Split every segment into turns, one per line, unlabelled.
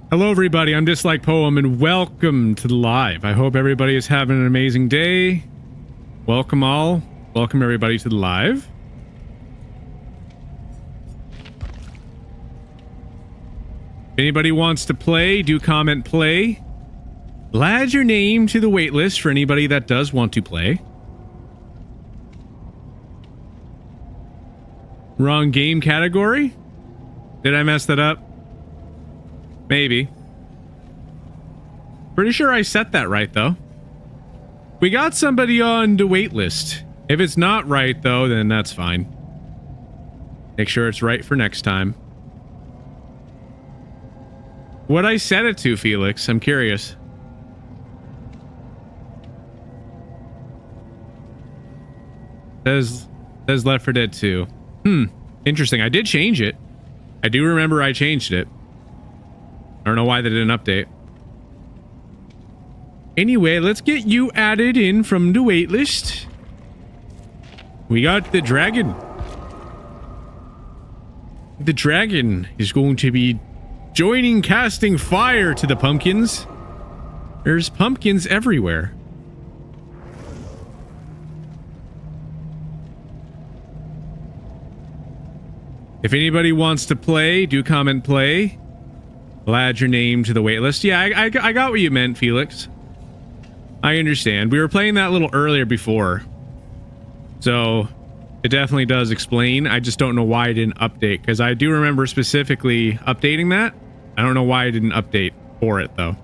Hello, everybody. I'm Dislike Poem, and welcome to the live. I hope everybody is having an amazing day. Welcome all. Welcome everybody to the live. If anybody wants to play, do comment play. I'll add your name to the waitlist for anybody that does want to play. Wrong game category? Did I mess that up? Maybe. Pretty sure I set that right, though. We got somebody on the waitlist. If it's not right, though, then that's fine. Make sure it's right for next time. What'd I set it to, Felix? I'm curious. Says Left 4 Dead 2. Interesting. I did change it. I do remember I changed it. I don't know why they didn't update. Anyway, let's get you added in from the waitlist. We got the dragon. The dragon is going to be joining casting fire to the pumpkins. There's pumpkins everywhere. If anybody wants to play, do comment play. I'll add your name to the waitlist. Yeah, I got what you meant, Felix. I understand. We were playing that a little earlier before. So, it definitely does explain. I just don't know why I didn't update, because I do remember specifically updating that. I don't know why I didn't update for it, though.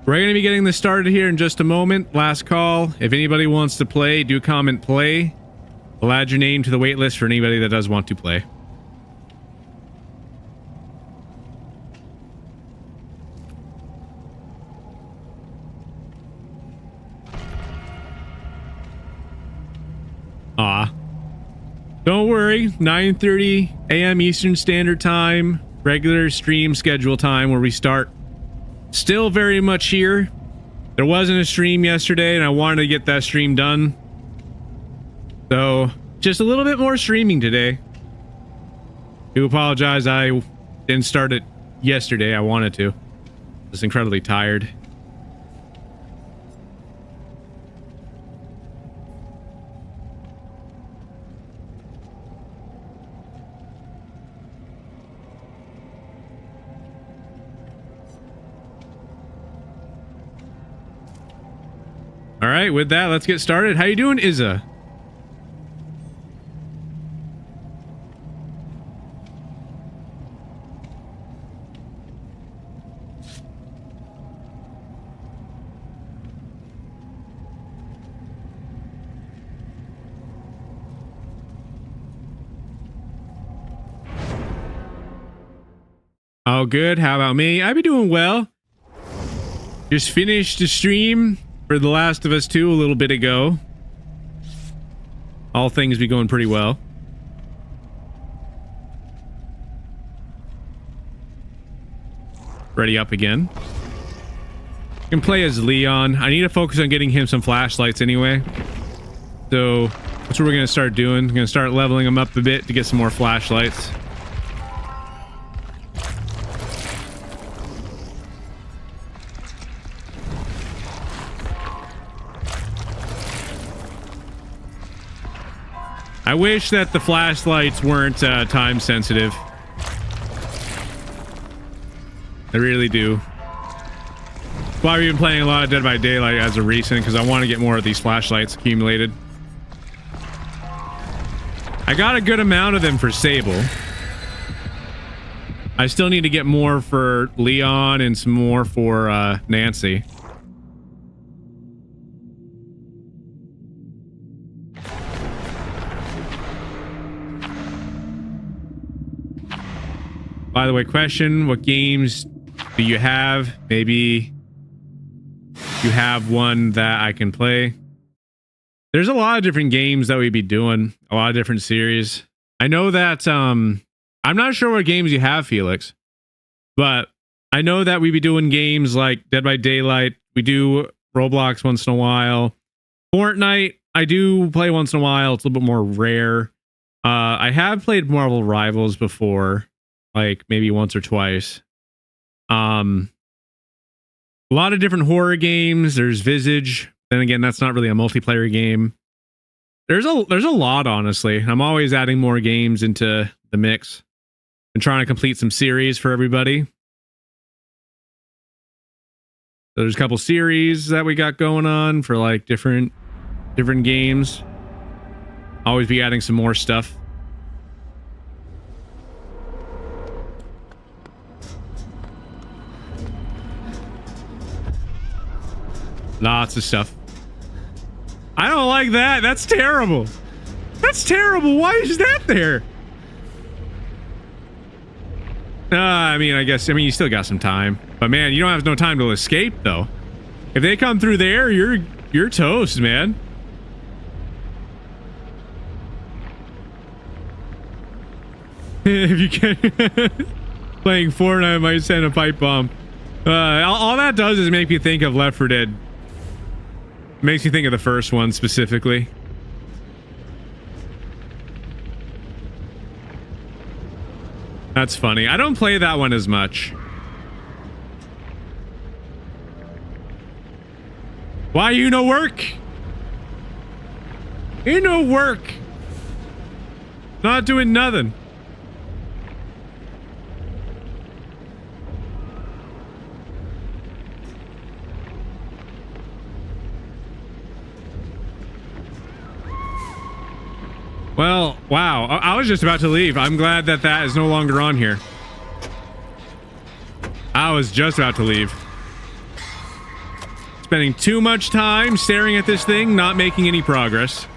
We're going to be getting this started here in just a moment. Last call. If anybody wants to play, do comment play. I'll add your name to the waitlist for anybody that does want to play. Don't worry, 9:30 a.m. Eastern Standard Time, regular stream schedule time where we start. Still very much here. There wasn't a stream yesterday and I wanted to get that stream done. So, just a little bit more streaming today. I do apologize I didn't start it yesterday. I wanted to. I was incredibly tired. All right, with that, let's get started. How you doing, Izza? Oh, good. How about me? I be doing well. Just finished the stream for The Last of Us 2 a little bit ago. All things be going pretty well. Ready up again. Can play as Leon. I need to focus on getting him some flashlights anyway. So that's what we're going to start doing. I'm going to start leveling him up a bit to get some more flashlights. I wish that the flashlights weren't time sensitive. I really do. That's why we've been playing a lot of Dead by Daylight as of recent, because I want to get more of these flashlights accumulated. I got a good amount of them for Sable. I still need to get more for Leon and some more for Nancy. By the way, question, what games do you have? Maybe you have one that I can play. There's a lot of different games that we'd be doing, a lot of different series. I know that, I'm not sure what games you have, Felix, but I know that we'd be doing games like Dead by Daylight. We do Roblox once in a while. Fortnite, I do play once in a while. It's a little bit more rare. I have played Marvel Rivals before, like maybe once or twice. A lot of different horror games. There's Visage. Then again, that's not really a multiplayer game. There's a lot, honestly. I'm always adding more games into the mix and trying to complete some series for everybody. So there's a couple series that we got going on for like different games. Always be adding some more stuff. Lots of stuff. I don't like that. That's terrible. That's terrible. Why is that there? I mean, you still got some time. But man, you don't have no time to escape though. If they come through there, you're toast, man. If you can playing Fortnite might send a pipe bomb. All that does is make me think of Left 4 Dead. Makes you think of the first one specifically. That's funny. I don't play that one as much. Why you no work? You no work. Not doing nothing. Well, wow. I was just about to leave. I'm glad that is no longer on here. I was just about to leave. Spending too much time staring at this thing, not making any progress.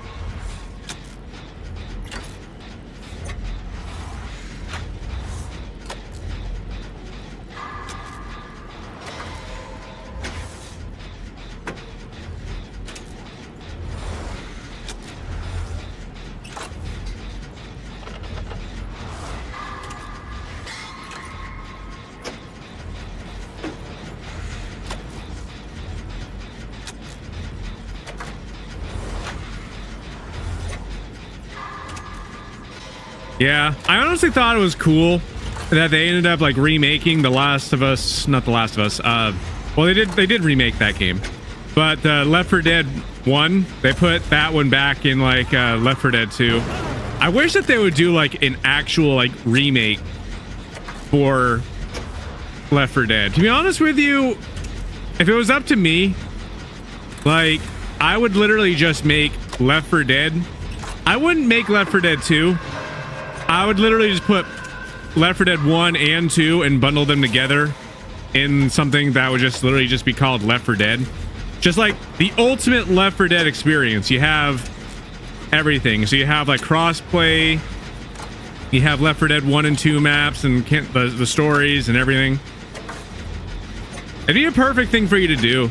Yeah, I honestly thought it was cool that they ended up like remaking The Last of Us, not The Last of Us. Well, they did remake that game, but Left 4 Dead 1, they put that one back in like Left 4 Dead 2. I wish that they would do like an actual like remake for Left 4 Dead. To be honest with you, if it was up to me, like I would literally just make Left 4 Dead. I wouldn't make Left 4 Dead 2. I would literally just put Left 4 Dead 1 and 2 and bundle them together in something that would just literally just be called Left 4 Dead. Just like the ultimate Left 4 Dead experience. You have everything. So you have like crossplay. You have Left 4 Dead 1 and 2 maps and the stories and everything. It'd be a perfect thing for you to do.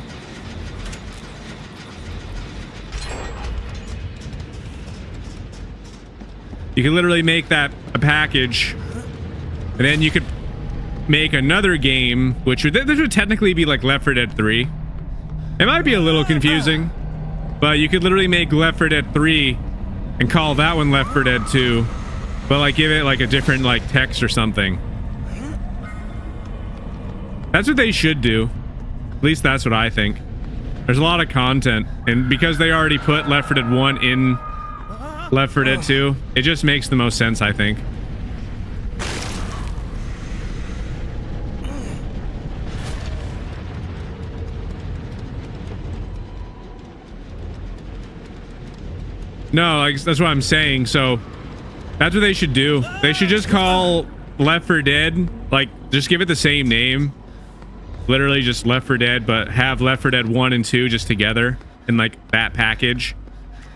You could literally make that a package, and then you could make another game, which would this would technically be like Left 4 Dead 3. It might be a little confusing, but you could literally make Left 4 Dead 3 and call that one Left 4 Dead 2, but like give it like a different like text or something. That's what they should do. At least that's what I think. There's a lot of content, and because they already put Left 4 Dead 1 in Left 4 Dead 2, it just makes the most sense, I think. No, like that's what I'm saying. So that's what they should do. They should just call Left 4 Dead, like just give it the same name. Literally just Left 4 Dead, but have Left 4 Dead 1 and 2 just together in like that package.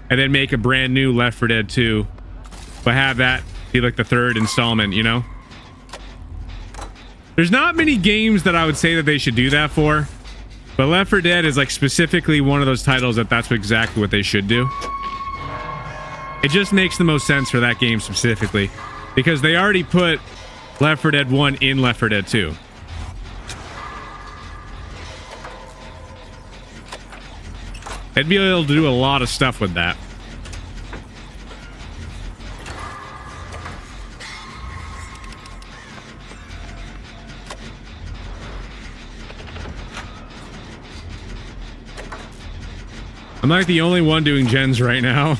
And then make a brand new Left 4 Dead 2, but have that be like the third installment, you know? There's not many games that I would say that they should do that for, but Left 4 Dead is like specifically one of those titles that's exactly what they should do. It just makes the most sense for that game specifically, because they already put Left 4 Dead 1 in Left 4 Dead 2. They'd be able to do a lot of stuff with that. I'm like the only one doing gens right now.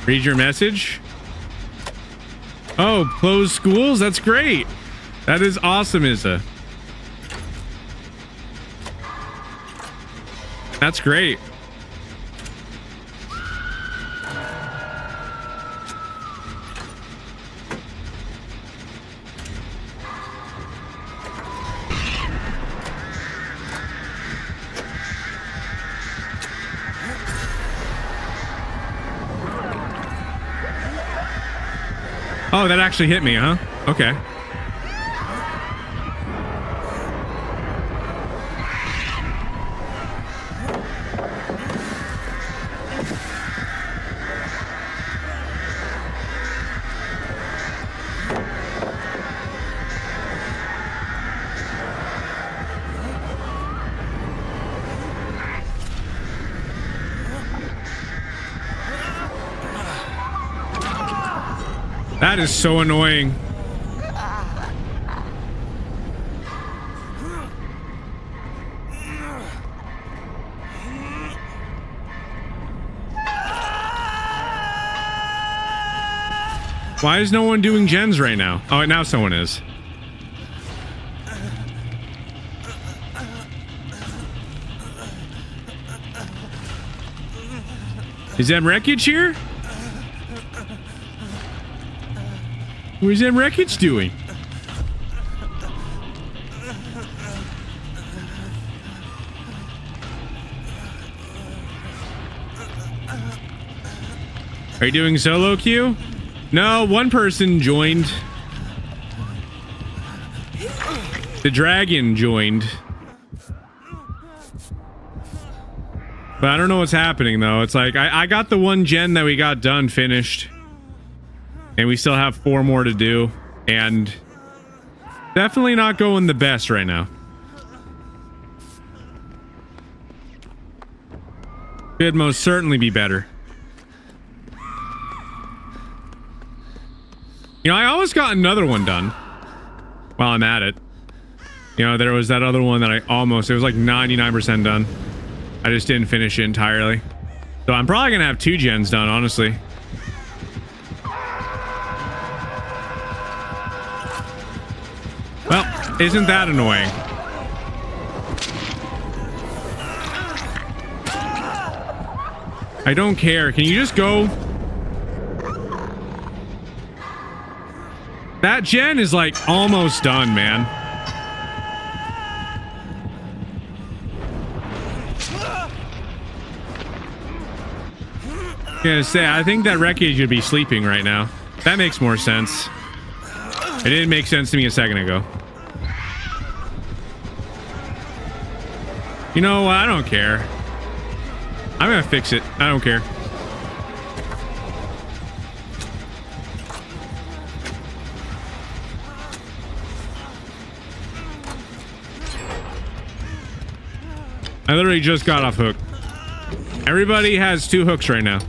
Read your message. Oh, closed schools? That's great. That is awesome, Issa. That's great. Oh, that actually hit me, huh? Okay. That is so annoying. Why is no one doing gens right now? Oh, now someone is. Is that wreckage here? Where's that wreckage doing? Are you doing solo queue? No, one person joined. The dragon joined. But I don't know what's happening though. It's like I got the one gen that we got done finished. And we still have 4 more to do. And definitely not going the best right now. Could most certainly be better. You know, I almost got another one done while I'm at it. You know, there was that other one that I almost, it was like 99% done. I just didn't finish it entirely. So I'm probably gonna have 2 gens done, honestly. Well, isn't that annoying? I don't care. Can you just go? That gen is like almost done, man. I'm gonna say, I think that wreckage would be sleeping right now. That makes more sense. It didn't make sense to me a second ago. You know what? I don't care. I'm gonna fix it. I don't care. I literally just got off hook. Everybody has 2 hooks right now.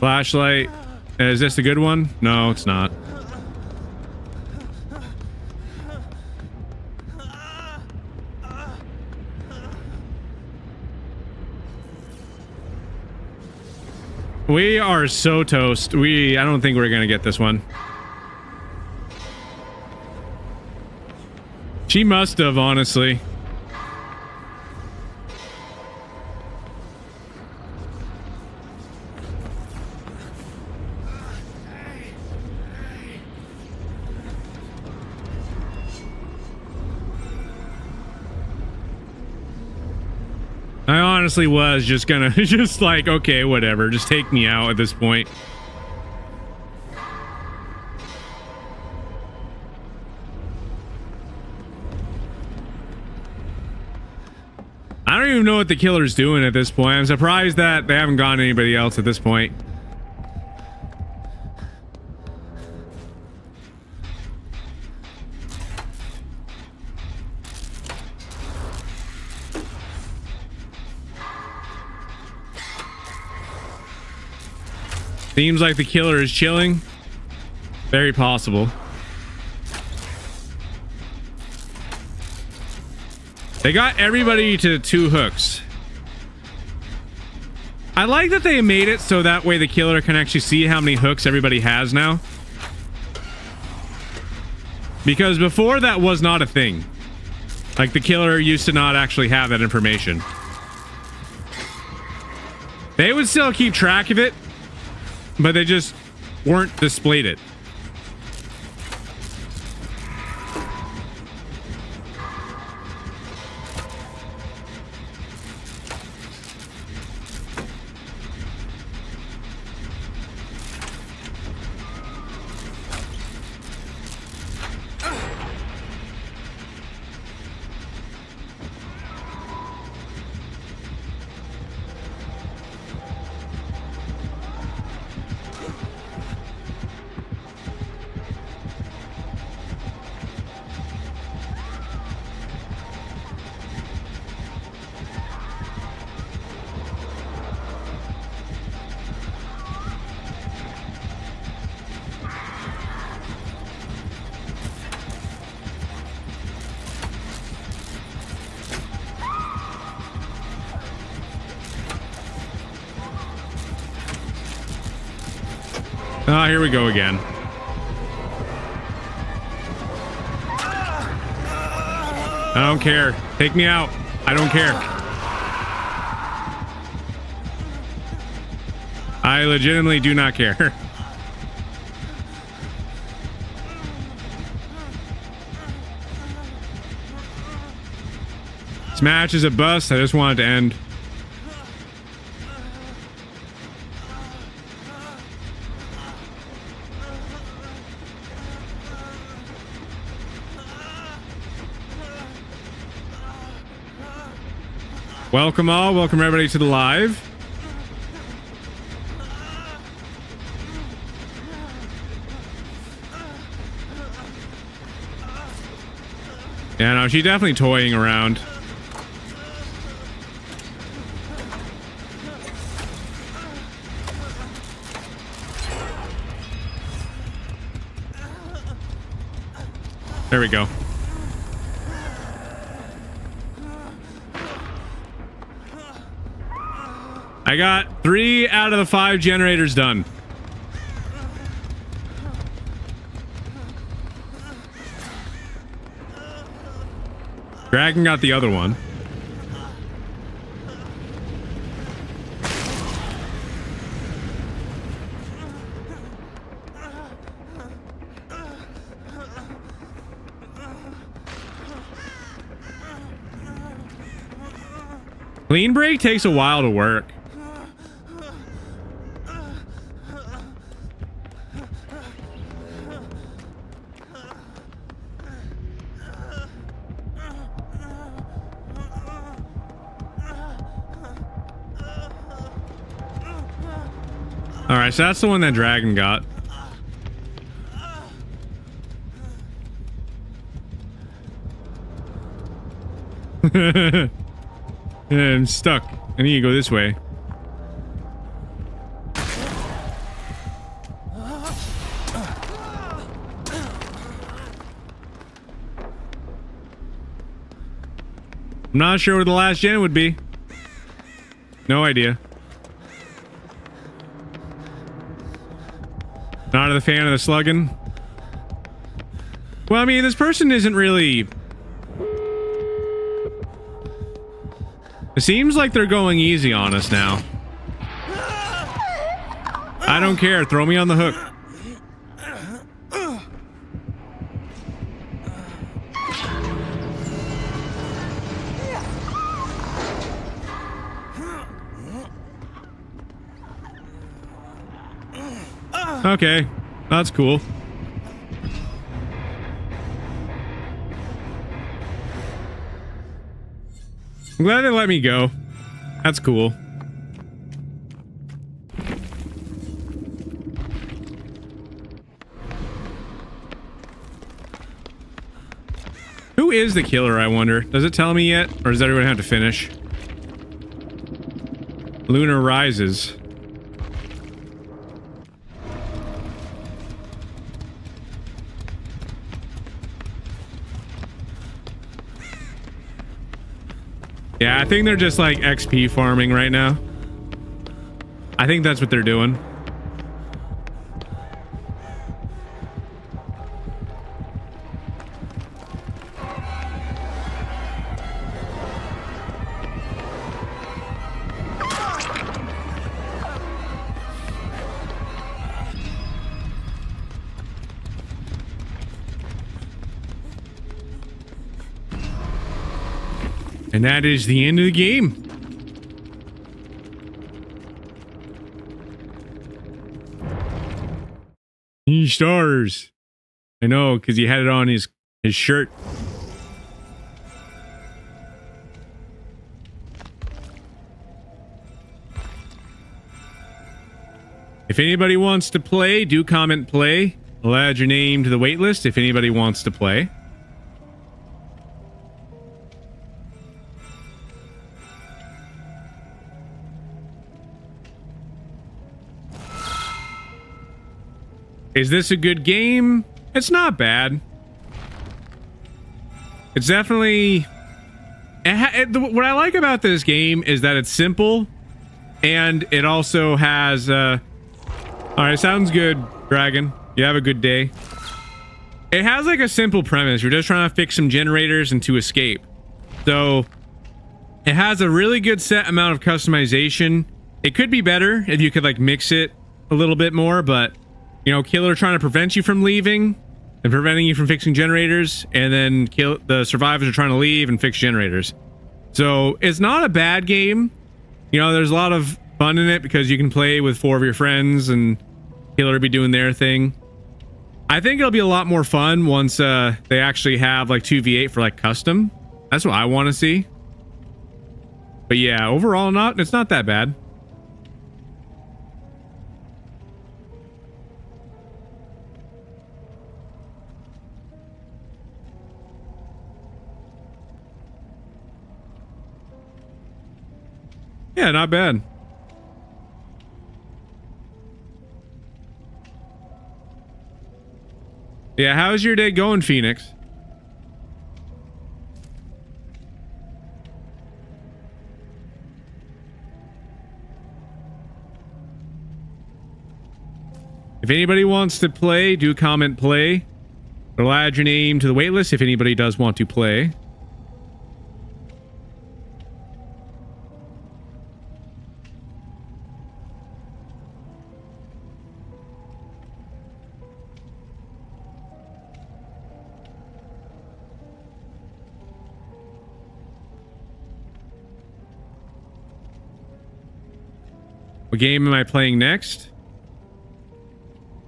Flashlight. Is this a good one? No, it's not. We are so toast. I don't think we're gonna get this one. She must have, honestly. I honestly was just gonna, just like, okay, whatever. Just take me out at this point. I don't even know what the killer's doing at this point. I'm surprised that they haven't gone anybody else at this point. Seems like the killer is chilling. Very possible. They got everybody to 2 hooks. I like that they made it so that way the killer can actually see how many hooks everybody has now. Because before that was not a thing. Like the killer used to not actually have that information. They would still keep track of it, but they just weren't displayed it. Ah, here we go again. I don't care. Take me out. I don't care. I legitimately do not care. This match is a bust. I just want it to end. Welcome all. Welcome everybody to the live. Yeah, no, she's definitely toying around. There we go. I got 3 out of the 5 generators done. Dragon got the other one. Clean break takes a while to work. Alright, so that's the one that Dragon got. Yeah, I'm stuck. I need to go this way. I'm not sure where the last gen would be. No idea. Not a fan of the slugging. Well, I mean, this person isn't really... It seems like they're going easy on us now. I don't care. Throw me on the hook. Okay, that's cool. I'm glad they let me go. That's cool. Who is the killer, I wonder? Does it tell me yet? Or does everyone have to finish? Lunar Rises. Yeah, I think they're just like XP farming right now. I think that's what they're doing. And that is the end of the game. Stars. I know, because he had it on his shirt. If anybody wants to play, do comment play. I'll add your name to the waitlist if anybody wants to play. Is this a good game? It's not bad. It's definitely... what I like about this game is that it's simple. And it also has... Alright, sounds good, Dragon. You have a good day. It has like a simple premise. You're just trying to fix some generators and to escape. So... it has a really good set amount of customization. It could be better if you could like mix it a little bit more, but... you know, killer trying to prevent you from leaving and preventing you from fixing generators, and then the survivors are trying to leave and fix generators. So it's not a bad game. You know, there's a lot of fun in it because you can play with 4 of your friends and killer will be doing their thing. I think it'll be a lot more fun once they actually have like 2v8 for like custom. That's what I want to see. But yeah, overall, it's not that bad. Yeah, not bad. Yeah, how's your day going, Phoenix? If anybody wants to play, do comment play. It'll add your name to the waitlist if anybody does want to play. What game am I playing next?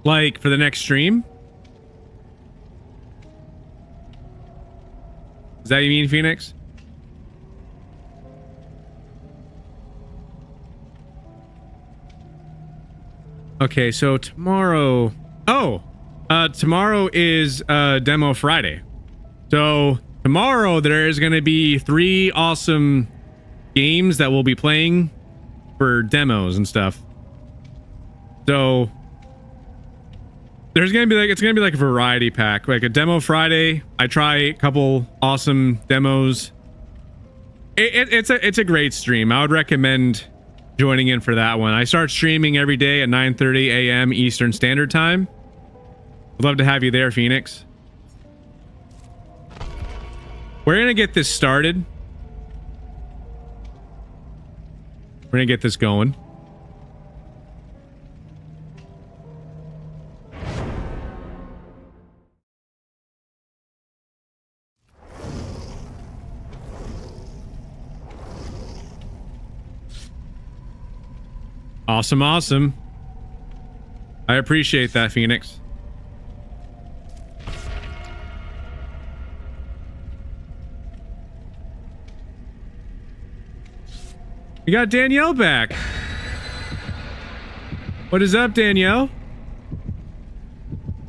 Like, for the next stream? Is that what you mean, Phoenix? Okay, so tomorrow... oh! Tomorrow is Demo Friday. So, tomorrow there is going to be 3 awesome games that we'll be playing for demos and stuff. So there's gonna be like, it's gonna be like a variety pack, like a Demo Friday. I try a couple awesome demos. It's a great stream. I would recommend joining in for that one. I start streaming every day at 9:30 a.m. Eastern Standard Time. I'd love to have you there, Phoenix. We're gonna get this started. We're gonna get this going. Awesome, awesome. I appreciate that, Phoenix. We got Danielle back. What is up, Danielle?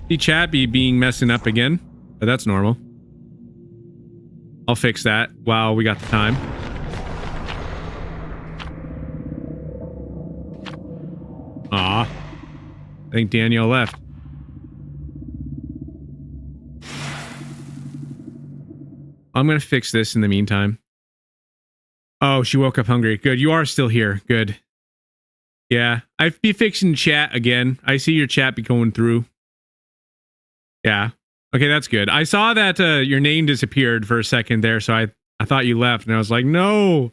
The chat being messing up again, but that's normal. I'll fix that while we got the time. Aw. I think Danielle left. I'm gonna fix this in the meantime. Oh, she woke up hungry. Good. You are still here. Good. Yeah. I'd be fixing chat again. I see your chat be going through. Yeah. Okay, that's good. I saw that your name disappeared for a second there, so I thought you left, and I was like, no.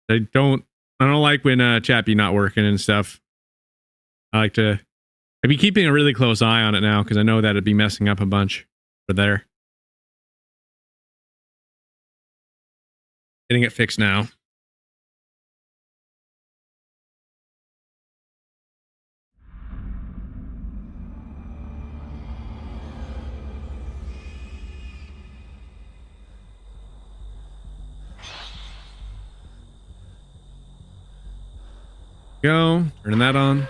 I don't like when chat be not working and stuff. I'd be keeping a really close eye on it now, because I know that it'd be messing up a bunch for there. Getting it fixed now. Go, turning that on.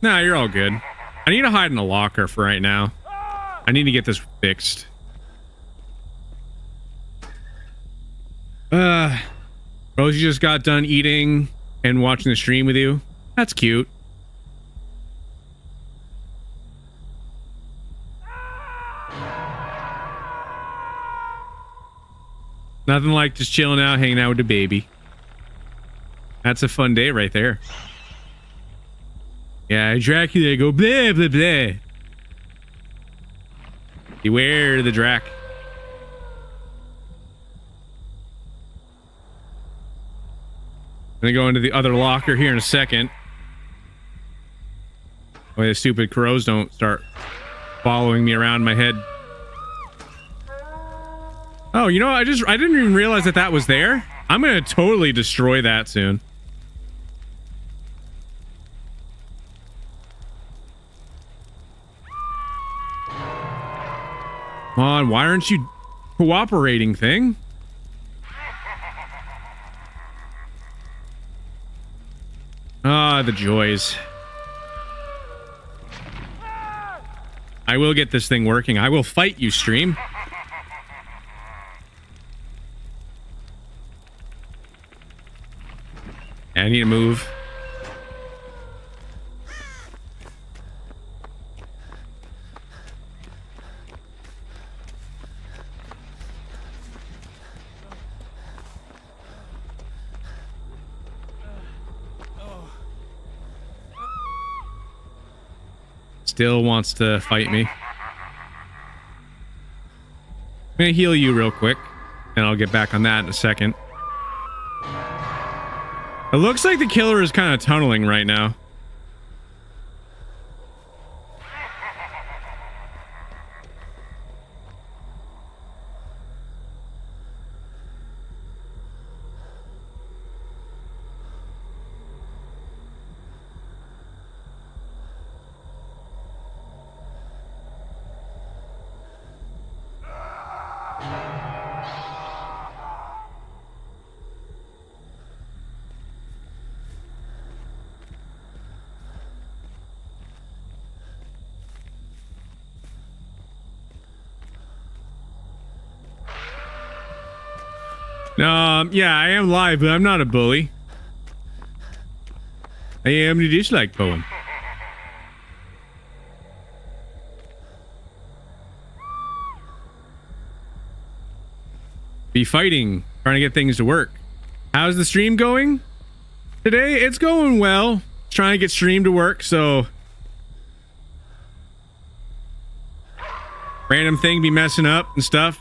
Nah, you're all good. I need to hide in a locker for right now. I need to get this fixed. Rosie just got done eating and watching the stream with you. That's cute. Nothing like just chilling out, hanging out with the baby. That's a fun day right there. Yeah, Dracula go blah, blah, blah. Beware the Drac. I'm gonna go into the other locker here in a second. Way the stupid crows don't start following me around my head. Oh, you know, I didn't even realize that was there. I'm gonna totally destroy that soon. Come on, why aren't you cooperating, thing? Ah, the joys. I will get this thing working. I will fight you, stream. I need to move. Still wants to fight me. I'm gonna heal you real quick, and I'll get back on that in a second. It looks like the killer is kind of tunneling right now. Yeah, I am live, but I'm not a bully. I am the dislike poem. Be fighting, trying to get things to work. How's the stream going today? It's going well. Trying to get stream to work, so random thing be messing up and stuff.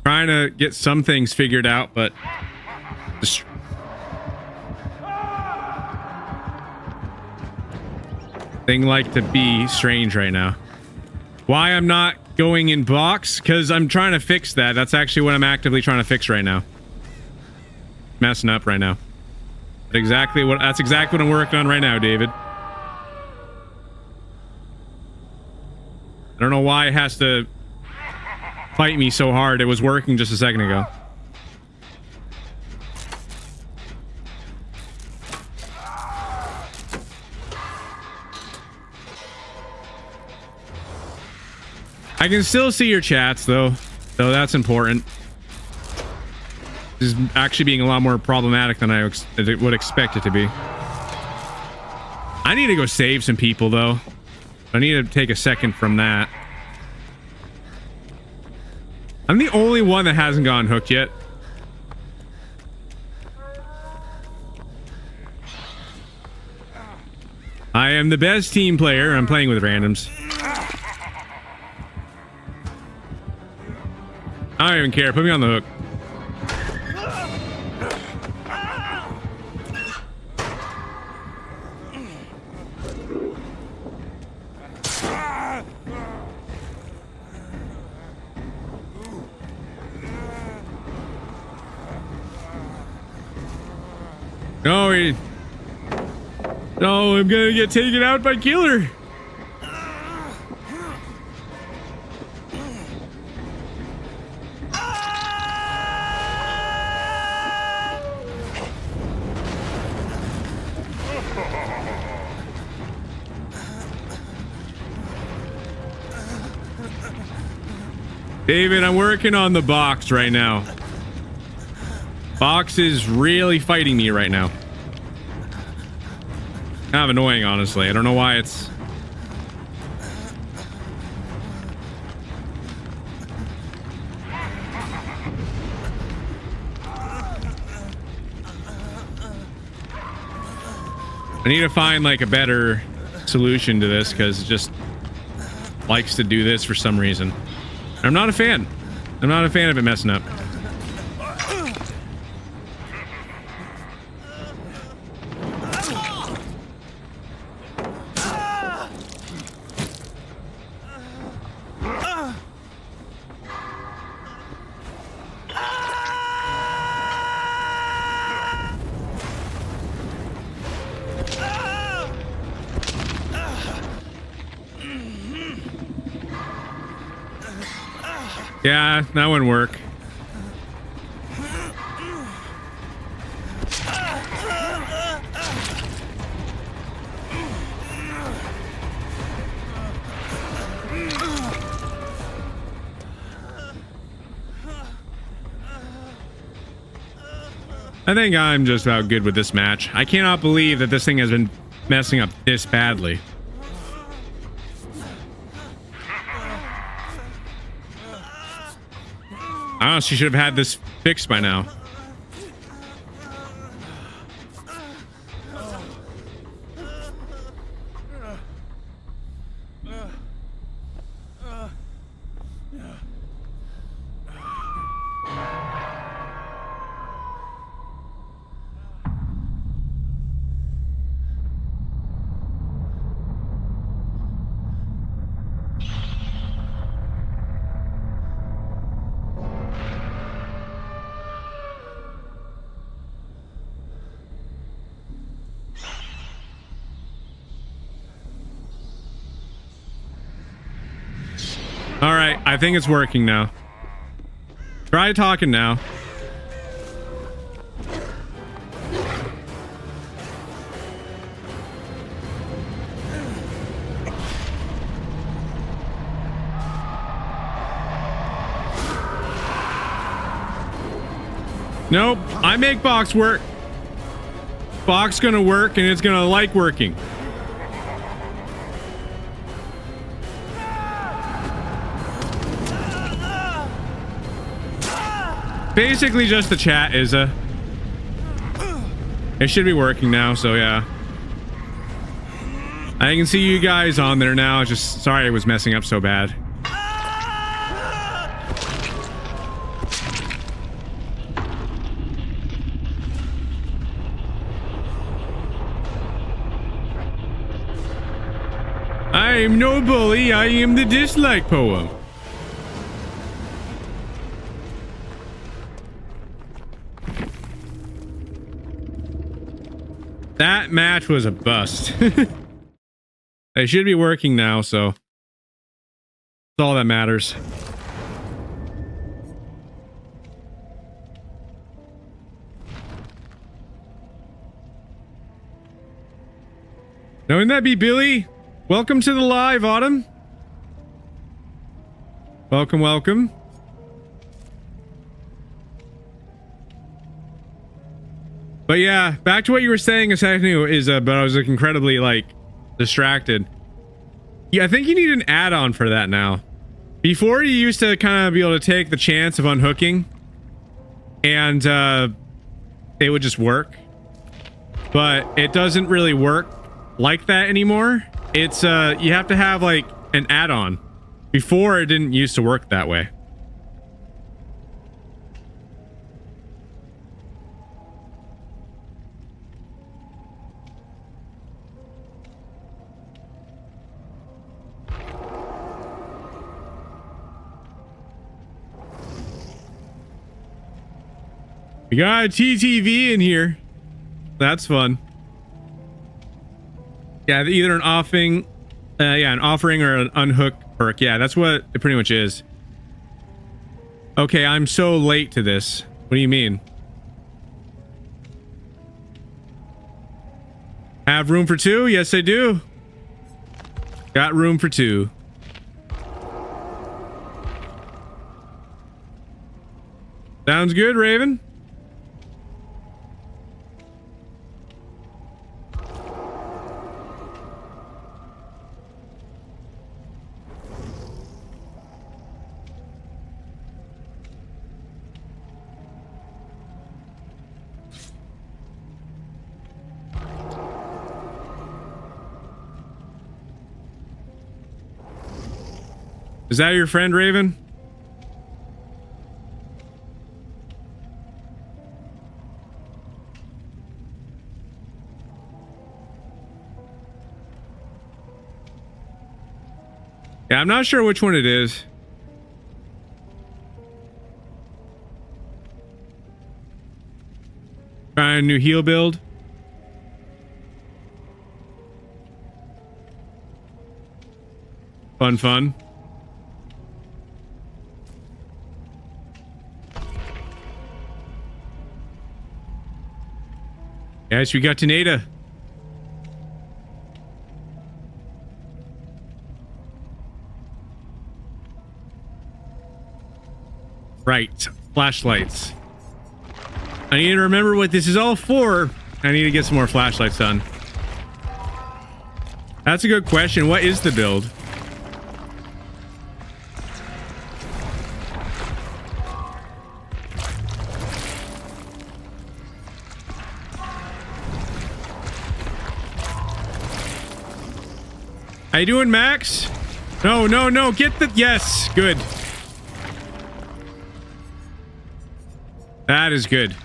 Trying to get some things figured out, but just thing like to be strange right now. Why I'm not going in box? Because I'm trying to fix that. That's actually what I'm actively trying to fix right now. Messing up right now. That's exactly what I'm working on right now, David. I don't know why it has to fight me so hard. It was working just a second ago. I can still see your chats though, so that's important. This is actually being a lot more problematic than I would expect it to be. I need to go save some people, though. I need to take a second from that. I'm the only one that hasn't gotten hooked yet. I am the best team player. I'm playing with randoms. I don't even care. Put me on the hook. No, no, I'm gonna get taken out by Killer. David, I'm working on the box right now. Box is really fighting me right now. Kind of annoying, honestly. I don't know why it's... I need to find like a better solution to this because it just likes to do this for some reason. I'm not a fan. I'm not a fan of it messing up. Yeah, that wouldn't work. I think I'm just about good with this match. I cannot believe that this thing has been messing up this badly. She should have had this fixed by now. All right, I think it's working now. Try talking now. Nope, I make box work. Box gonna work and it's gonna like working. Basically just the chat is it should be working now, so yeah. I can see you guys on there now. Just sorry it was messing up so bad. I am no bully, I am the dislike poem. That match was a bust. They should be working now, so that's all that matters. Now, wouldn't that be Billy? Welcome to the live, Autumn. Welcome, welcome. But yeah, back to what you were saying a second ago is, but I was like incredibly like distracted. Yeah, I think you need an add-on for that now. Before, you used to kind of be able to take the chance of unhooking and it would just work. But it doesn't really work like that anymore. It's you have to have like an add-on. Before, it didn't used to work that way. We got a TTV in here. That's fun. Yeah, either an offering, an offering or an unhook perk. Yeah, that's what it pretty much is. Okay, I'm so late to this. What do you mean? Have room for two? Yes, I do. Got room for two. Sounds good, Raven. Is that your friend, Raven? Yeah, I'm not sure which one it is. Trying a new heal build. Fun. Yes, we got Taneda. Right, flashlights. I need to remember what this is all for. I need to get some more flashlights done. That's a good question. What is the build? How you doing, Max? No, get the... Yes, good. That is good.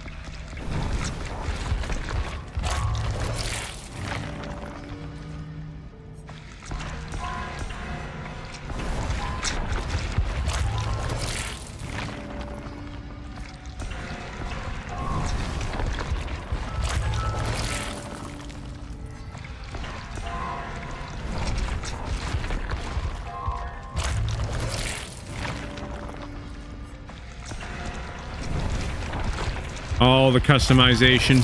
All the customization.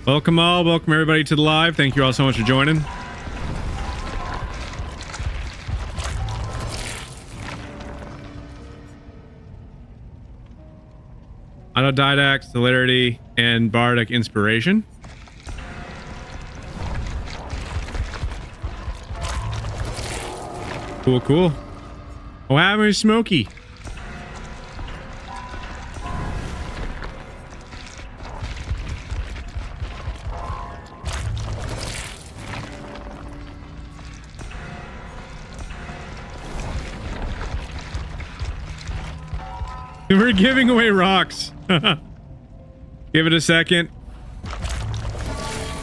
Welcome everybody to the live. Thank you all so much for joining. Autodidact, Celerity, and Bardic Inspiration. Cool. Oh, have a Smokey. We're giving away rocks. Give it a second.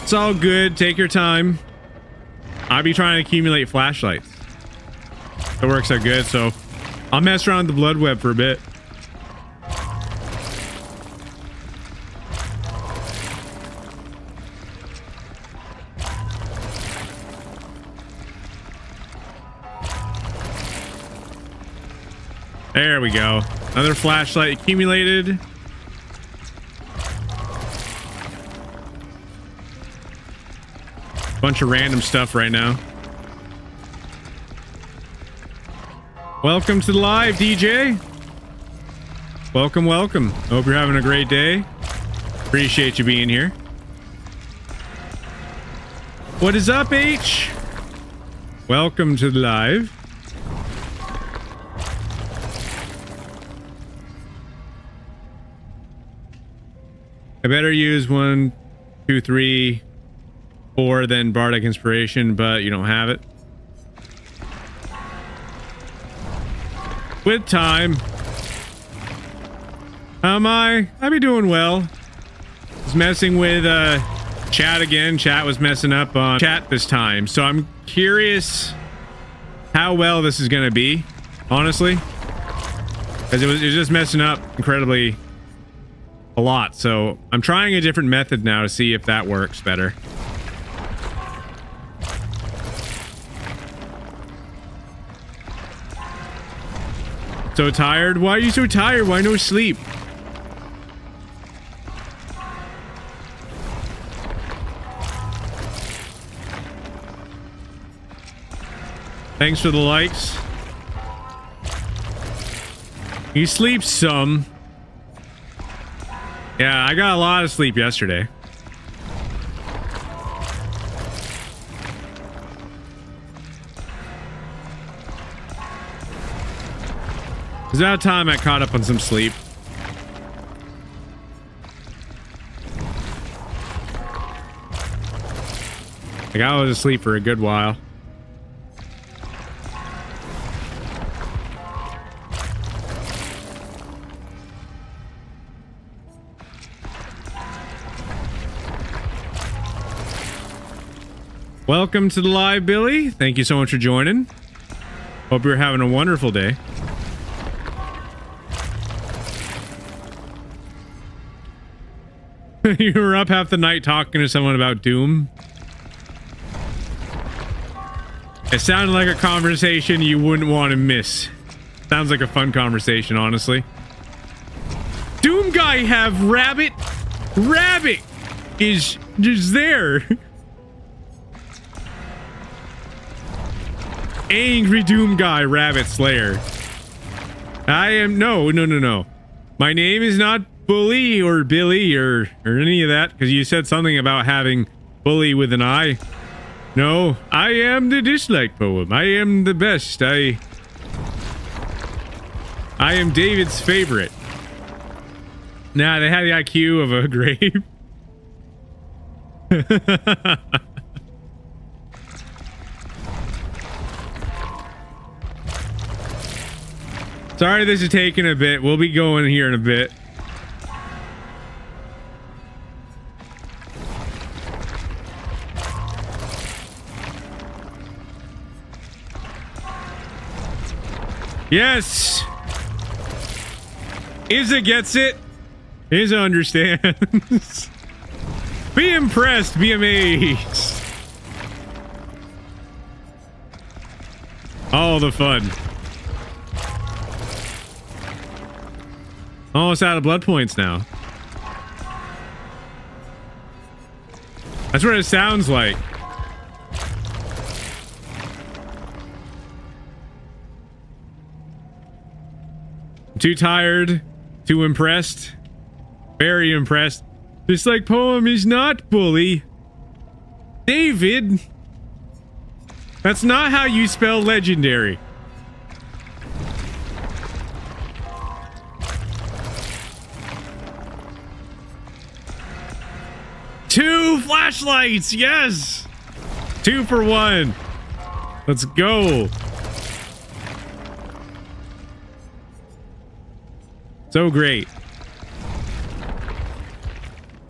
It's all good. Take your time. I'll be trying to accumulate flashlights. It works out good, so I'll mess around with the blood web for a bit. There we go. Another flashlight accumulated. Bunch of random stuff right now. Welcome to the live, DJ. Welcome, welcome. Hope you're having a great day. Appreciate you being here. What is up, H? Welcome to the live. I better use 1, 2, 3, 4 than Bardic Inspiration, but you don't have it. With time. How am I? I be doing well. Was messing with chat again. Chat was messing up on chat this time, so I'm curious how well this is gonna be, honestly, because it was just messing up incredibly a lot. So I'm trying a different method now to see if that works better. So tired? Why are you so tired? Why no sleep? Thanks for the likes. You sleep some. Yeah, I got a lot of sleep yesterday. It's about time I caught up on some sleep. Like, I was asleep for a good while. Welcome to the live, Billy. Thank you so much for joining. Hope you're having a wonderful day. You were up half the night talking to someone about Doom. It sounded like a conversation you wouldn't want to miss. Sounds like a fun conversation, honestly. Doom guy have rabbit? Rabbit is just there. Angry Doom guy, Rabbit Slayer. I am no. My name is not Bully or Billy or any of that, because you said something about having Bully with an I. No, I am the dislike poem. I am the best. I am David's favorite. Nah, they had the IQ of a grape. Sorry this is taking a bit. We'll be going here in a bit. Yes! Izza gets it. Izza understands. Be impressed, be amazed. All the fun. Almost out of blood points now. That's what it sounds like. I'm too tired, too impressed, very impressed. This like poem is not Bully. David, that's not how you spell legendary. Two flashlights, yes! 2 for 1. Let's go. So great.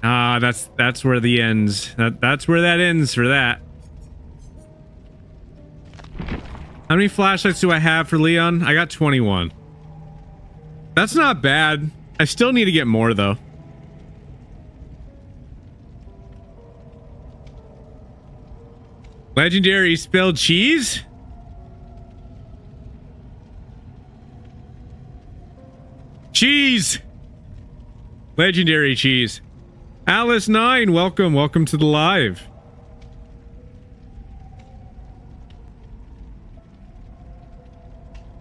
Ah, that's where the ends. That's where that ends for that. How many flashlights do I have for Leon? I got 21. That's not bad. I still need to get more though. Legendary spelled cheese? Cheese! Legendary cheese. Alice 9, welcome. Welcome to the live.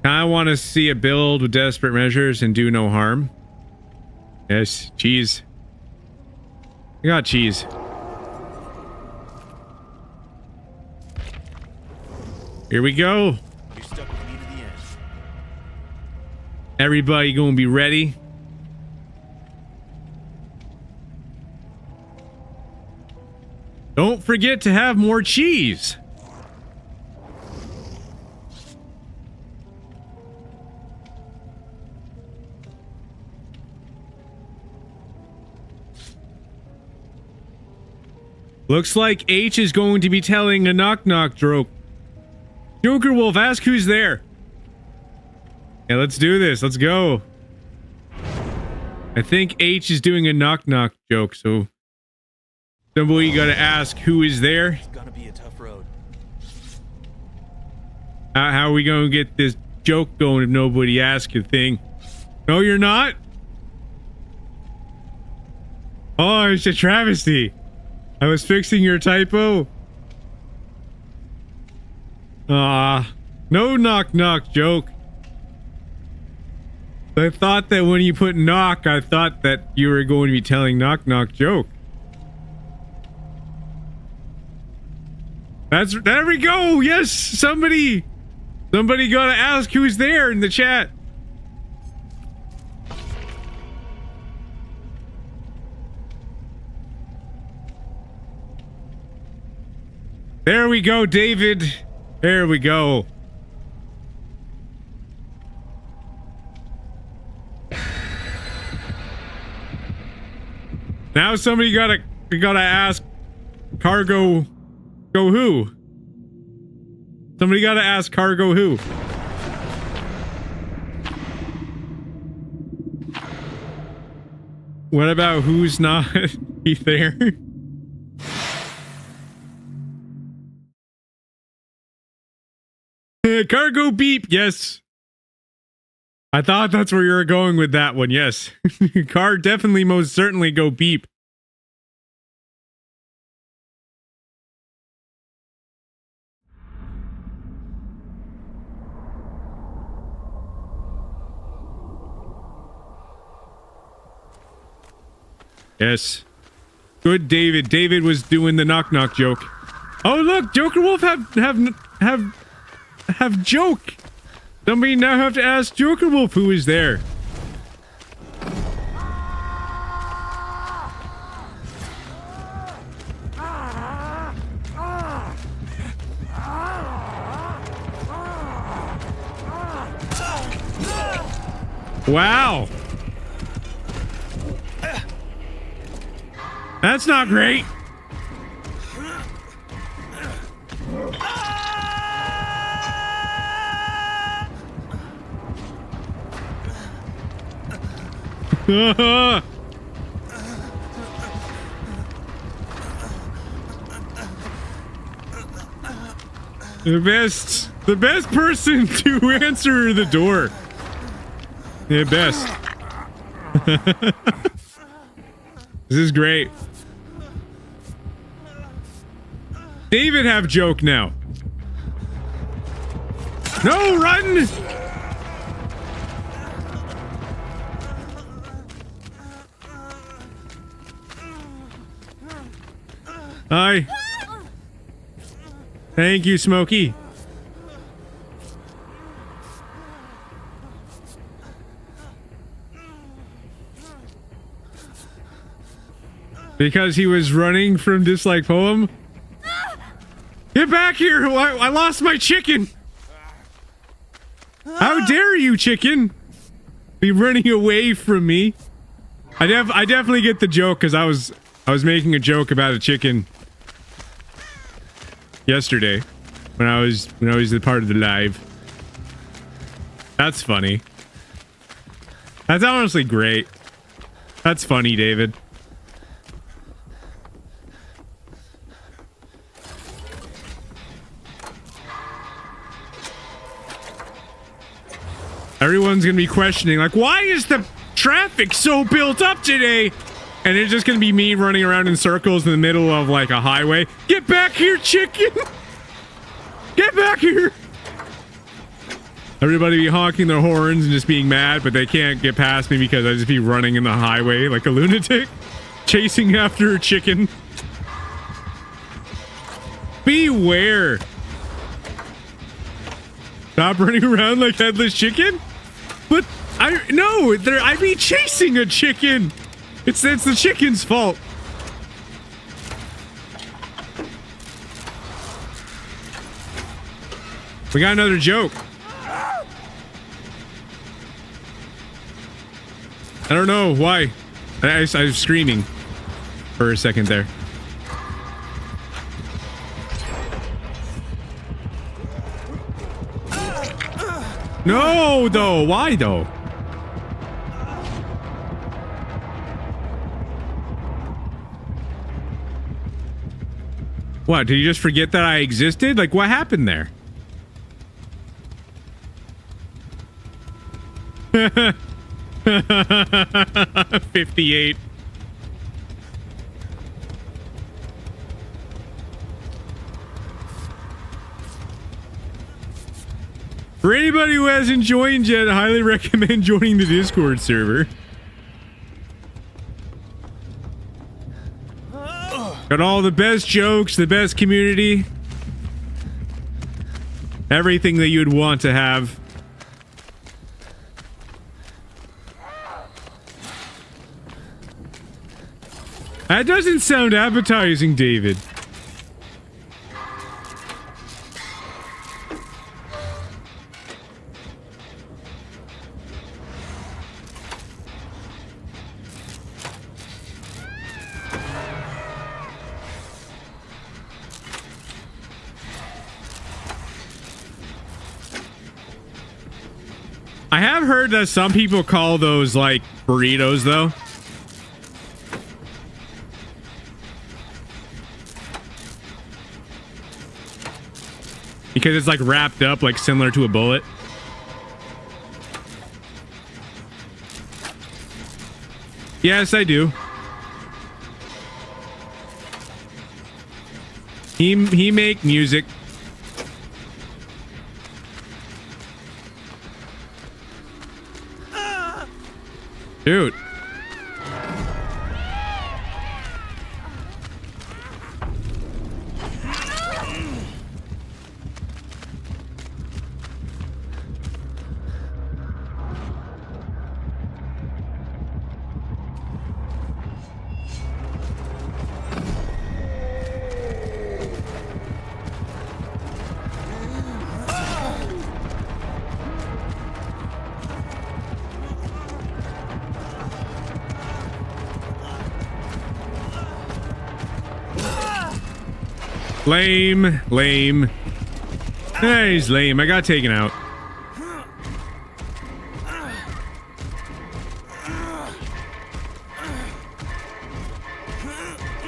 I want to see a build with desperate measures and do no harm. Yes, cheese. I got cheese. Here we go.
You're stuck with me to the end.
Everybody gonna be ready. Don't forget to have more cheese. Looks like H is going to be telling a knock-knock joke. Joker Wolf, ask who's there. Yeah, let's do this. Let's go. I think H is doing a knock-knock joke, so somebody gotta ask who is there.
It's gonna be a tough road.
How are we gonna get this joke going if nobody asks a thing? No, you're not? Oh, it's a travesty. I was fixing your typo. No knock-knock joke. I thought that when you put knock, I thought that you were going to be telling knock-knock joke. There we go. Yes, somebody gotta ask who's there in the chat. There we go, David. There we go. Now somebody gotta ask Cargo go who? Somebody gotta ask Cargo who? What about who's not there? Cargo beep, yes. I thought that's where you were going with that one, yes. Car definitely most certainly go beep. Yes. Good David. David was doing the knock-knock joke. Oh look, Joker Wolf have joke. Somebody now have to ask Joker Wolf who is there. Wow. That's not great. The best person to answer the door. The best. This is great. David have joke now. No, run! Hi. Thank you, Smokey. Because he was running from Dislike Poem? Get back here! I lost my chicken! How dare you, chicken? Be running away from me. I definitely get the joke because I was making a joke about a chicken yesterday when I was a part of the live. That's funny. That's honestly great. That's funny, David. Everyone's gonna be questioning, like, why is the traffic's so built up today. And it's just gonna be me running around in circles in the middle of like a highway. Get back here, chicken! Get back here! Everybody be honking their horns and just being mad, but they can't get past me because I just be running in the highway like a lunatic, chasing after a chicken. Beware! Stop running around like headless chicken? But I'd be chasing a chicken! It's the chicken's fault. We got another joke. I don't know why. I was screaming for a second there. No, though. Why, though? What, did you just forget that I existed? Like, what happened there? 58. For anybody who hasn't joined yet, I highly recommend joining the Discord server. Got all the best jokes, the best community. Everything that you'd want to have. That doesn't sound appetizing, David. I have heard that some people call those like burritos, though. Because it's like wrapped up, like similar to a bullet. Yes, I do. He make music. Dude. Lame, lame. Hey, he's lame. I got taken out.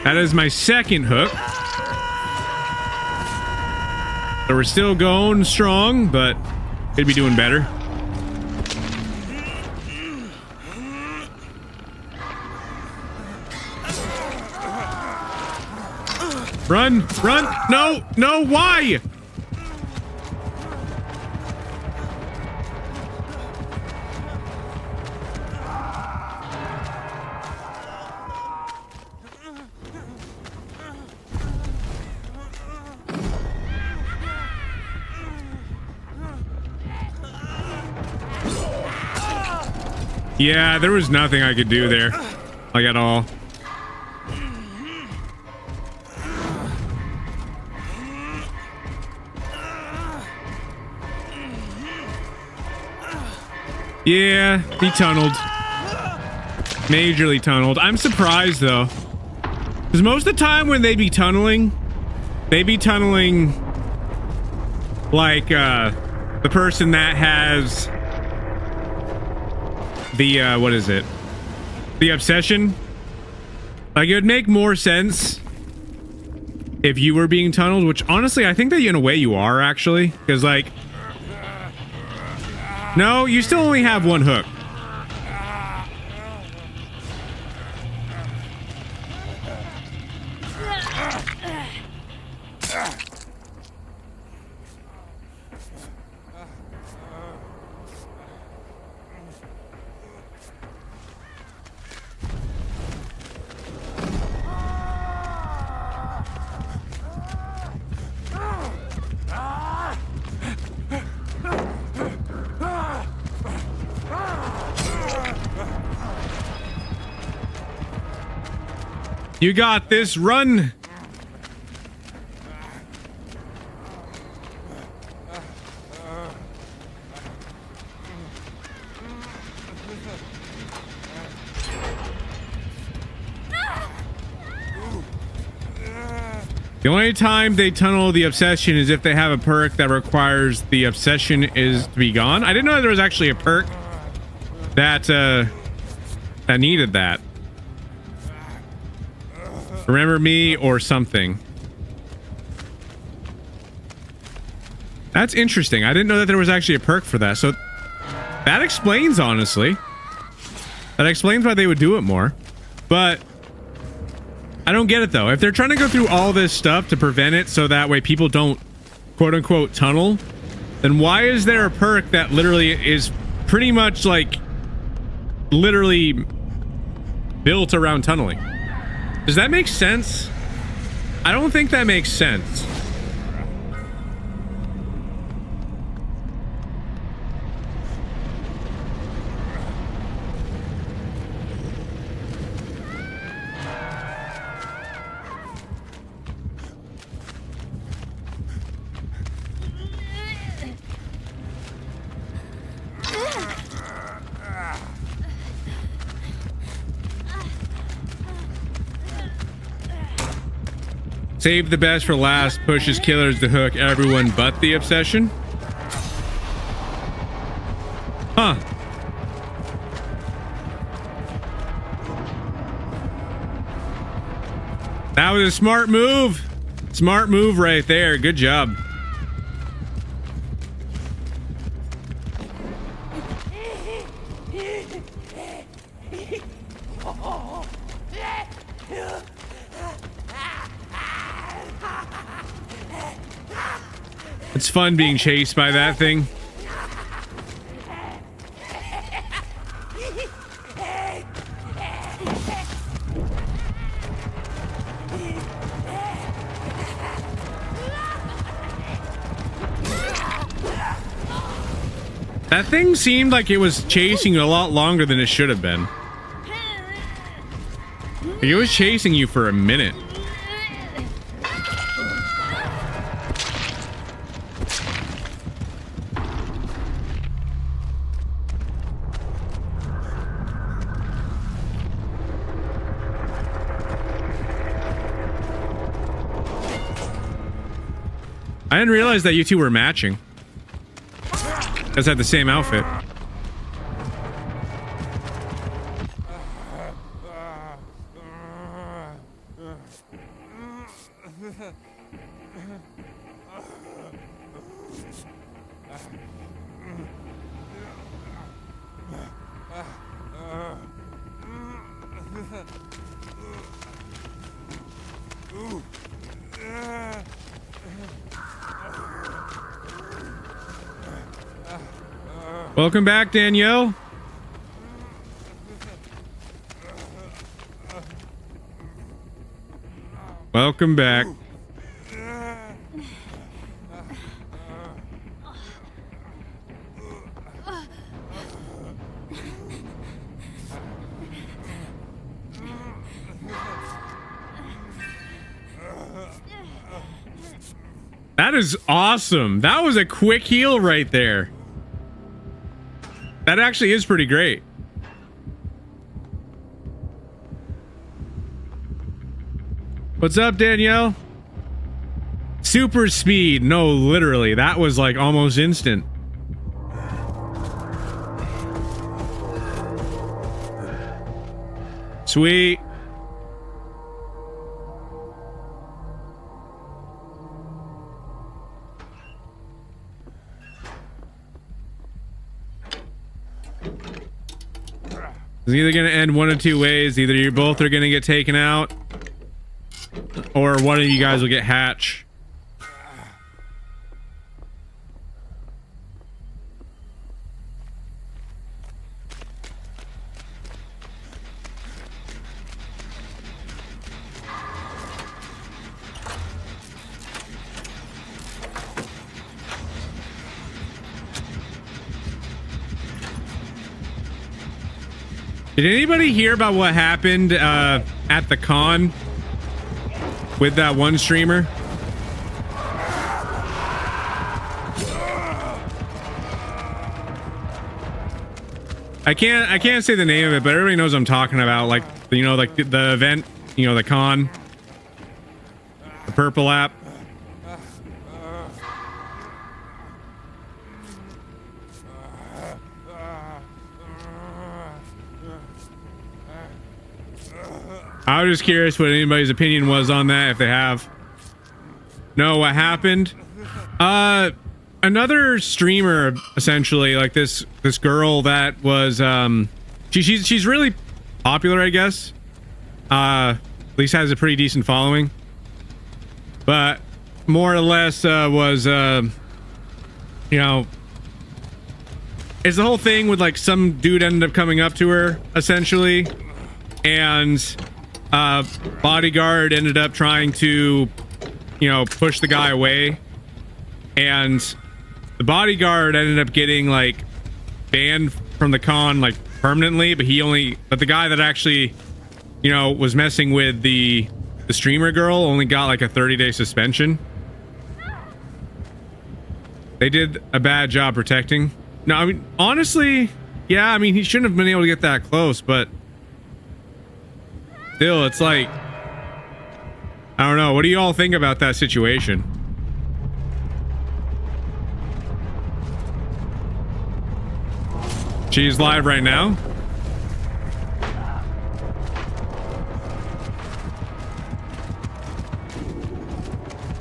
That is my second hook. So we're still going strong, but could be doing better. Run, run. No, no, why? Yeah, there was nothing I could do there, like at all. Yeah, he tunneled. Majorly tunneled. I'm surprised though, because most of the time when they be tunneling like the person that has the what is it? The obsession. Like, it would make more sense if you were being tunneled, which honestly I think that in a way you are, actually, because like, no, you still only have one hook. You got this. Run. The only time they tunnel the obsession is if they have a perk that requires the obsession is to be gone. I didn't know there was actually a perk that that needed that. Remember me or something. That's interesting. I didn't know that there was actually a perk for that. So that explains, honestly. That explains why they would do it more. But I don't get it though. If they're trying to go through all this stuff to prevent it so that way people don't quote unquote tunnel, then why is there a perk that literally is pretty much like literally built around tunneling? Does that make sense? I don't think that makes sense. Save the best for last, pushes killers to hook everyone but the obsession. Huh. That was a smart move. Smart move right there. Good job. It's fun being chased by that thing. That thing seemed like it was chasing you a lot longer than it should have been. Like it was chasing you for a minute. I didn't realize that you two were matching. Guys had the same outfit. Welcome back, Danielle. Welcome back. That is awesome. That was a quick heal right there. That actually is pretty great. What's up, Danielle? Super speed. No, literally. That was like almost instant. Sweet. It's either going to end one of two ways. Either you both are going to get taken out, or one of you guys will get hatch. Did anybody hear about what happened at the con with that one streamer. I can't say the name of it, but everybody knows what I'm talking about. Like, you know, like the event, you know, the con, the purple app. I was just curious what anybody's opinion was on that, if they have. No, what happened? Another streamer, essentially, like this girl that was she's really popular, I guess. At least has a pretty decent following. But more or less was you know, it's the whole thing with like some dude ended up coming up to her essentially, and bodyguard ended up trying to, you know, push the guy away, and the bodyguard ended up getting like banned from the con like permanently, but the guy that actually, you know, was messing with the streamer girl only got like a 30-day suspension. They did a bad job protecting. No, I mean, honestly, yeah, I mean, he shouldn't have been able to get that close, but still, it's like, I don't know. What do you all think about that situation? She's live right now.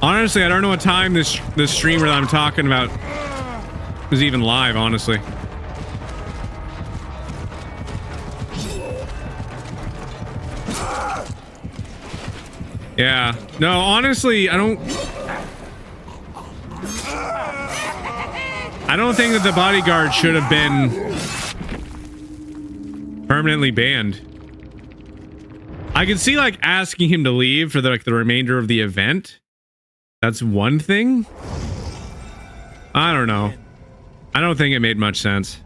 Honestly, I don't know what time this streamer that I'm talking about was even live, honestly. Yeah. No, honestly, I don't think that the bodyguard should have been permanently banned. I can see like asking him to leave for the remainder of the event. That's one thing. I don't know. I don't think it made much sense.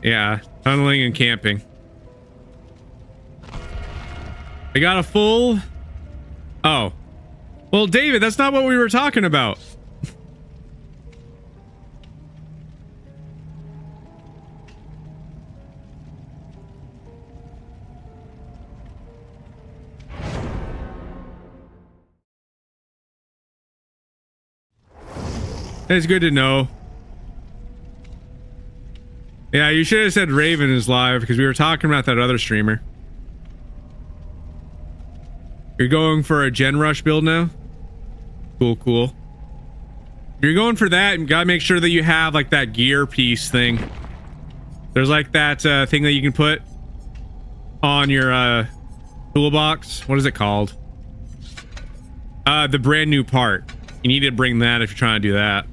Yeah, tunneling and camping. I got a full... Oh. Well, David, that's not what we were talking about. It's good to know. Yeah, you should have said Raven is live because we were talking about that other streamer. You're going for a Gen Rush build now? Cool, cool. If you're going for that, you gotta make sure that you have like that gear piece thing. There's like that thing that you can put on your toolbox. What is it called? The brand new part. You need to bring that if you're trying to do that.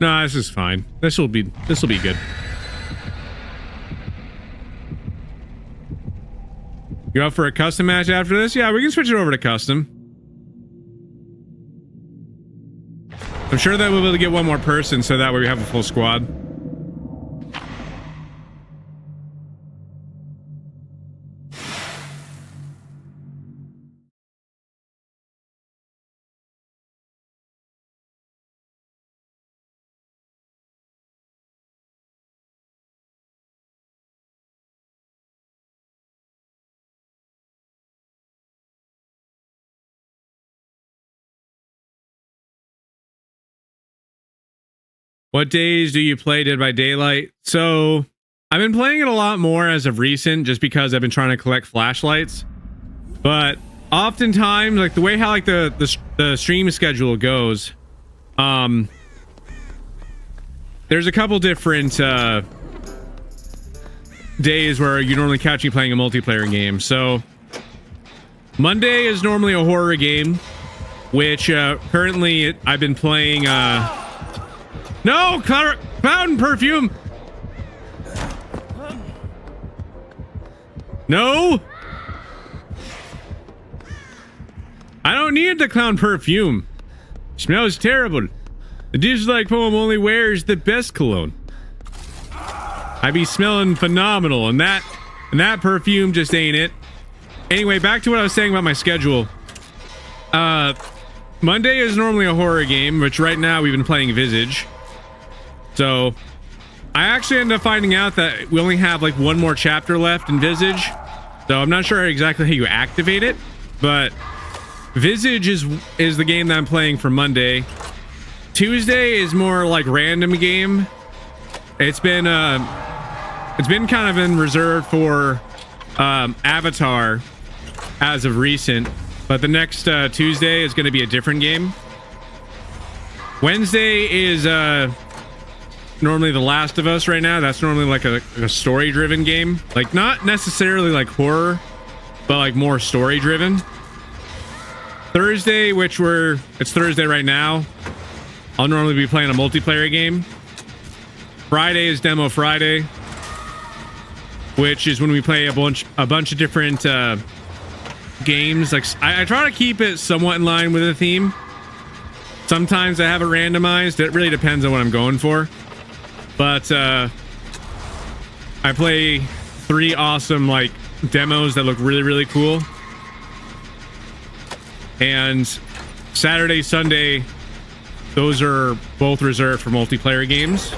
No, this is fine. This will be good. You up for a custom match after this? Yeah, we can switch it over to custom. I'm sure that we'll be able to get one more person, so that way we have a full squad. What days do you play Dead by Daylight? So I've been playing it a lot more as of recent, just because I've been trying to collect flashlights. But oftentimes, like the way how like the stream schedule goes, there's a couple different days where you normally catch me playing a multiplayer game. So Monday is normally a horror game, which currently I've been playing. No, Clown perfume. No. I don't need the clown perfume. Smells terrible. The dislike poem only wears the best cologne. I be smelling phenomenal, and that perfume just ain't it. Anyway, back to what I was saying about my schedule. Monday is normally a horror game, which right now we've been playing Visage. So I actually ended up finding out that we only have like one more chapter left in Visage. So I'm not sure exactly how you activate it, but Visage is the game that I'm playing for Monday. Tuesday is more like random game. It's been kind of in reserve for Avatar as of recent, but the next Tuesday is going to be a different game. Wednesday is normally The Last of Us right now. That's normally like a story-driven game, like not necessarily like horror, but like more story-driven. Thursday, it's Thursday right now, I'll normally be playing a multiplayer game. Friday is Demo Friday, which is when we play a bunch of different games. Like I try to keep it somewhat in line with the theme. Sometimes I have it randomized. It really depends on what I'm going for. But I play 3 awesome like demos that look really, really cool. And Saturday, Sunday, those are both reserved for multiplayer games.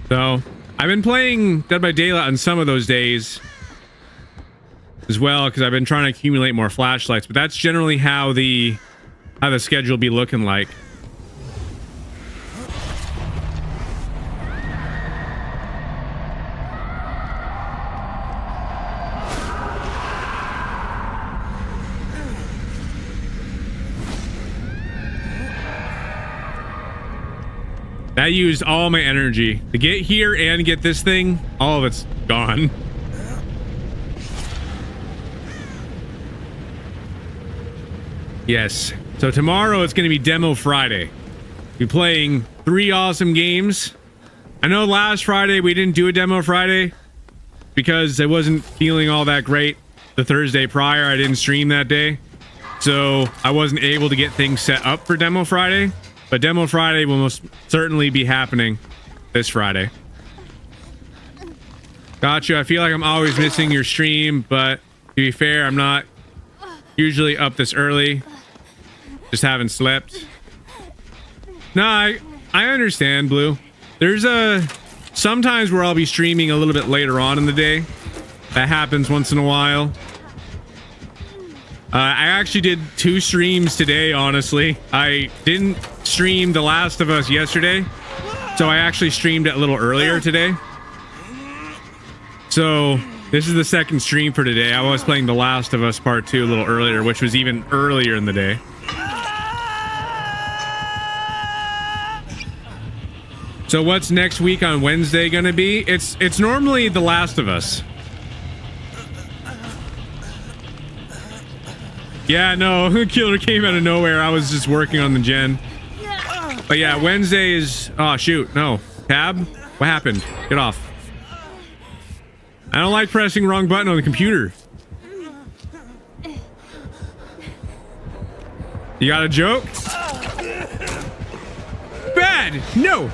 So I've been playing Dead by Daylight on some of those days as well, because I've been trying to accumulate more flashlights, but that's generally how the schedule be looking like. That used all my energy to get here and get this thing. All of it's gone. Yes. So tomorrow it's going to be Demo Friday. We're playing 3 awesome games. I know last Friday we didn't do a Demo Friday because I wasn't feeling all that great the Thursday prior. I didn't stream that day, so I wasn't able to get things set up for Demo Friday. But Demo Friday will most certainly be happening this Friday. Gotcha. I feel like I'm always missing your stream, but to be fair, I'm not usually up this early. Just haven't slept. No, I understand, Blue. There's sometimes where I'll be streaming a little bit later on in the day. That happens once in a while. I actually did 2 streams today, honestly. I didn't stream The Last of Us yesterday, so I actually streamed it a little earlier today. So this is the second stream for today. I was playing The Last of Us Part 2 a little earlier, which was even earlier in the day. So what's next week on Wednesday gonna be? It's normally The Last of Us. Yeah, no, Killer came out of nowhere. I was just working on the gen. But yeah, Wednesday is... Oh, shoot. No. Tab? What happened? Get off. I don't like pressing wrong button on the computer. You got a joke? Bad! No!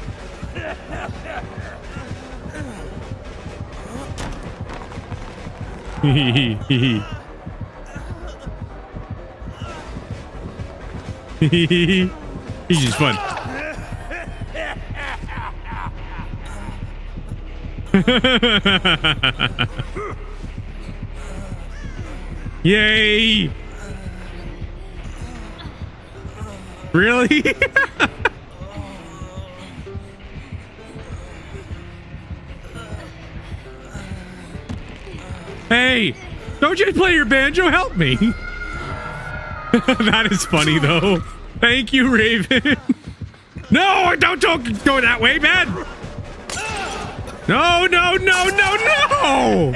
He's just fun. Yay! Really? Hey, don't you play your banjo? Help me. That is funny though. Thank you, Raven. No, don't go that way, man. No, no, no, no, no.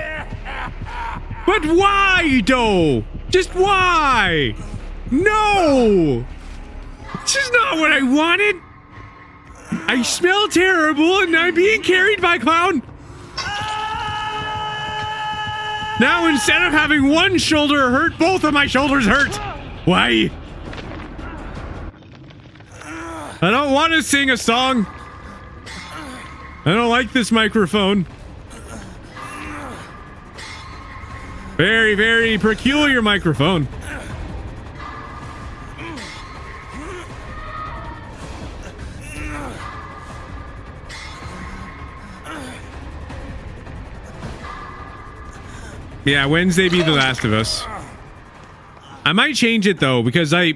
But why, though? Just why? No. This is not what I wanted. I smell terrible and I'm being carried by clown. Now instead of having one shoulder hurt, both of my shoulders hurt. Why? I don't want to sing a song. I don't like this microphone. Very, very peculiar microphone. Yeah, Wednesday be The Last of Us. I might change it though, because I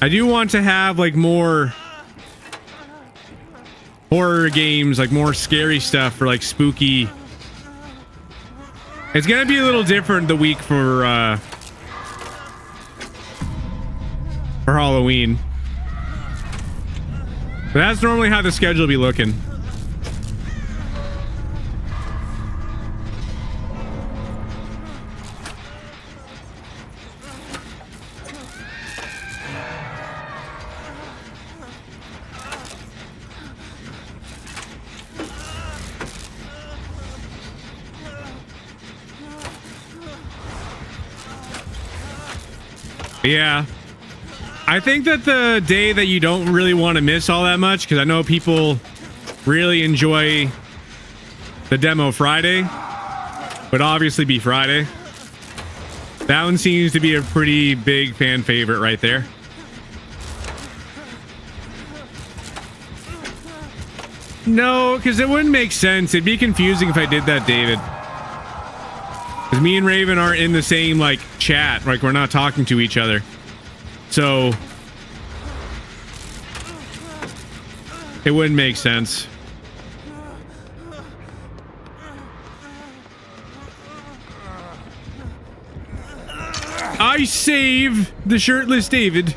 do want to have like more horror games, like more scary stuff for like spooky. It's gonna be a little different the week for Halloween. But that's normally how the schedule will be looking. Yeah. I think that the day that you don't really want to miss all that much, because I know people really enjoy the demo Friday, would obviously be Friday. That one seems to be a pretty big fan favorite right there. No, because it wouldn't make sense. It'd be confusing if I did that, David. Because me and Raven aren't in the same, like, chat. Like, we're not talking to each other. So, it wouldn't make sense. I save the shirtless David.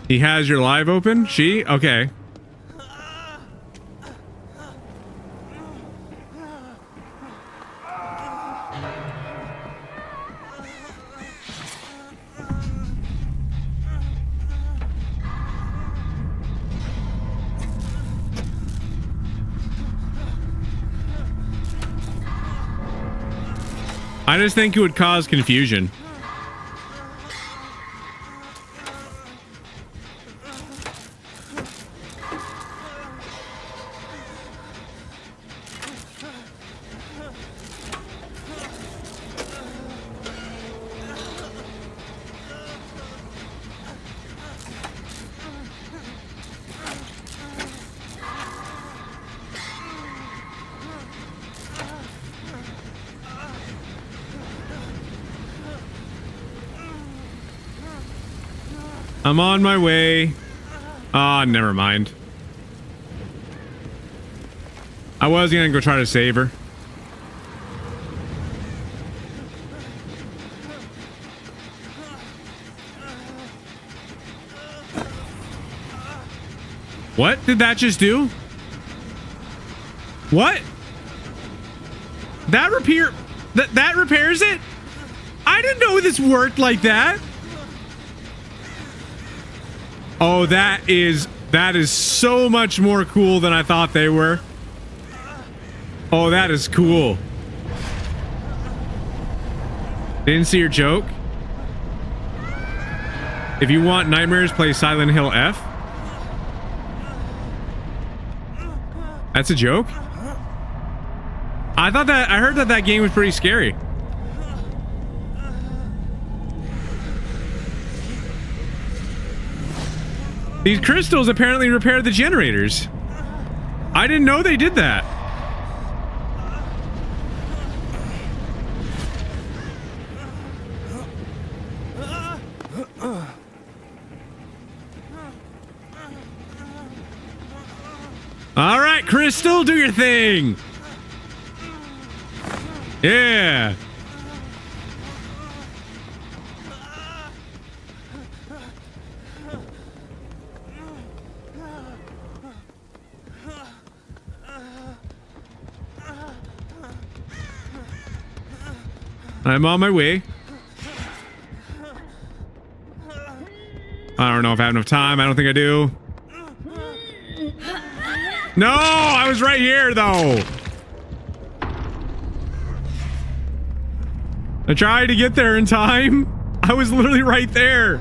He has your live open? She? Okay. I just think it would cause confusion. I'm on my way. Ah, never mind. I was gonna go try to save her. What did that just do? What? That repair... That repairs it? I didn't know this worked like that. Oh, that is so much more cool than I thought they were. Oh, that is cool. Didn't see your joke. If you want nightmares, play Silent Hill F. That's a joke? I heard that game was pretty scary. These crystals apparently repair the generators. I didn't know they did that. All right, Crystal, do your thing. Yeah. I'm on my way. I don't know if I have enough time. I don't think I do. No, I was right here though. I tried to get there in time. I was literally right there.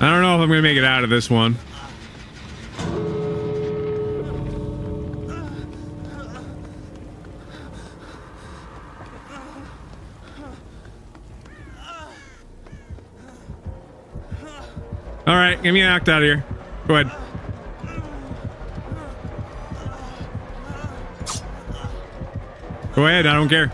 I don't know if I'm gonna make it out of this one. All right, get me knocked out of here. Go ahead. Go ahead, I don't care.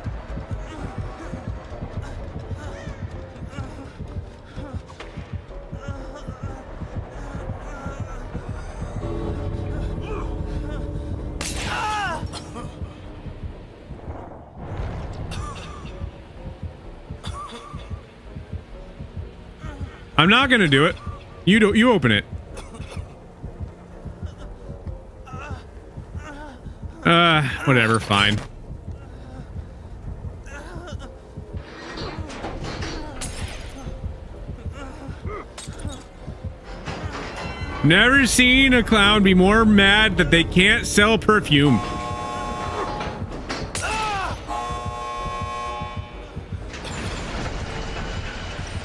I'm not gonna do it. You open it. Whatever, fine. Never seen a clown be more mad that they can't sell perfume.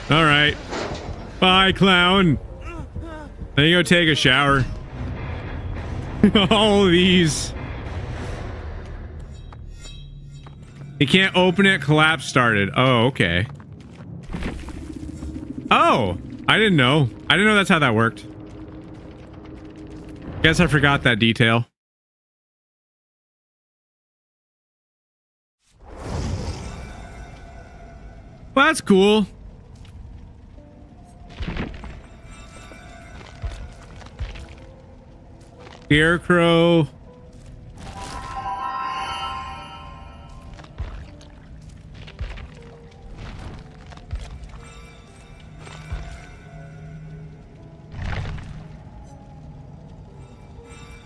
All right. Bye, clown. Then you go take a shower. All of these. You can't open it. Collapse started. Oh, okay. Oh, I didn't know. I didn't know that's how that worked. Guess I forgot that detail. Well, that's cool. Scarecrow.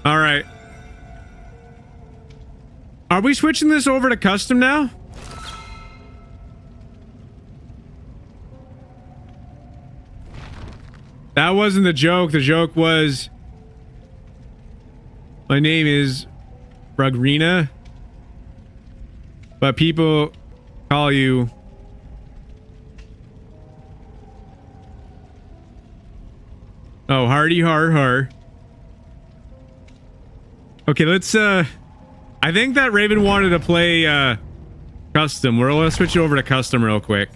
All right. Are we switching this over to custom now? That wasn't the joke. The joke was... My name is Brugrina, but people call you... Oh, Hardy Har Har. Okay, let's I think that Raven wanted to play custom. We're gonna switch it over to custom real quick.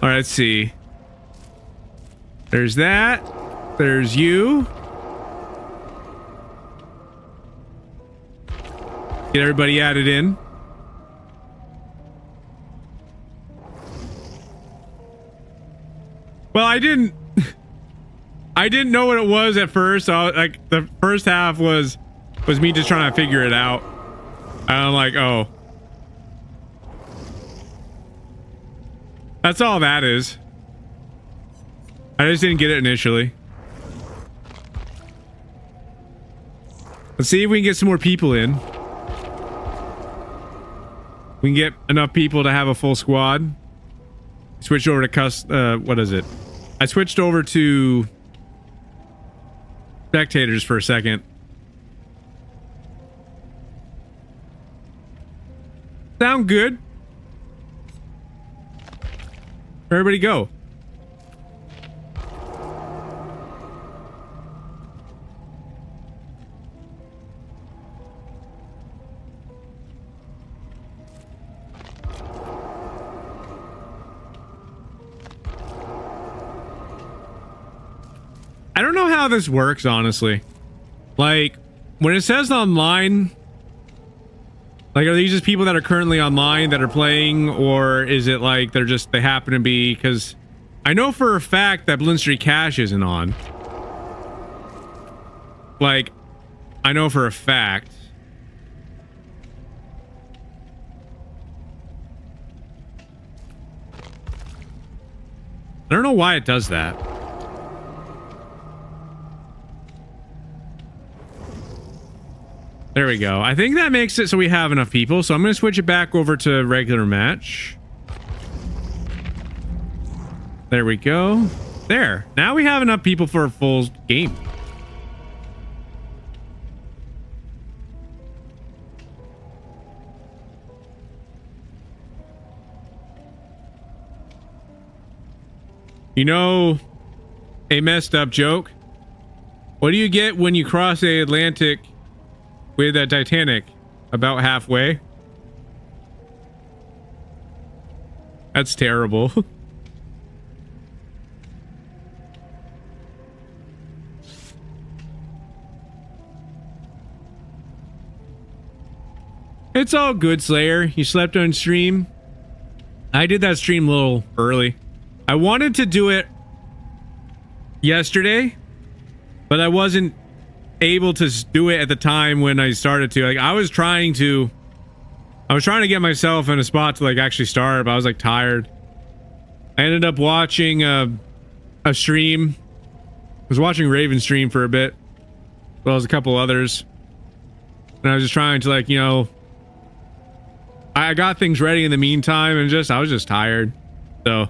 All right, let's see. There's that. There's you. Get everybody added in. Well, I didn't know what it was at first. Like the first half was me just trying to figure it out. And I'm like, oh. That's all that is. I just didn't get it initially. Let's see if we can get some more people in. We can get enough people to have a full squad. Switch over to what is it? I switched over to spectators for a second. Sound good? Where'd everybody go? I don't know how this works, honestly. Like, when it says online, like, are these just people that are currently online that are playing, or is it like they happen to be? Because I know for a fact that Bloons Street Cash isn't on. Like, I know for a fact. I don't know why it does that. There we go. I think that makes it so we have enough people. So I'm going to switch it back over to regular match. There we go. There. Now we have enough people for a full game. You know, a messed up joke. What do you get when you cross the Atlantic with a Titanic? About halfway. That's terrible. It's all good, Slayer. You slept on stream. I did that stream a little early. I wanted to do it yesterday, but I wasn't able to do it at the time when I started to. Like, I was trying to get myself in a spot to like actually start, but I was like tired. I ended up watching a stream. I was watching Raven stream for a bit, as well as a couple others, and I was just trying to, like, you know, I got things ready in the meantime, and I was just tired. So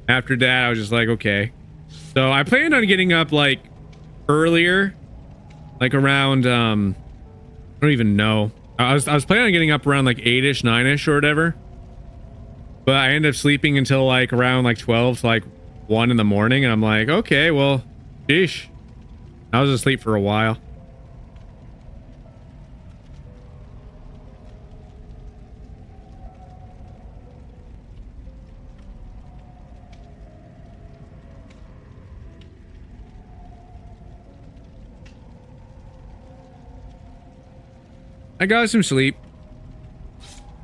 after that, I was just like, okay. So I planned on getting up like earlier, like around I don't even know. I was planning on getting up around like 8ish, 9ish or whatever. But I ended up sleeping until like around like 12 to like 1 in the morning, and I'm like, okay, well, sheesh. I was asleep for a while. I got some sleep.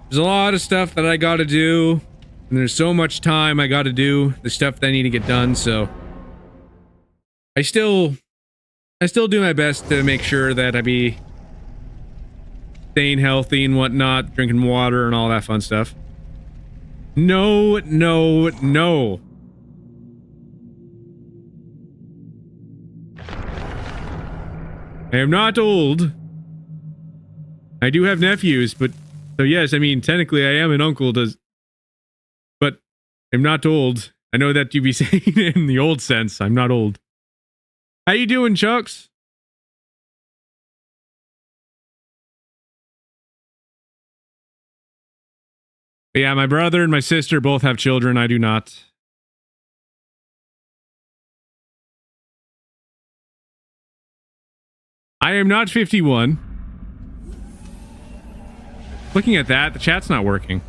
There's a lot of stuff that I gotta do, and there's so much time I gotta do the stuff that I need to get done, so I still do my best to make sure that I be staying healthy and whatnot, drinking water and all that fun stuff. No, no, no. I am not old. I do have nephews, but so yes, I mean, technically I am an uncle, but I'm not old. I know that you be saying in the old sense. I'm not old. How you doing, Chucks? But yeah, my brother and my sister both have children. I do not. I am not 51. Looking at that, the chat's not working.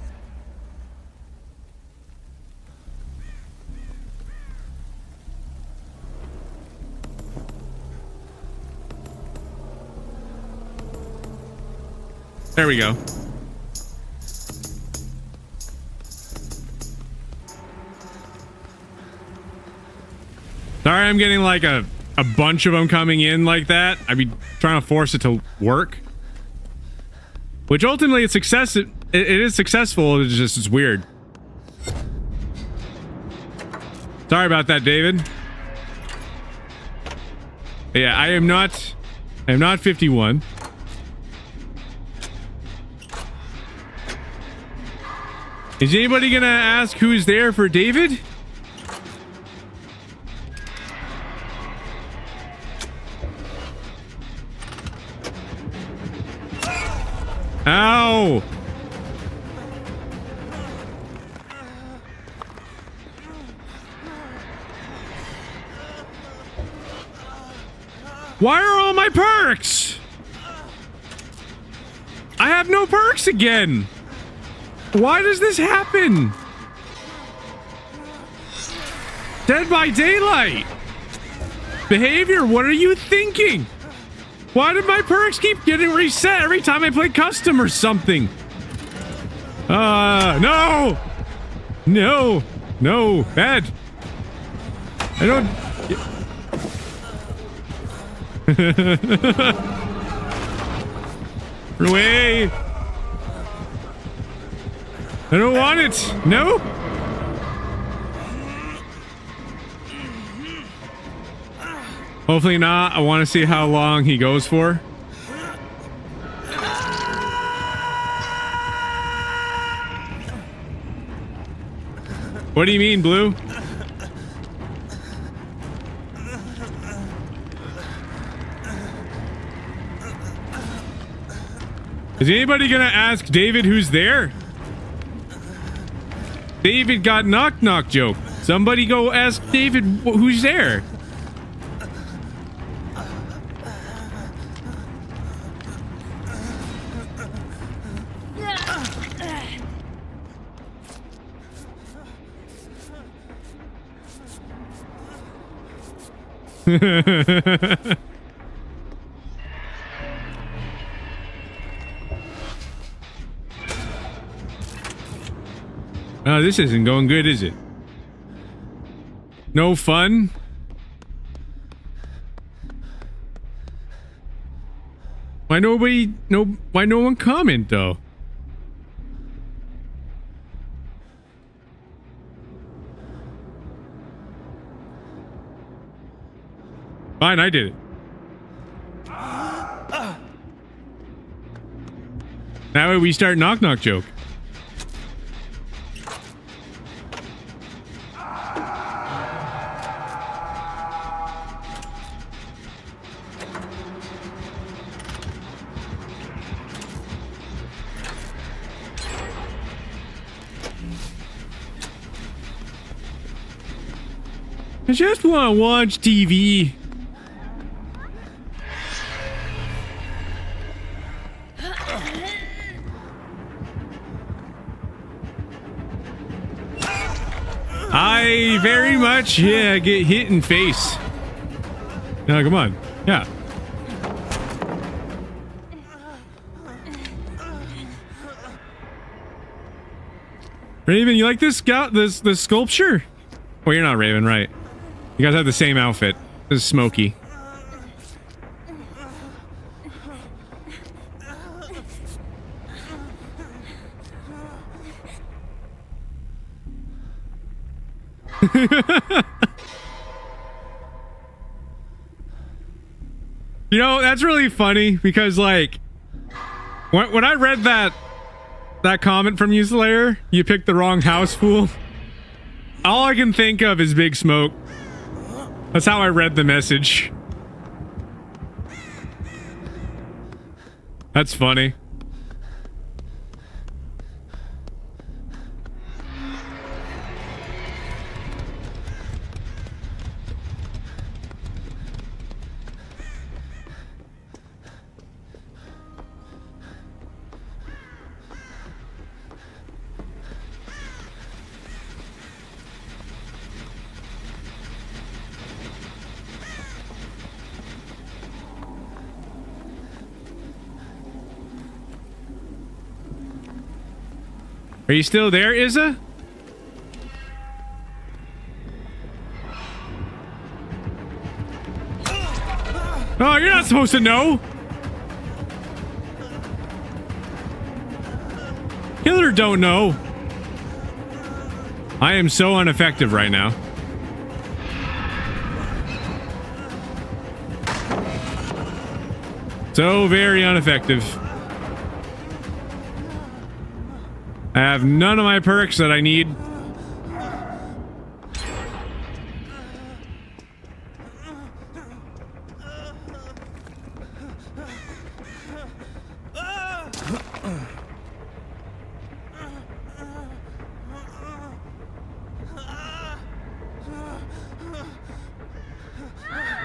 There we go. Sorry, I'm getting like a bunch of them coming in like that. I'd be trying to force it to work. Which ultimately it's success. It is successful. It's weird. Sorry about that, David. Yeah, I am not 51. Is anybody gonna ask who's there for David? Ow! Why are all my perks? I have no perks again. Why does this happen? Dead by Daylight. Behavior, what are you thinking? Why did my perks keep getting reset every time I play custom or something? No! No! No! Bad! I don't... Run away! I don't want it! No! Hopefully not. I want to see how long he goes for. What do you mean, Blue? Is anybody gonna ask David who's there? David got knock joke. Somebody go ask David who's there. Oh, this isn't going good, is it? No fun? Why no one comment though? Fine, I did it. That way we start knock joke. I just want to watch TV. I very much, yeah, get hit in face. No, come on. Yeah. Raven, you like this sculpture? Oh, you're not Raven, right? You guys have the same outfit. This is Smokey. You know, that's really funny because, like, when I read that comment from you, Slayer, you picked the wrong house, fool. All I can think of is Big Smoke. That's how I read the message. That's funny. Are you still there, Izza? Oh, you're not supposed to know. Killer don't know. I am so ineffective right now. So very ineffective. I have none of my perks that I need.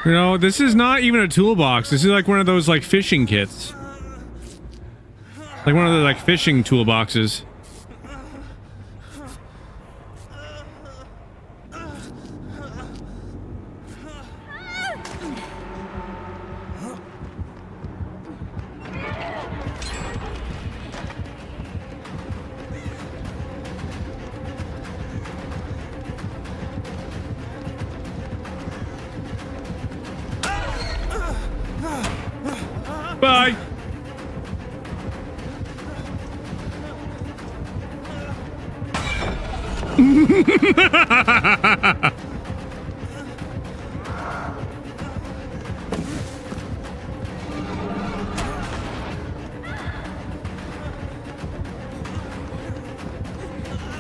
You know, this is not even a toolbox. This is like one of those like fishing kits. Like one of the like fishing Bye.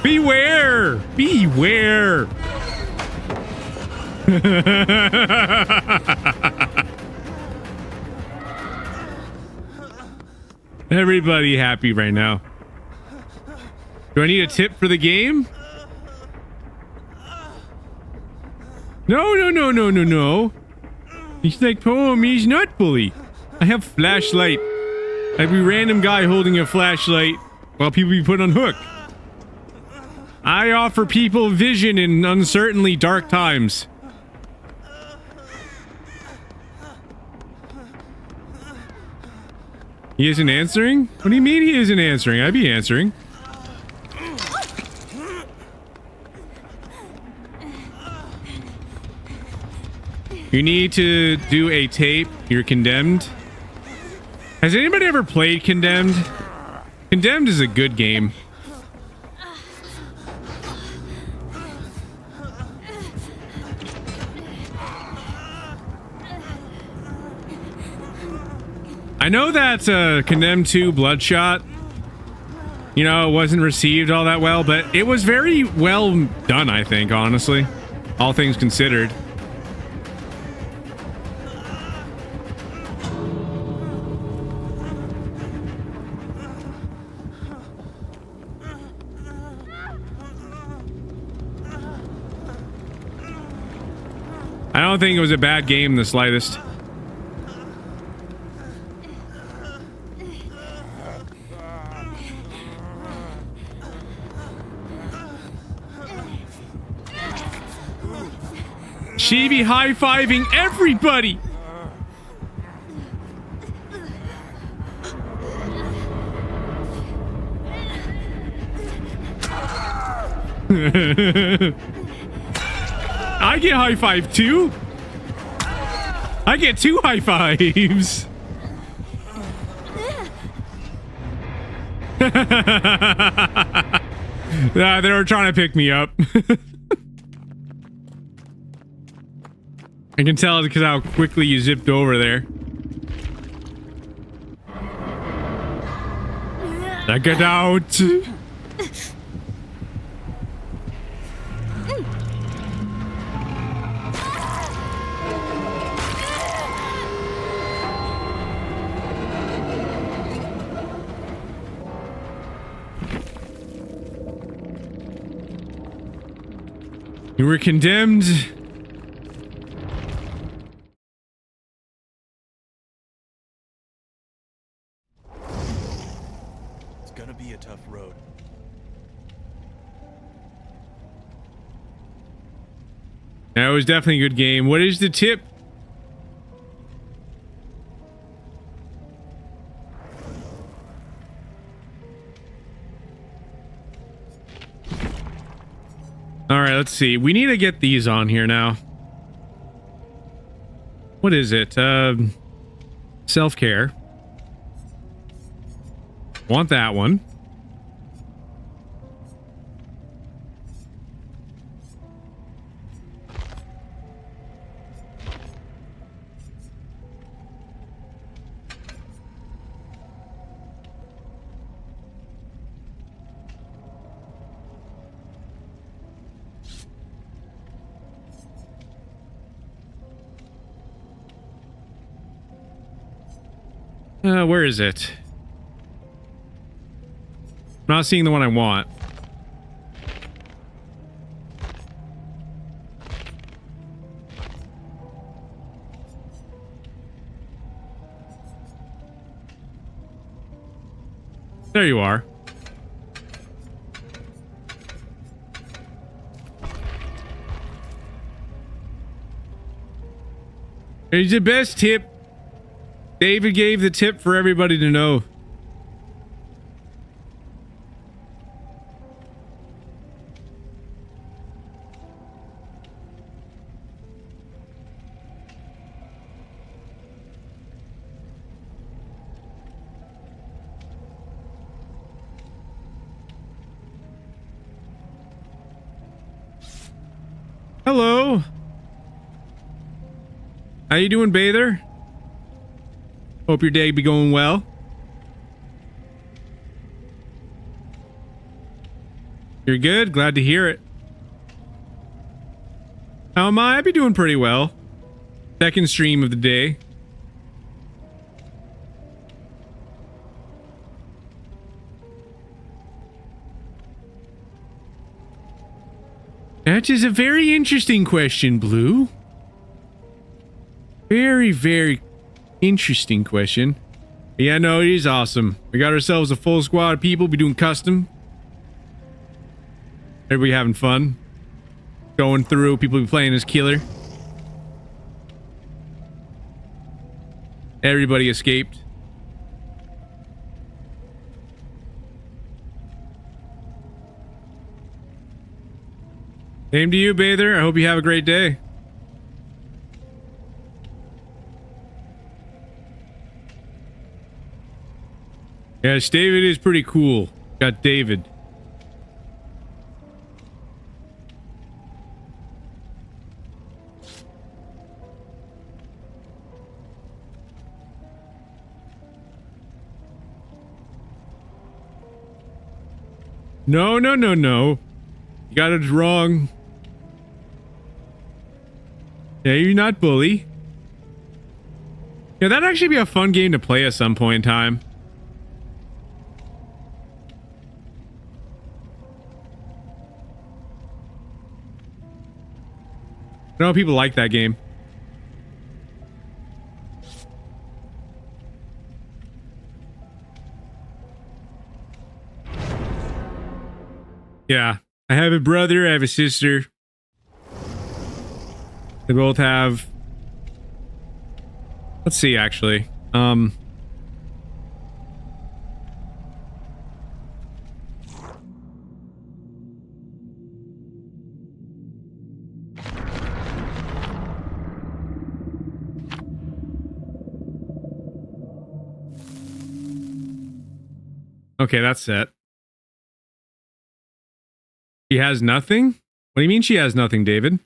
Beware! Beware! Everybody happy right now. Do I need a tip for the game? No, no, no, no, no, no. He's like, oh, he's not bully. I have flashlight. I'd be random guy holding a flashlight while people be put on hook. I offer people vision in uncertainly dark times. He isn't answering? What do you mean he isn't answering? I'd be answering. You need to do a tape. You're condemned. Has anybody ever played Condemned? Condemned is a good game. I know that Condemned 2 Bloodshot, you know, it wasn't received all that well, but it was very well done, I think, honestly. All things considered. I don't think it was a bad game in the slightest. She be high-fiving everybody! I get high-five too! I get 2 high-fives! They were trying to pick me up. I can tell because how quickly you zipped over there. Get out! You were condemned.
It's gonna be a tough road.
That was definitely a good game. What is the tip? All right, let's see. We need to get these on here now. What is it? Self-care. Want that one. Where is it? I'm not seeing the one I want. There you are. It's the best tip. David gave the tip for everybody to know. How you doing, Bather? Hope your day be going well. You're good? Glad to hear it. How am I? I be doing pretty well. Second stream of the day. That is a very interesting question, Blue. Very, very interesting question. Yeah, no, it is awesome. We got ourselves a full squad of people. Be doing custom. Everybody having fun. Going through. People be playing as killer. Everybody escaped. Same to you, Bather. I hope you have a great day. Yes, David is pretty cool. Got David. No, no, no, no. You got it wrong. Yeah, you're not bully. Yeah, that'd actually be a fun game to play at some point in time. I know people like that game. Yeah, I have a brother, I have a sister. They both have... Let's see, actually. Okay, that's set. She has nothing? What do you mean she has nothing, David?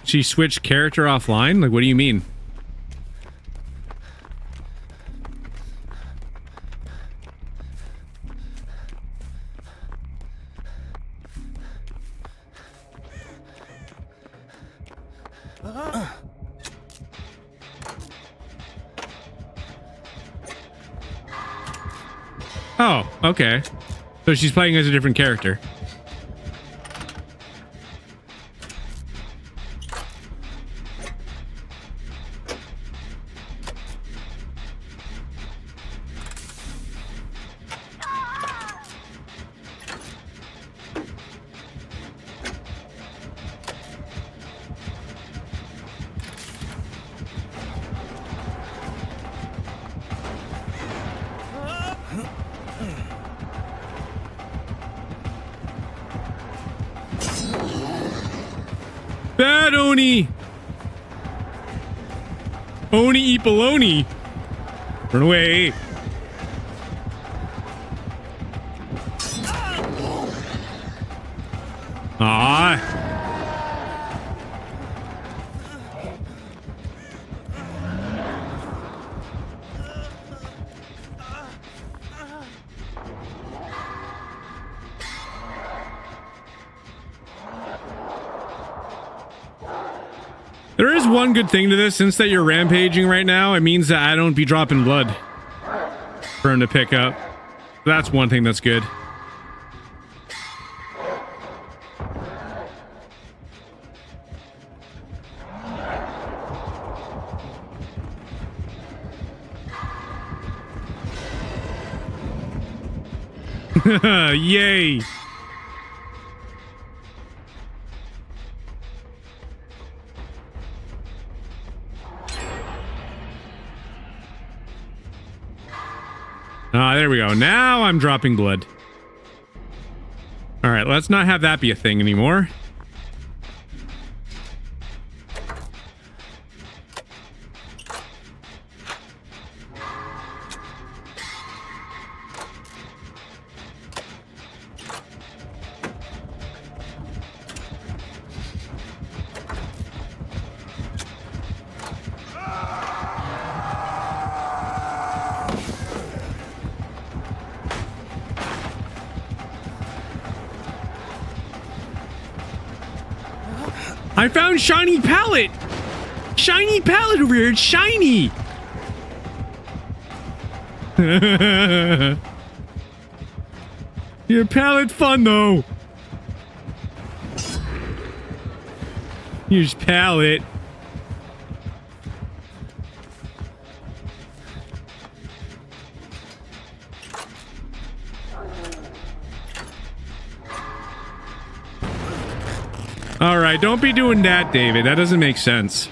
She switched character offline? Like, what do you mean? Oh, okay. So she's playing as a different character. Bad Oni! Oni eat baloney! Run away! Ah! There is one good thing to this. Since that you're rampaging right now, it means that I don't be dropping blood for him to pick up. That's one thing that's good. Yay! Ah, there we go. Now I'm dropping blood. All right, let's not have that be a thing anymore. I found shiny pallet! Shiny pallet over here! It's shiny! Your pallet fun though! Here's pallet. All right, don't be doing that, David. That doesn't make sense.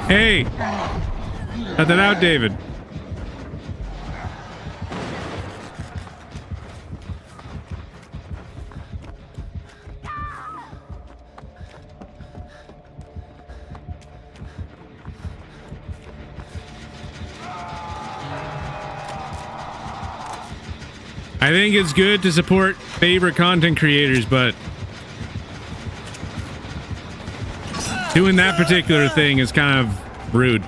Hey! Cut that out, David. I think it's good to support favorite content creators, but doing that particular thing is kind of rude.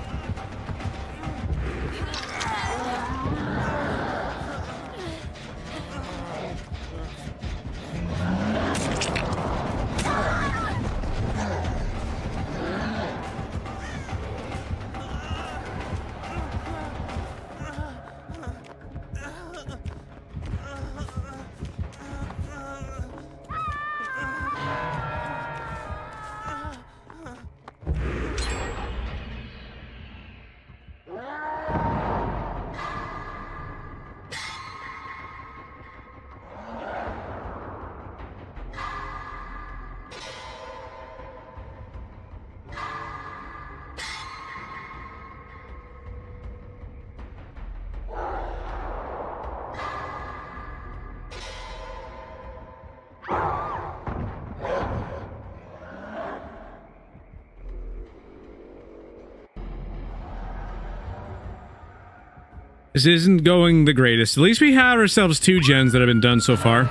This isn't going the greatest. At least we have ourselves 2 gens that have been done so far.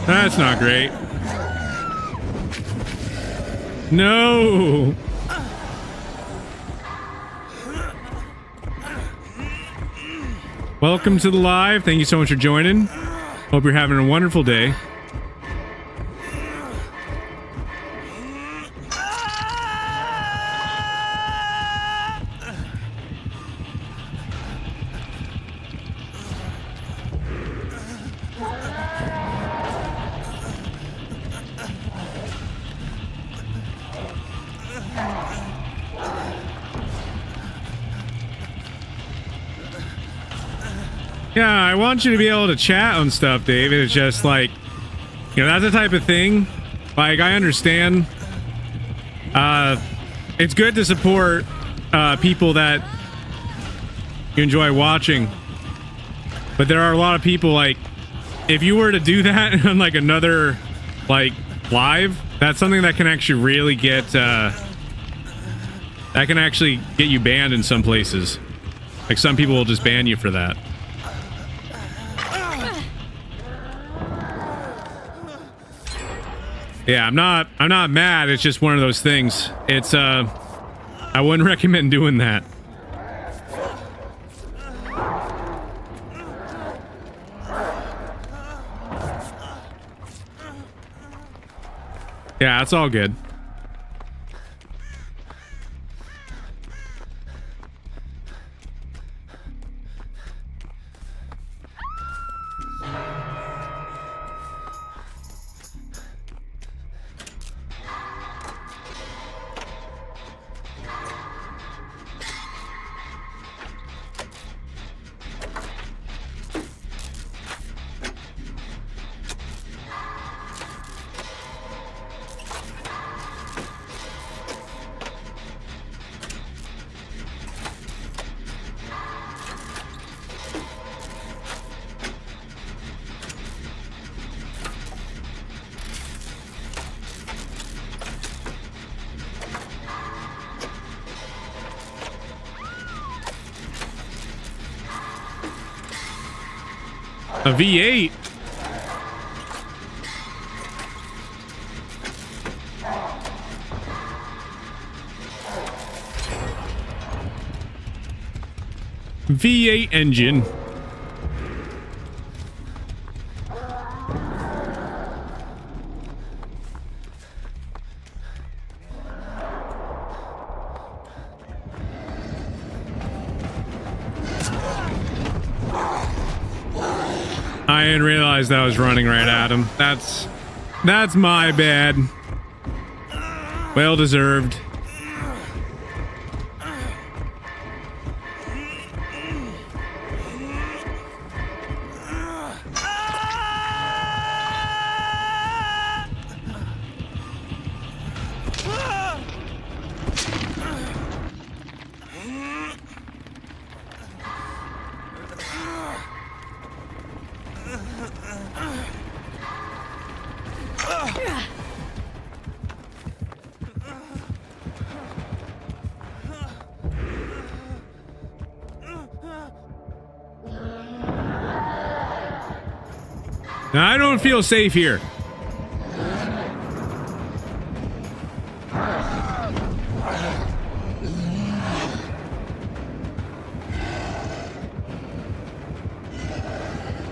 That's not great. No. Welcome to the live. Thank you so much for joining. Hope you're having a wonderful day. Yeah, I want you to be able to chat on stuff, David. It's just like, you know, that's the type of thing. Like, I understand. It's good to support people that you enjoy watching. But there are a lot of people, like, if you were to do that on, like, another, like, live, that's something that can actually really get, that can actually get you banned in some places. Like, some people will just ban you for that. Yeah, I'm not mad. It's just one of those things. It's I wouldn't recommend doing that. Yeah, it's all good. A V8. V8 engine. I didn't realize that was running right at him. That's my bad. Well deserved. Now, I don't feel safe here.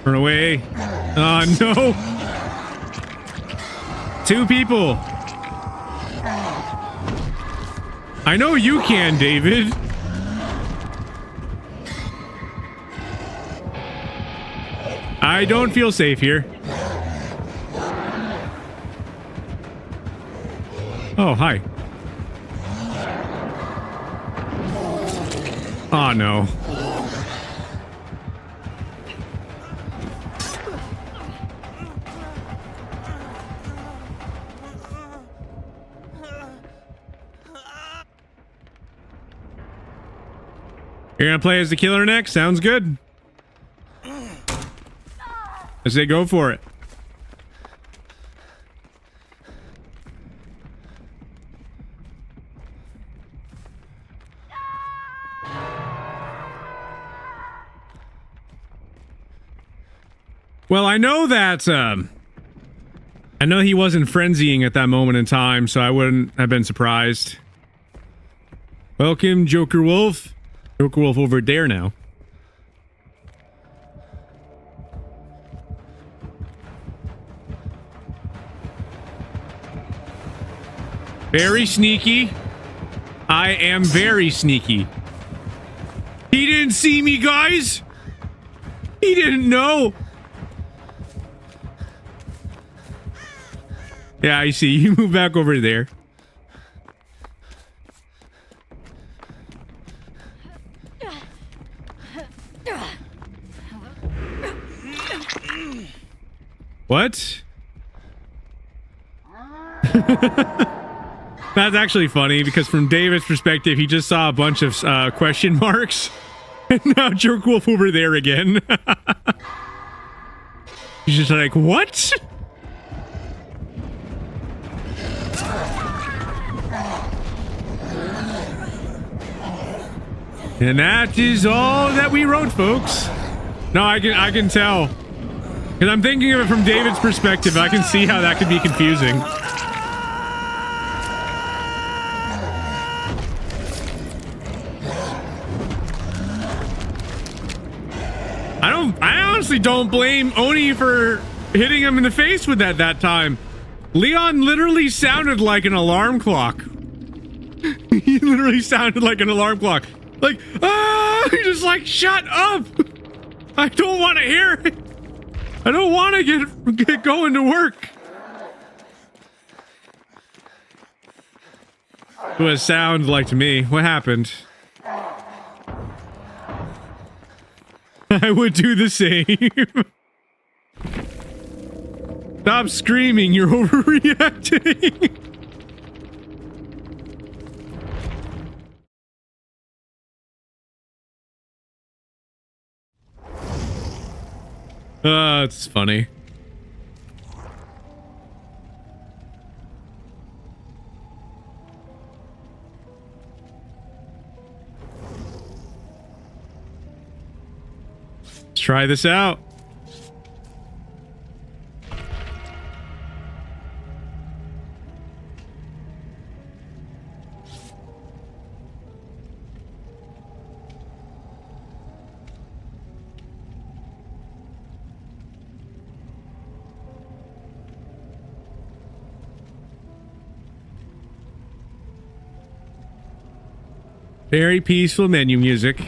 Run away. Oh, no. 2 people. I know you can, David. I don't feel safe here. Oh, hi. Oh, no. You're gonna play as the killer next? Sounds good. I say go for it. Well, I know that, I know he wasn't frenzying at that moment in time, so I wouldn't have been surprised. Welcome, Joker Wolf. Joker Wolf over there now. Very sneaky. I am very sneaky. He didn't see me, guys. He didn't know. Yeah, I see. You move back over there. What? That's actually funny because from David's perspective, he just saw a bunch of question marks. And now Jerk Wolf over there again. He's just like, what? And that is all that we wrote, folks. No, I can tell. Because I'm thinking of it from David's perspective. I can see how that could be confusing. I honestly don't blame Oni for hitting him in the face with that time. Leon literally sounded like an alarm clock. He literally sounded like an alarm clock. Like, he's just like, shut up. I don't want to hear it. I don't want to get going to work. What it sounds like to me. What happened? I would do the same. Stop screaming, you're overreacting. It's funny. Let's try this out. Very peaceful menu music.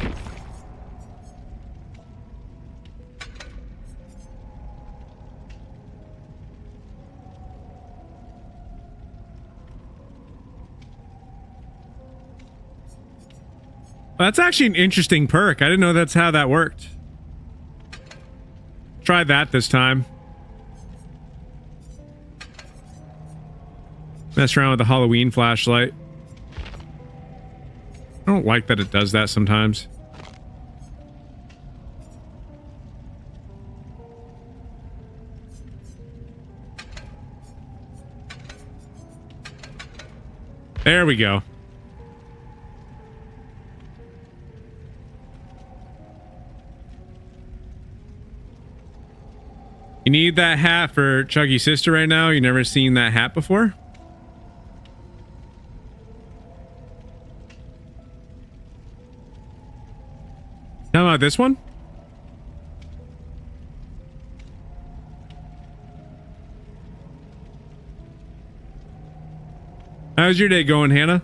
That's actually an interesting perk. I didn't know that's how that worked. Try that this time. Mess around with the Halloween flashlight. I don't like that it does that sometimes. There we go. You need that hat for Chuggy's sister right now? You never seen that hat before? How about this one? How's your day going, Hannah?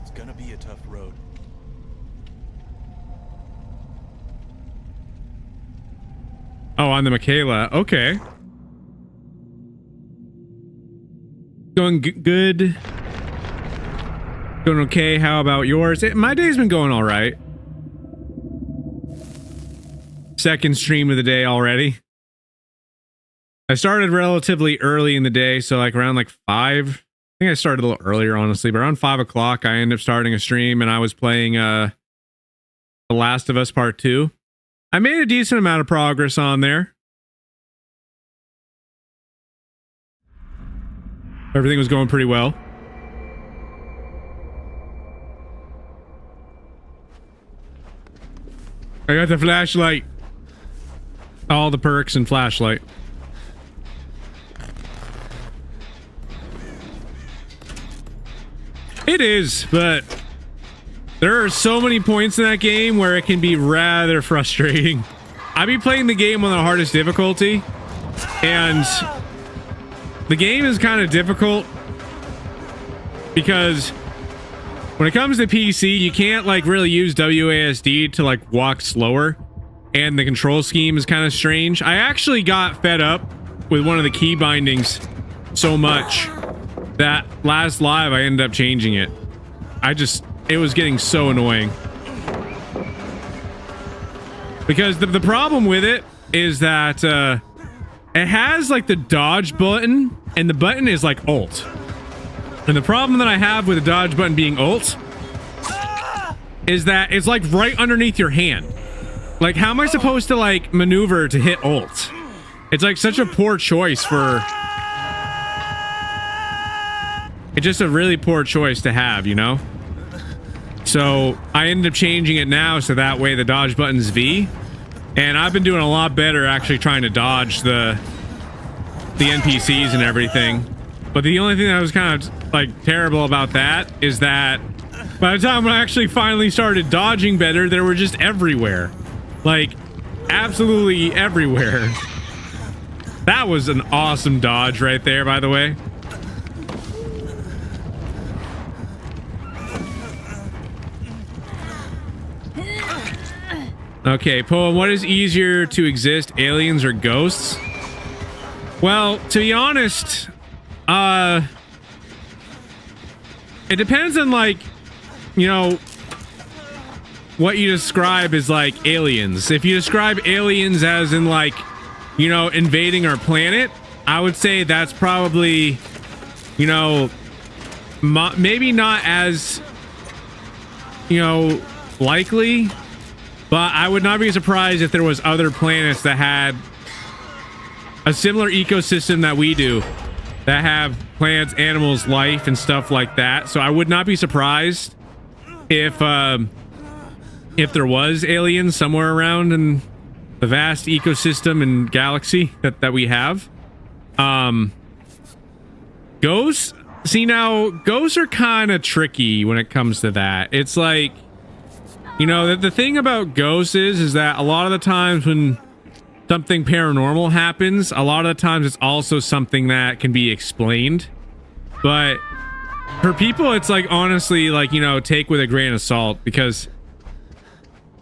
It's gonna be a tough road.
Oh, on the Michaela. Okay. Going good. Going okay. How about yours? My day's been going all right. Second stream of the day already. I started relatively early in the day, so like around like 5. I think I started a little earlier, honestly, but around 5 o'clock, I ended up starting a stream, and I was playing The Last of Us Part 2. I made a decent amount of progress on there. Everything was going pretty well. I got the flashlight. All the perks and flashlight. It is, but there are so many points in that game where it can be rather frustrating. I be playing the game on the hardest difficulty, and the game is kind of difficult because when it comes to PC, you can't like really use WASD to like walk slower, and the control scheme is kind of strange. I actually got fed up with one of the key bindings so much that last live I ended up changing it. It was getting so annoying. Because the problem with it is that it has like the dodge button, and the button is like Alt. And the problem that I have with the dodge button being Alt is that it's like right underneath your hand. Like, how am I supposed to like maneuver to hit Alt? It's like such a poor choice for It's just a really poor choice to have, you know? So I ended up changing it now so that way the dodge button's V. And I've been doing a lot better actually trying to dodge the NPCs and everything. But the only thing that was kind of like terrible about that is that by the time I actually finally started dodging better, they were just everywhere. Like absolutely everywhere. That was an awesome dodge right there, by the way. Okay, Poem, what is easier to exist, aliens or ghosts? Well, to be honest, it depends on, like, you know, what you describe as, like, aliens. If you describe aliens as in, like, you know, invading our planet, I would say that's probably, you know, maybe not as, you know, likely. But I would not be surprised if there was other planets that had a similar ecosystem that we do, that have plants, animals, life, and stuff like that. So I would not be surprised if there was aliens somewhere around in the vast ecosystem and galaxy that we have. Ghosts? See, now, ghosts are kind of tricky when it comes to that. It's like, you know, the thing about ghosts is that a lot of the times when something paranormal happens, a lot of the times it's also something that can be explained. But for people, it's like, honestly, like, you know, take with a grain of salt, because,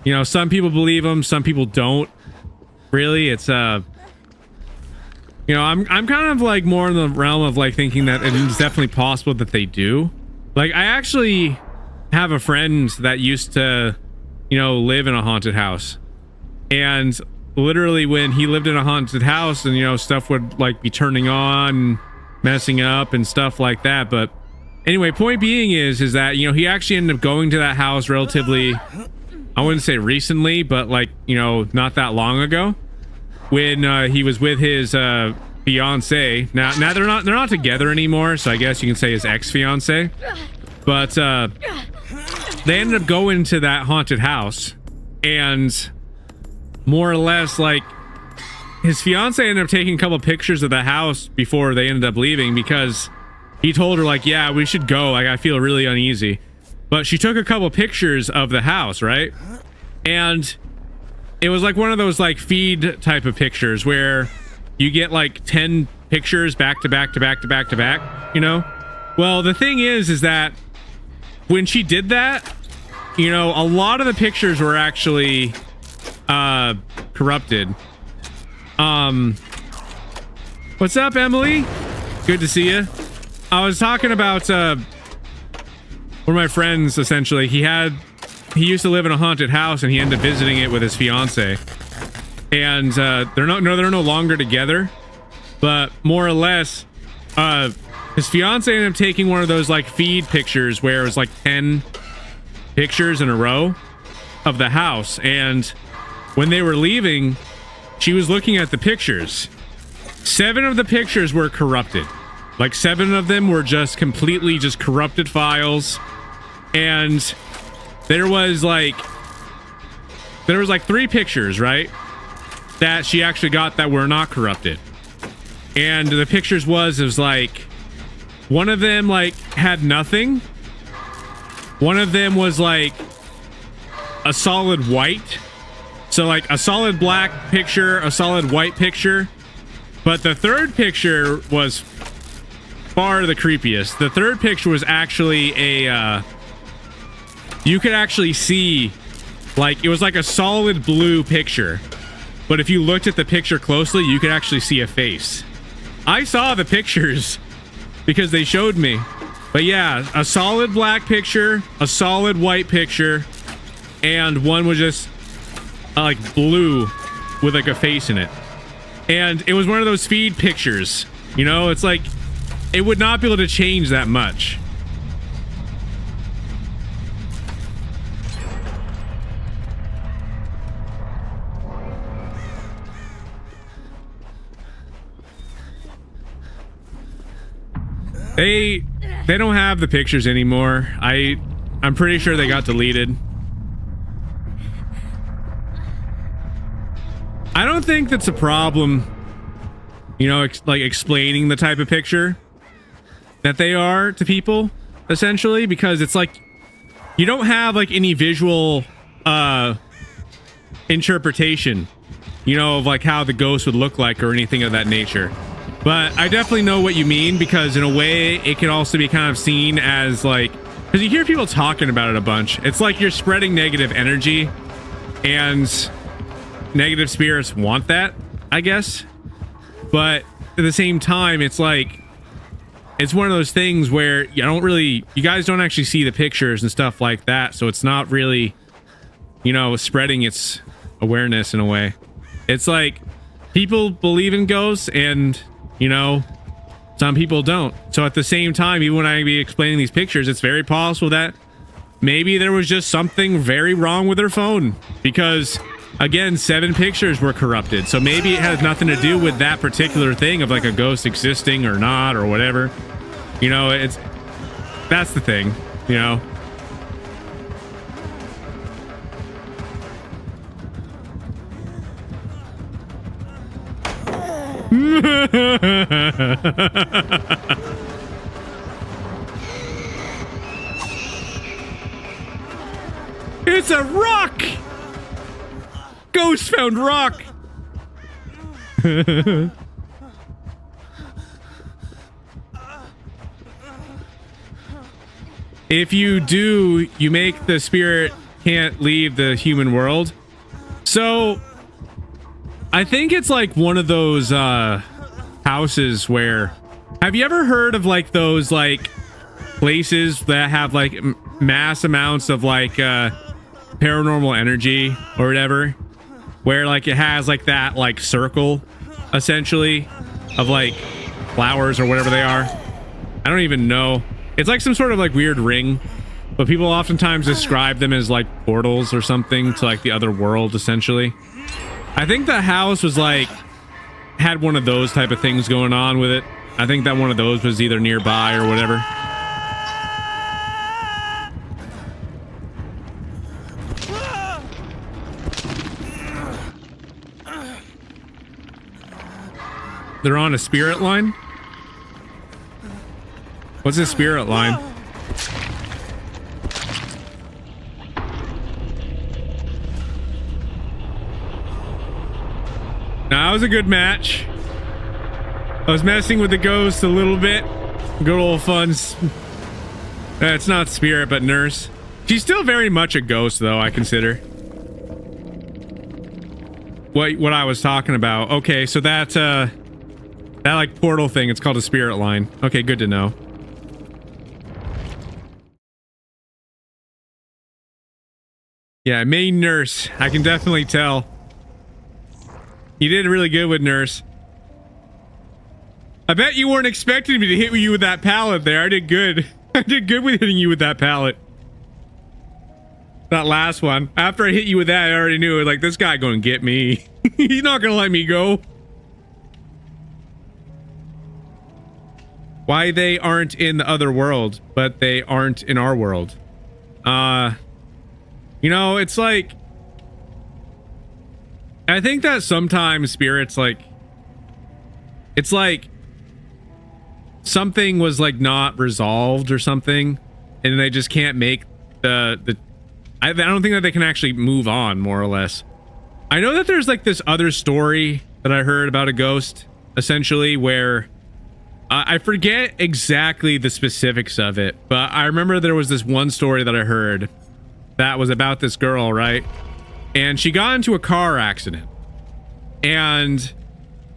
you know, some people believe them, some people don't. Really, it's, you know, I'm kind of like more in the realm of like thinking that it's definitely possible that they do. Like, I actually have a friend that used to, you know, live in a haunted house, and literally when he lived in a haunted house and, you know, stuff would like be turning on, messing up and stuff like that. But anyway, point being is that, you know, he actually ended up going to that house relatively, I wouldn't say recently, but like, you know, not that long ago, when he was with his fiance. Now they're not together anymore, so I guess you can say his ex-fiance. But they ended up going to that haunted house, and more or less, like, his fiance ended up taking a couple pictures of the house before they ended up leaving, because he told her, like, yeah, we should go, like, I feel really uneasy. But she took a couple pictures of the house, right? And it was like one of those like feed type of pictures where you get like 10 pictures back to back to back to back to back, you know? Well, the thing is that when she did that, you know, a lot of the pictures were actually corrupted. What's up, Emily? Good to see you. I was talking about one of my friends, essentially. He used to live in a haunted house, and he ended up visiting it with his fiance. And they're no longer together, but more or less, his fiance ended up taking one of those like feed pictures where it was like 10 pictures in a row of the house, and when they were leaving, she was looking at the pictures. 7 of the pictures were corrupted. Like 7 of them were just completely just corrupted files. And there was like 3 pictures, right, that she actually got that were not corrupted. And the pictures was like, one of them like had nothing. One of them was like a solid white. So like a solid black picture, a solid white picture. But the third picture was far the creepiest. The third picture was actually a you could actually see, like, it was like a solid blue picture, but if you looked at the picture closely, you could actually see a face. I saw the pictures because they showed me. But yeah, a solid black picture, a solid white picture, and one was just like blue with like a face in it. And it was one of those feed pictures, you know? It's like, it would not be able to change that much. They don't have the pictures anymore. I'm pretty sure they got deleted. I don't think that's a problem, you know, like explaining the type of picture that they are to people, essentially, because it's like you don't have like any visual interpretation, you know, of like how the ghost would look like or anything of that nature. But I definitely know what you mean, because in a way it can also be kind of seen as like, because you hear people talking about it a bunch, it's like you're spreading negative energy, and negative spirits want that, I guess. But at the same time, it's like, it's one of those things where you guys don't actually see the pictures and stuff like that, so it's not really, you know, spreading its awareness in a way. It's like people believe in ghosts, and you know, some people don't. So at the same time, even when I be explaining these pictures, it's very possible that maybe there was just something very wrong with their phone, because again, 7 pictures were corrupted. So maybe it has nothing to do with that particular thing of like a ghost existing or not or whatever. You know, that's the thing, you know. It's a rock! Ghost found rock! If you do, you make the spirit can't leave the human world. So I think it's like one of those houses where, have you ever heard of like those like places that have like mass amounts of like paranormal energy or whatever, where like it has like that like circle essentially of like flowers or whatever they are? I don't even know. It's like some sort of like weird ring, but people oftentimes describe them as like portals or something to like the other world essentially. I think the house was like, had one of those type of things going on with it. I think that one of those was either nearby or whatever. They're on a spirit line? What's a spirit line? That was a good match. I was messing with the ghost a little bit. Good old fun. It's not spirit, but nurse. She's still very much a ghost, though, I consider. What I was talking about. Okay, so that like portal thing, it's called a spirit line. Okay, good to know. Yeah, main nurse. I can definitely tell. You did really good with nurse. I bet you weren't expecting me to hit you with that pallet there. I did good. I did good with hitting you with that pallet. That last one. After I hit you with that, I already knew it. Like, this guy gonna get me. He's not gonna let me go. Why they aren't in the other world, but they aren't in our world. You know, it's like, I think that sometimes spirits, like, it's like something was like not resolved or something, and they just can't make I don't think that they can actually move on, more or less. I know that there's like this other story that I heard about a ghost, essentially, where I forget exactly the specifics of it, but I remember there was this one story that I heard that was about this girl, right? And she got into a car accident. And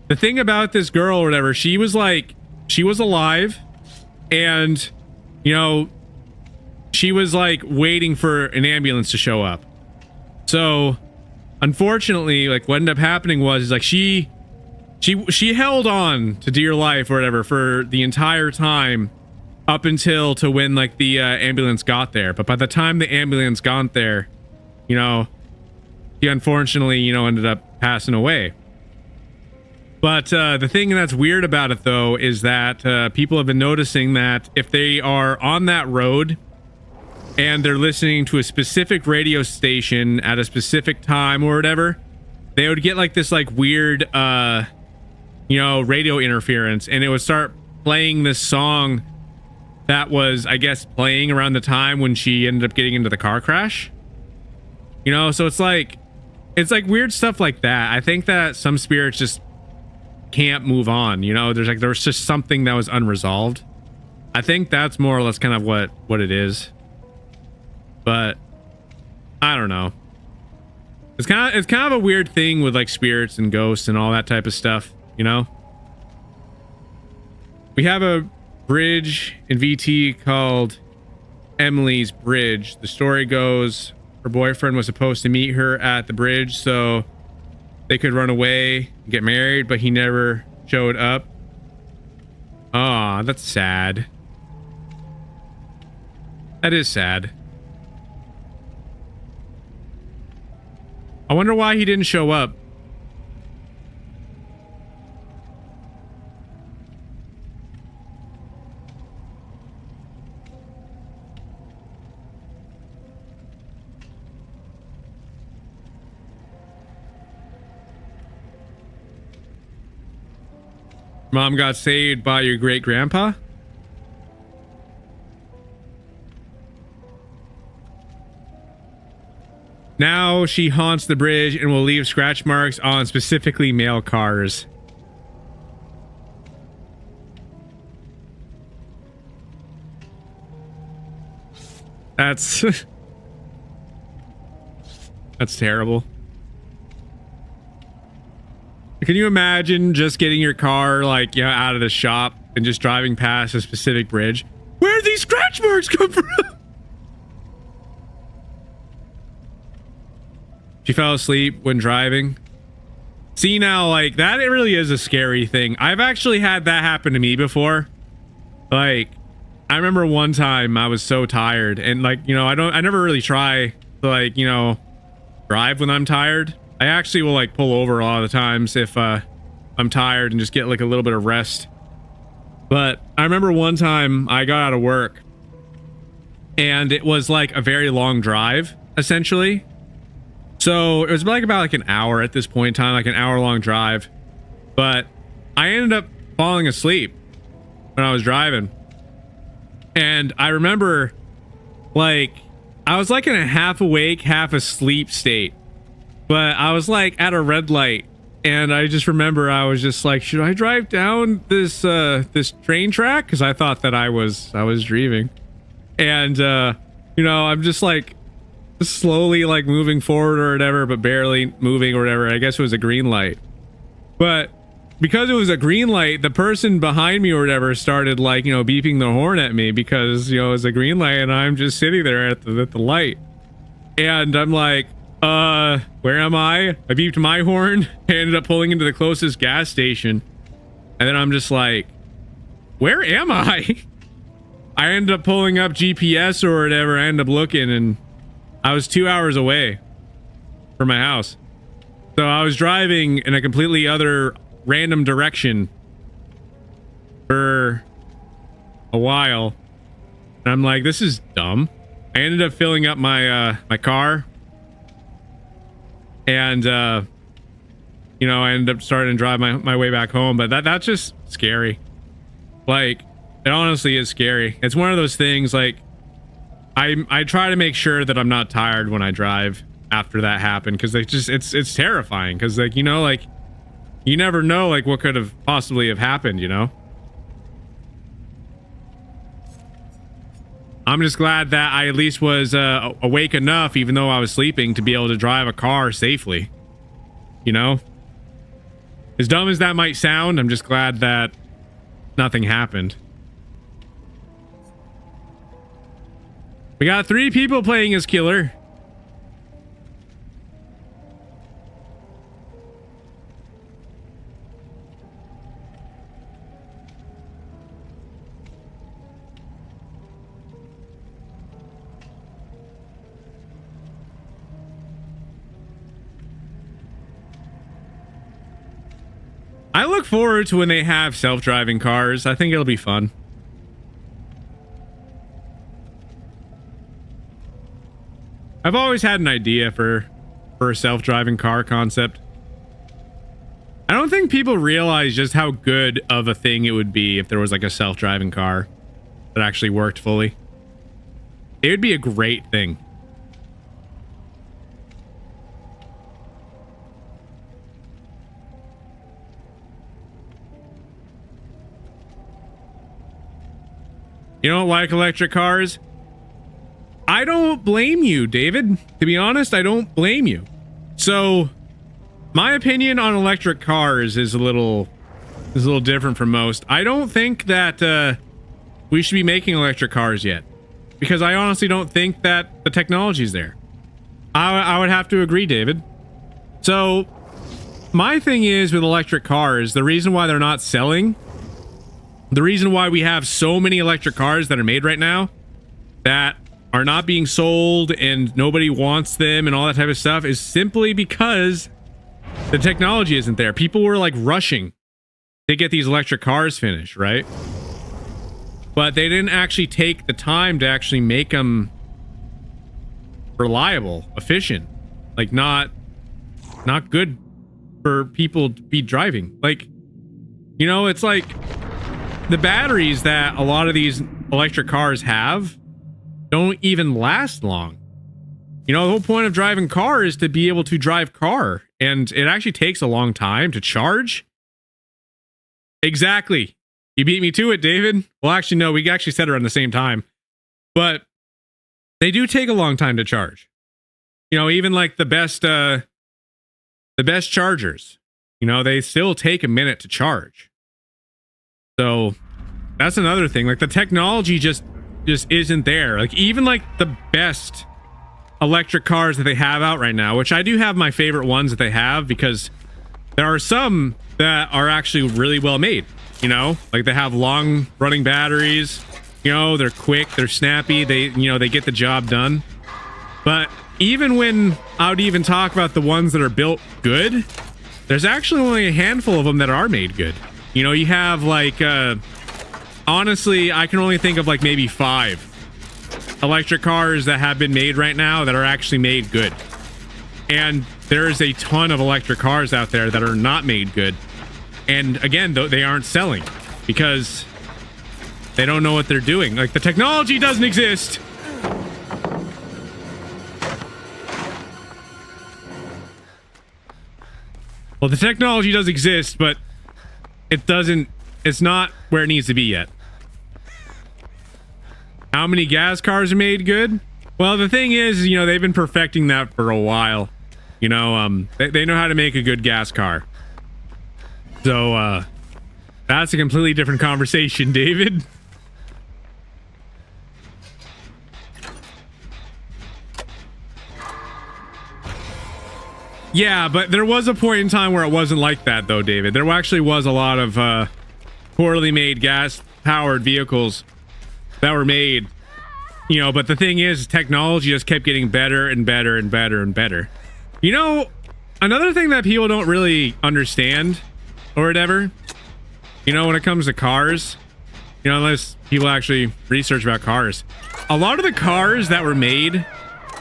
the thing about this girl or whatever, she was alive, and, you know, she was like waiting for an ambulance to show up. So unfortunately, like, what ended up happening was like she held on to dear life or whatever for the entire time up until to when like the ambulance got there. But by the time the ambulance got there, you know, he unfortunately, you know, ended up passing away. But the thing that's weird about it, though, is that people have been noticing that if they are on that road and they're listening to a specific radio station at a specific time or whatever, they would get like this like weird, radio interference, and it would start playing this song that was, I guess, playing around the time when she ended up getting into the car crash. So it's like weird stuff like that. I think that some spirits just can't move on. There's just something that was unresolved. I think that's more or less kind of what it is. But I don't know. It's kind of a weird thing with like spirits and ghosts and all that type of stuff. We have a bridge in VT called Emily's Bridge. The story goes her boyfriend was supposed to meet her at the bridge so they could run away and get married, but he never showed up. Aw, that's sad. That is sad. I wonder why he didn't show up. Mom got saved by your great grandpa? Now she haunts the bridge and will leave scratch marks on specifically male cars. That's that's terrible. Can you imagine just getting your car out of the shop and just driving past a specific bridge? Where did these scratch marks come from? She fell asleep when driving. See, now, that it really is a scary thing. I've actually had that happen to me before. I remember one time I was so tired and I never really try to drive when I'm tired. I actually will pull over a lot of the times if I'm tired and just get a little bit of rest. But I remember one time I got out of work and it was a very long drive, essentially. So it was about an hour at this point in time, an hour-long drive. But I ended up falling asleep when I was driving. And I remember I was in a half awake, half asleep state. But I was at a red light, and I just remember I was just should I drive down this this train track? Because I thought that I was dreaming, and I'm just slowly moving forward or whatever, but barely moving or whatever. I guess it was a green light, but because it was a green light, the person behind me or whatever started beeping the horn at me because it was a green light, and I'm just sitting there at the light, and I'm where am I? I beeped my horn. I ended up pulling into the closest gas station. And then I'm just where am I? I ended up pulling up GPS or whatever. I ended up looking and I was 2 hours away from my house. So I was driving in a completely other random direction for a while. And I'm this is dumb. I ended up filling up my my car. And I ended up starting to drive my way back home, but that's just scary. It honestly is scary. It's one of those things I try to make sure that I'm not tired when I drive after that happened, because it's terrifying, because you never know what could have possibly have happened. I'm just glad that I at least was awake enough, even though I was sleeping, to be able to drive a car safely. As dumb as that might sound, I'm just glad that nothing happened. We got 3 people playing as killer. I look forward to when they have self-driving cars. I think it'll be fun. I've always had an idea for a self-driving car concept. I don't think people realize just how good of a thing it would be if there was like a self-driving car that actually worked fully. It would be a great thing. You don't like electric cars? I don't blame you, David. To be honest, I don't blame you. So, my opinion on electric cars is a little different from most. I don't think that we should be making electric cars yet, because I honestly don't think that the technology's there. I would have to agree, David. So, my thing is with electric cars, the reason why they're not selling, the reason why we have so many electric cars that are made right now that are not being sold and nobody wants them and all that type of stuff is simply because the technology isn't there. People were like rushing to get these electric cars finished, right? But they didn't actually take the time to actually make them reliable, efficient, like not good for people to be driving. Like, you know, it's like the batteries that a lot of these electric cars have don't even last long. You know, the whole point of driving car is to be able to drive car, and it actually takes a long time to charge. Exactly. You beat me to it, David. Well, actually, no, we actually said it around the same time, but they do take a long time to charge. You know, even like the best chargers, you know, they still take a minute to charge. So that's another thing. Like the technology just isn't there. Like even like the best electric cars that they have out right now, which I do have my favorite ones that they have, because there are some that are actually really well made, you know, like they have long running batteries, you know, they're quick, they're snappy, they get the job done. But even when I would even talk about the ones that are built good, there's actually only a handful of them that are made good. You know, you have like honestly, I can only think of like maybe 5 electric cars that have been made right now that are actually made good. And there's a ton of electric cars out there that are not made good. And again, they aren't selling because they don't know what they're doing. Like the technology doesn't exist. Well, the technology does exist, but it's not where it needs to be yet. How many gas cars are made good? Well, the thing is, you know, they've been perfecting that for a while. You know, they know how to make a good gas car. So, that's a completely different conversation, David. Yeah, but there was a point in time where it wasn't like that, though, David. There actually was a lot of poorly made gas-powered vehicles that were made, you know, but the thing is, technology just kept getting better and better and better and better. You know, another thing that people don't really understand or whatever, you know, when it comes to cars, you know, unless people actually research about cars, a lot of the cars that were made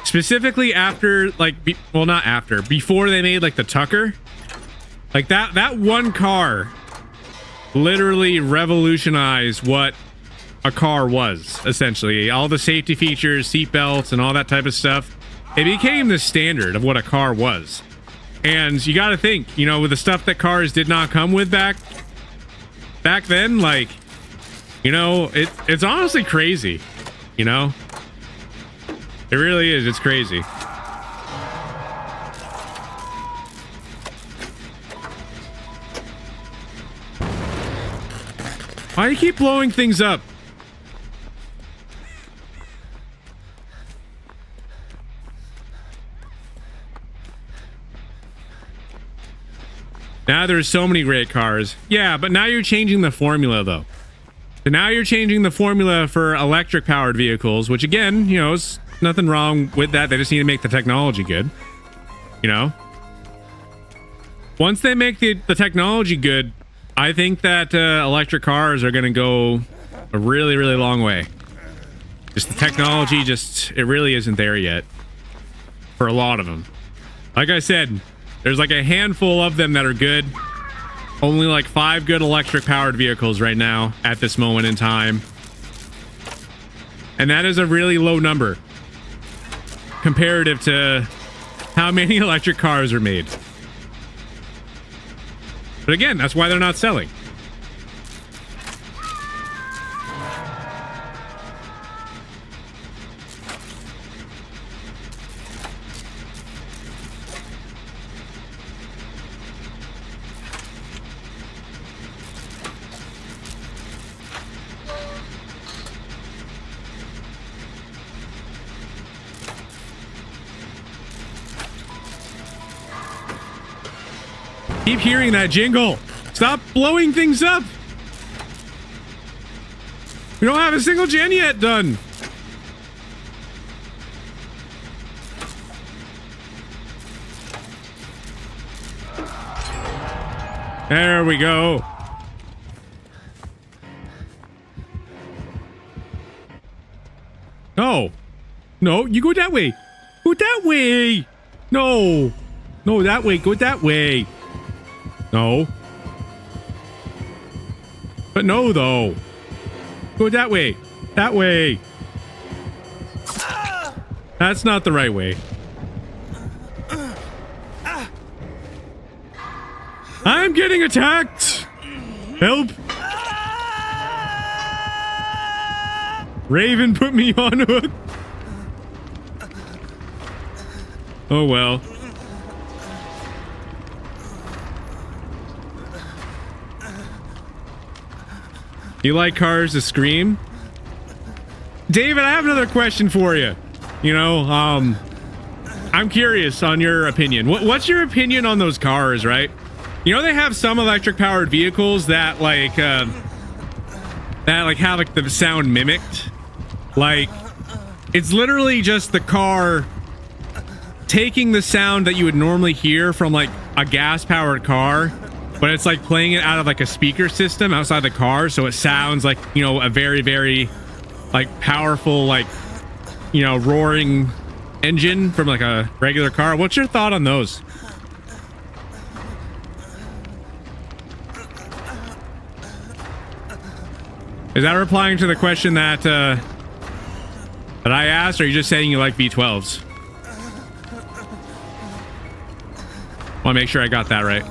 specifically after, like, well, not after, before they made like the Tucker, like that one car literally revolutionized what a car was. Essentially, all the safety features, seat belts, and all that type of stuff, it became the standard of what a car was. And you got to think, you know, with the stuff that cars did not come with back then, like, you know, it's honestly crazy, you know. It really is. It's crazy. Why do you keep blowing things up? Now there's so many great cars. Yeah, but now you're changing the formula, though. So now you're changing the formula for electric powered vehicles, which again, you know, is nothing wrong with that. They just need to make the technology good, you know. Once they make the technology good, I think that electric cars are going to go a really, really long way. Just the technology, it really isn't there yet for a lot of them. Like I said, there's like a handful of them that are good. Only like 5 good electric powered vehicles right now at this moment in time. And that is a really low number comparative to how many electric cars are made. But again, that's why they're not selling. Keep hearing that jingle. Stop blowing things up. We don't have a single gen yet done. There we go. No. No, you go that way. Go that way. No. No, that way. Go that way. No. But no, though. Go that way. That way. That's not the right way. I'm getting attacked. Help. Raven put me on hook. Oh, well. You like cars to scream? David, I have another question for you. You know, I'm curious on your opinion. What's your opinion on those cars, right? You know, they have some electric powered vehicles that have like the sound mimicked. Like, it's literally just the car taking the sound that you would normally hear from like a gas powered car, but it's like playing it out of like a speaker system outside the car, so it sounds like, you know, a very, very like powerful, like, you know, roaring engine from like a regular car. What's your thought on those? Is that replying to the question that I asked, or are you just saying you like V12s? Want to make sure I got that right.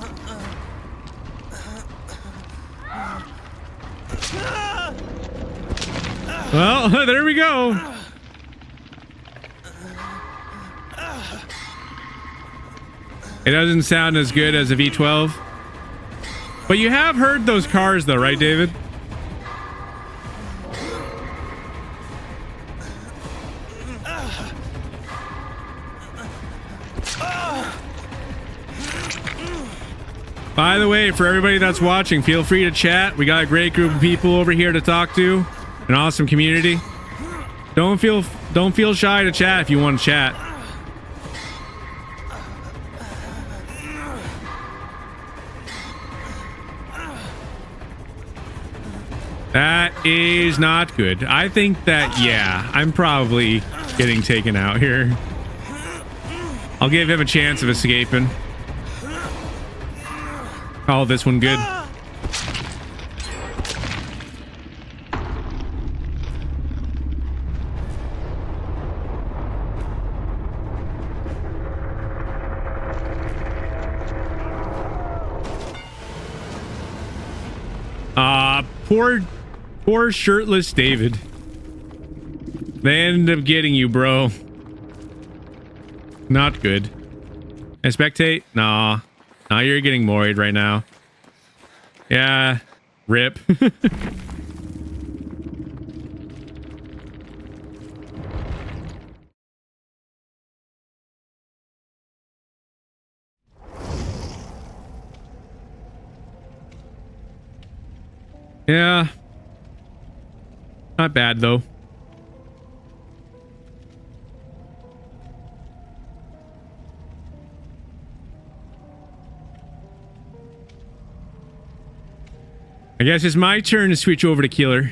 Well, there we go. It doesn't sound as good as a V12. But you have heard those cars though, right, David? By the way, for everybody that's watching, feel free to chat. We got a great group of people over here to talk to. An awesome community. Don't feel shy to chat if you want to chat. That is not good. I think that, yeah, I'm probably getting taken out here. I'll give him a chance of escaping. Call this one good. Poor shirtless David. They ended up getting you, bro. Not good. I spectate? Nah. Nah, you're getting moried right now. Yeah. Rip. Yeah. Not bad, though. I guess it's my turn to switch over to killer.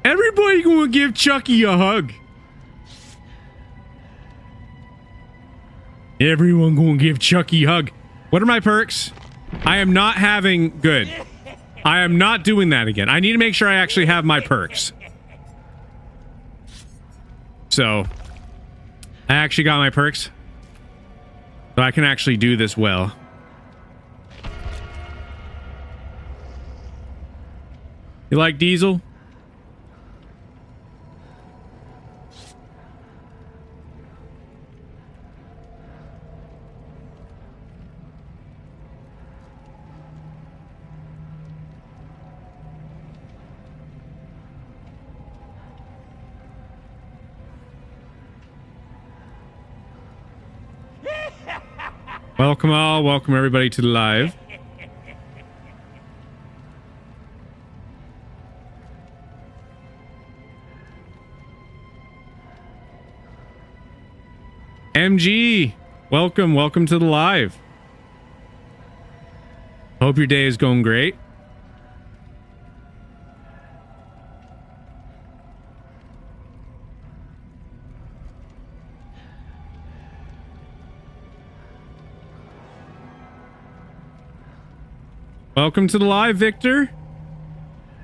Everybody gonna give Chucky a hug. Everyone gonna give Chucky a hug. What are my perks? I am not having good. I am not doing that again. I need to make sure I actually have my perks. So, I actually got my perks. So I can actually do this well. You like Diesel? Welcome all, welcome everybody to the live. MG, welcome to the live. Hope your day is going great. Welcome to the live, Victor.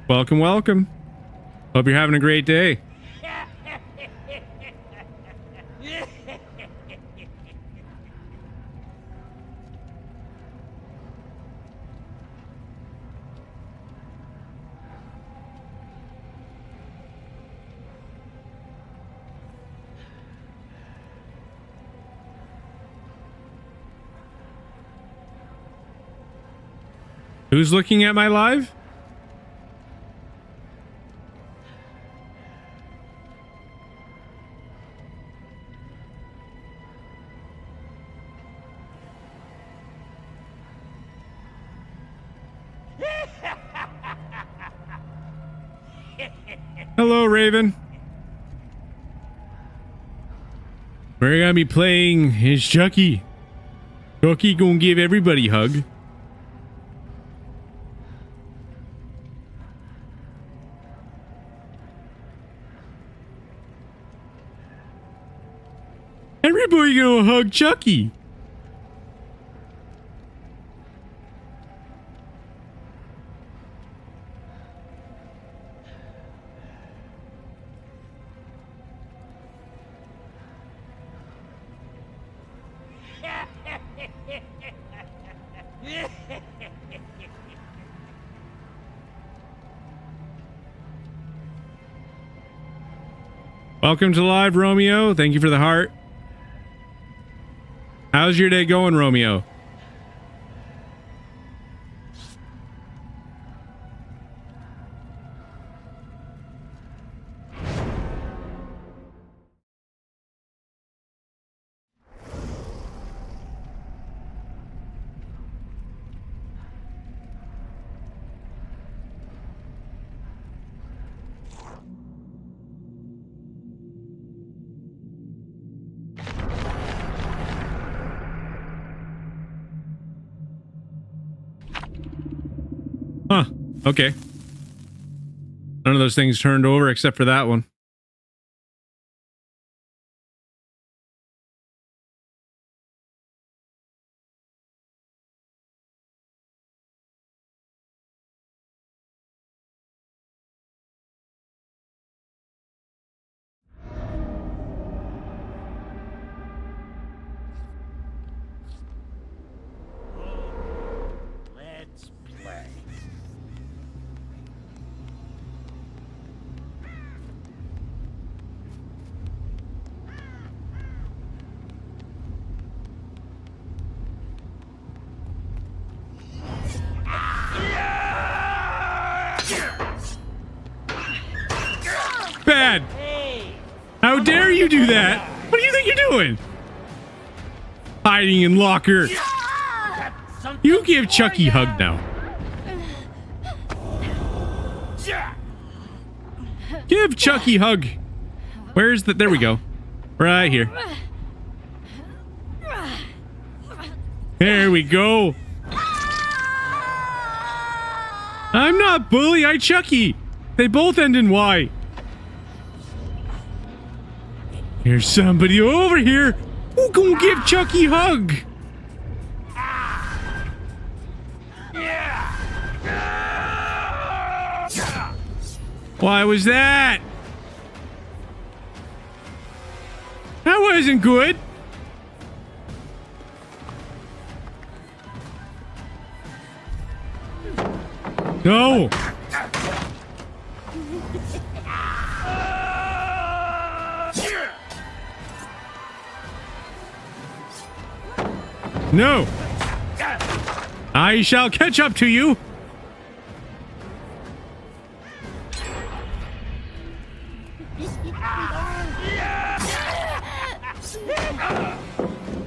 Welcome. Hope you're having a great day. Who's looking at my live? Hello, Raven. We're gonna be playing is Chucky. Chucky gonna give everybody a hug. Everybody gonna hug Chucky. Welcome to live, Romeo. Thank you for the heart. How's your day going, Romeo? Huh. Okay. None of those things turned over except for that one.
Let's play.
Bad. How dare you do that? What do you think you're doing? Hiding in locker. You give Chucky a hug now. Give Chucky a hug. Where's the... There we go. Right here. There we go. I'm not Bully, I Chucky. They both end in Y. There's somebody over here who gonna give Chucky a hug. Why was that? That wasn't good. No. No. I shall catch up to you.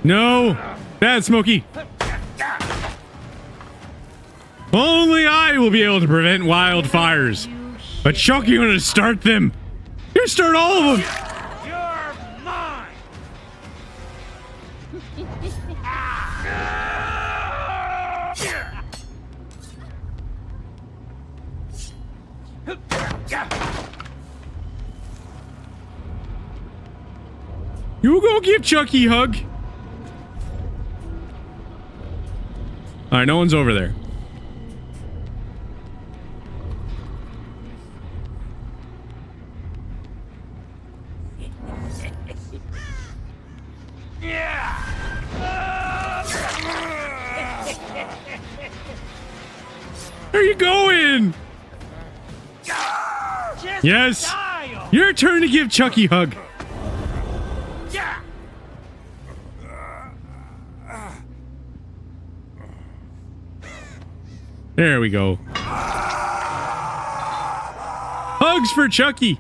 No. Bad Smokey. Only I will be able to prevent wildfires. But Chucky gonna start them. You start all of them.
You're mine.
You go give Chucky a hug. All right, no one's over there. Where are you going? Yes. Your turn to give Chucky a hug. There we go. Hugs for Chucky.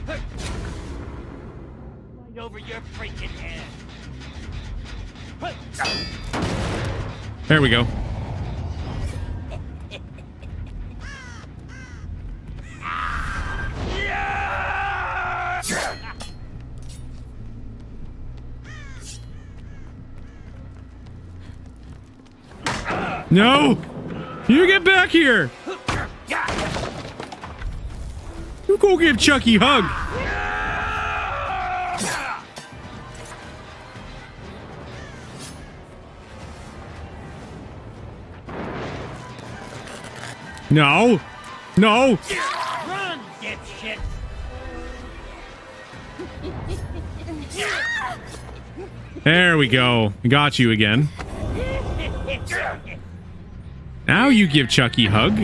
Right over your freaking head.
There we go. No! You get back here! You go give Chucky a hug! No! No!
Run, dipshit.
There we go. Got you again. Now you give Chucky a hug.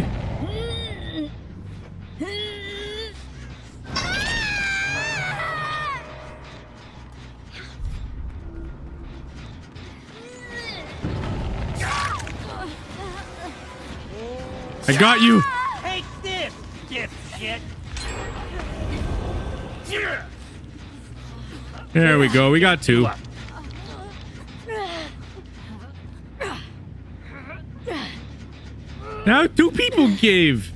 I got you.
Take this, dipshit.
There we go. We got two. Now two people gave.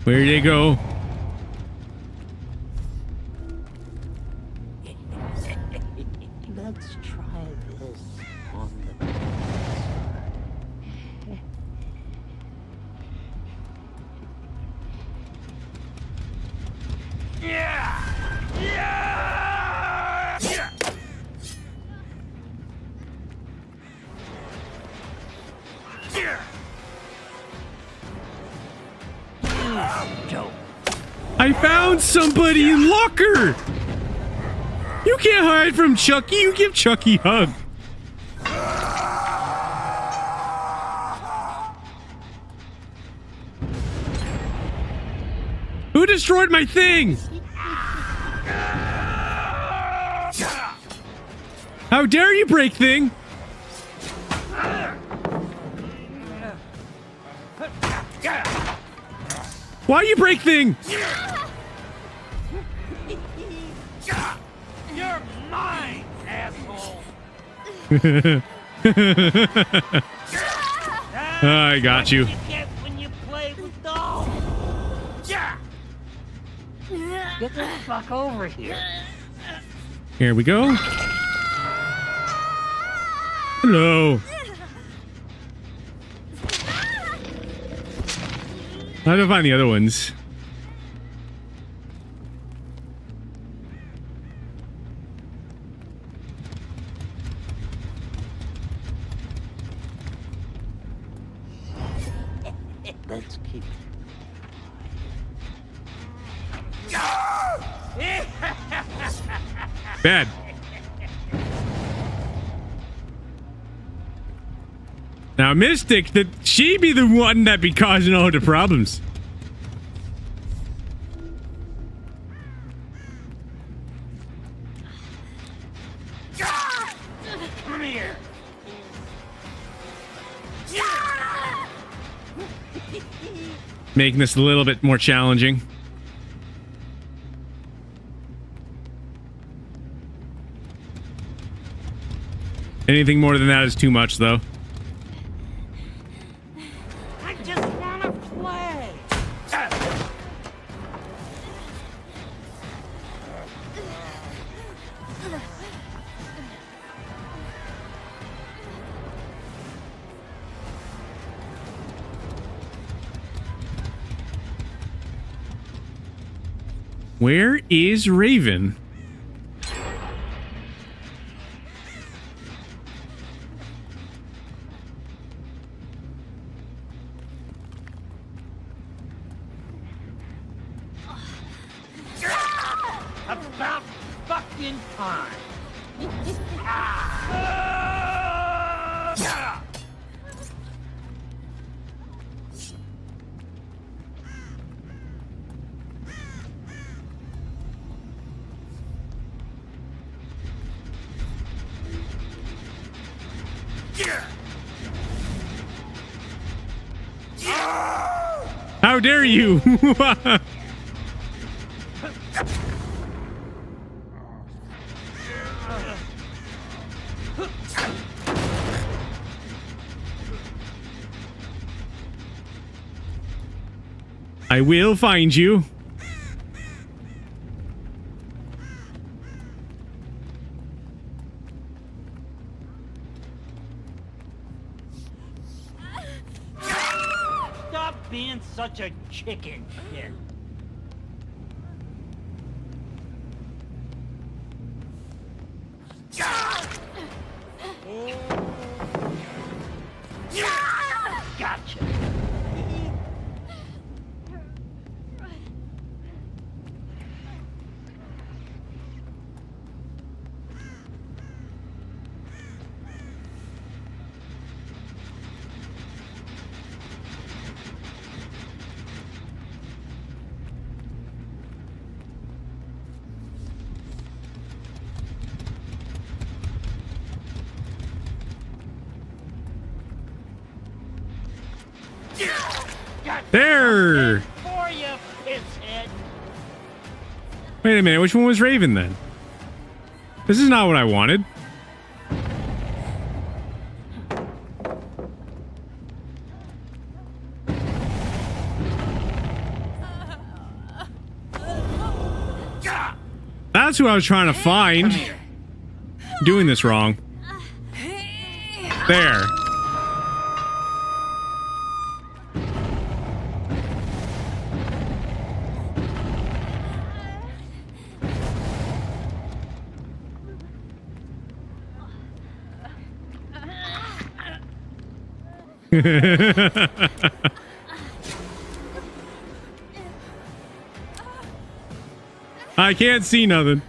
Where'd they go?
Let's try this on the
I found somebody in locker. You can't hide from Chucky. You give Chucky a hug. Who destroyed my thing? How dare you break thing? Why you break thing?
mine, asshole.
I got you.
What you get when you play with dolls. Yeah. Get the fuck over here.
Here we go. Hello. How do I find the other ones?
Let's keep
Bad. Now, Mystic, that she be the one that be causing all the problems.
Come here.
Making this a little bit more challenging. Anything more than that is too much, though.
I just want to play.
Where is Raven?
About fucking time.
How dare you? I will find you.
Stop being such a chicken shit. Gotcha.
There.
For you, pisshead.
Wait a minute. Which one was Raven then? This is not what I wanted. That's who I was trying to find. Doing this wrong. There. I can't see nothing.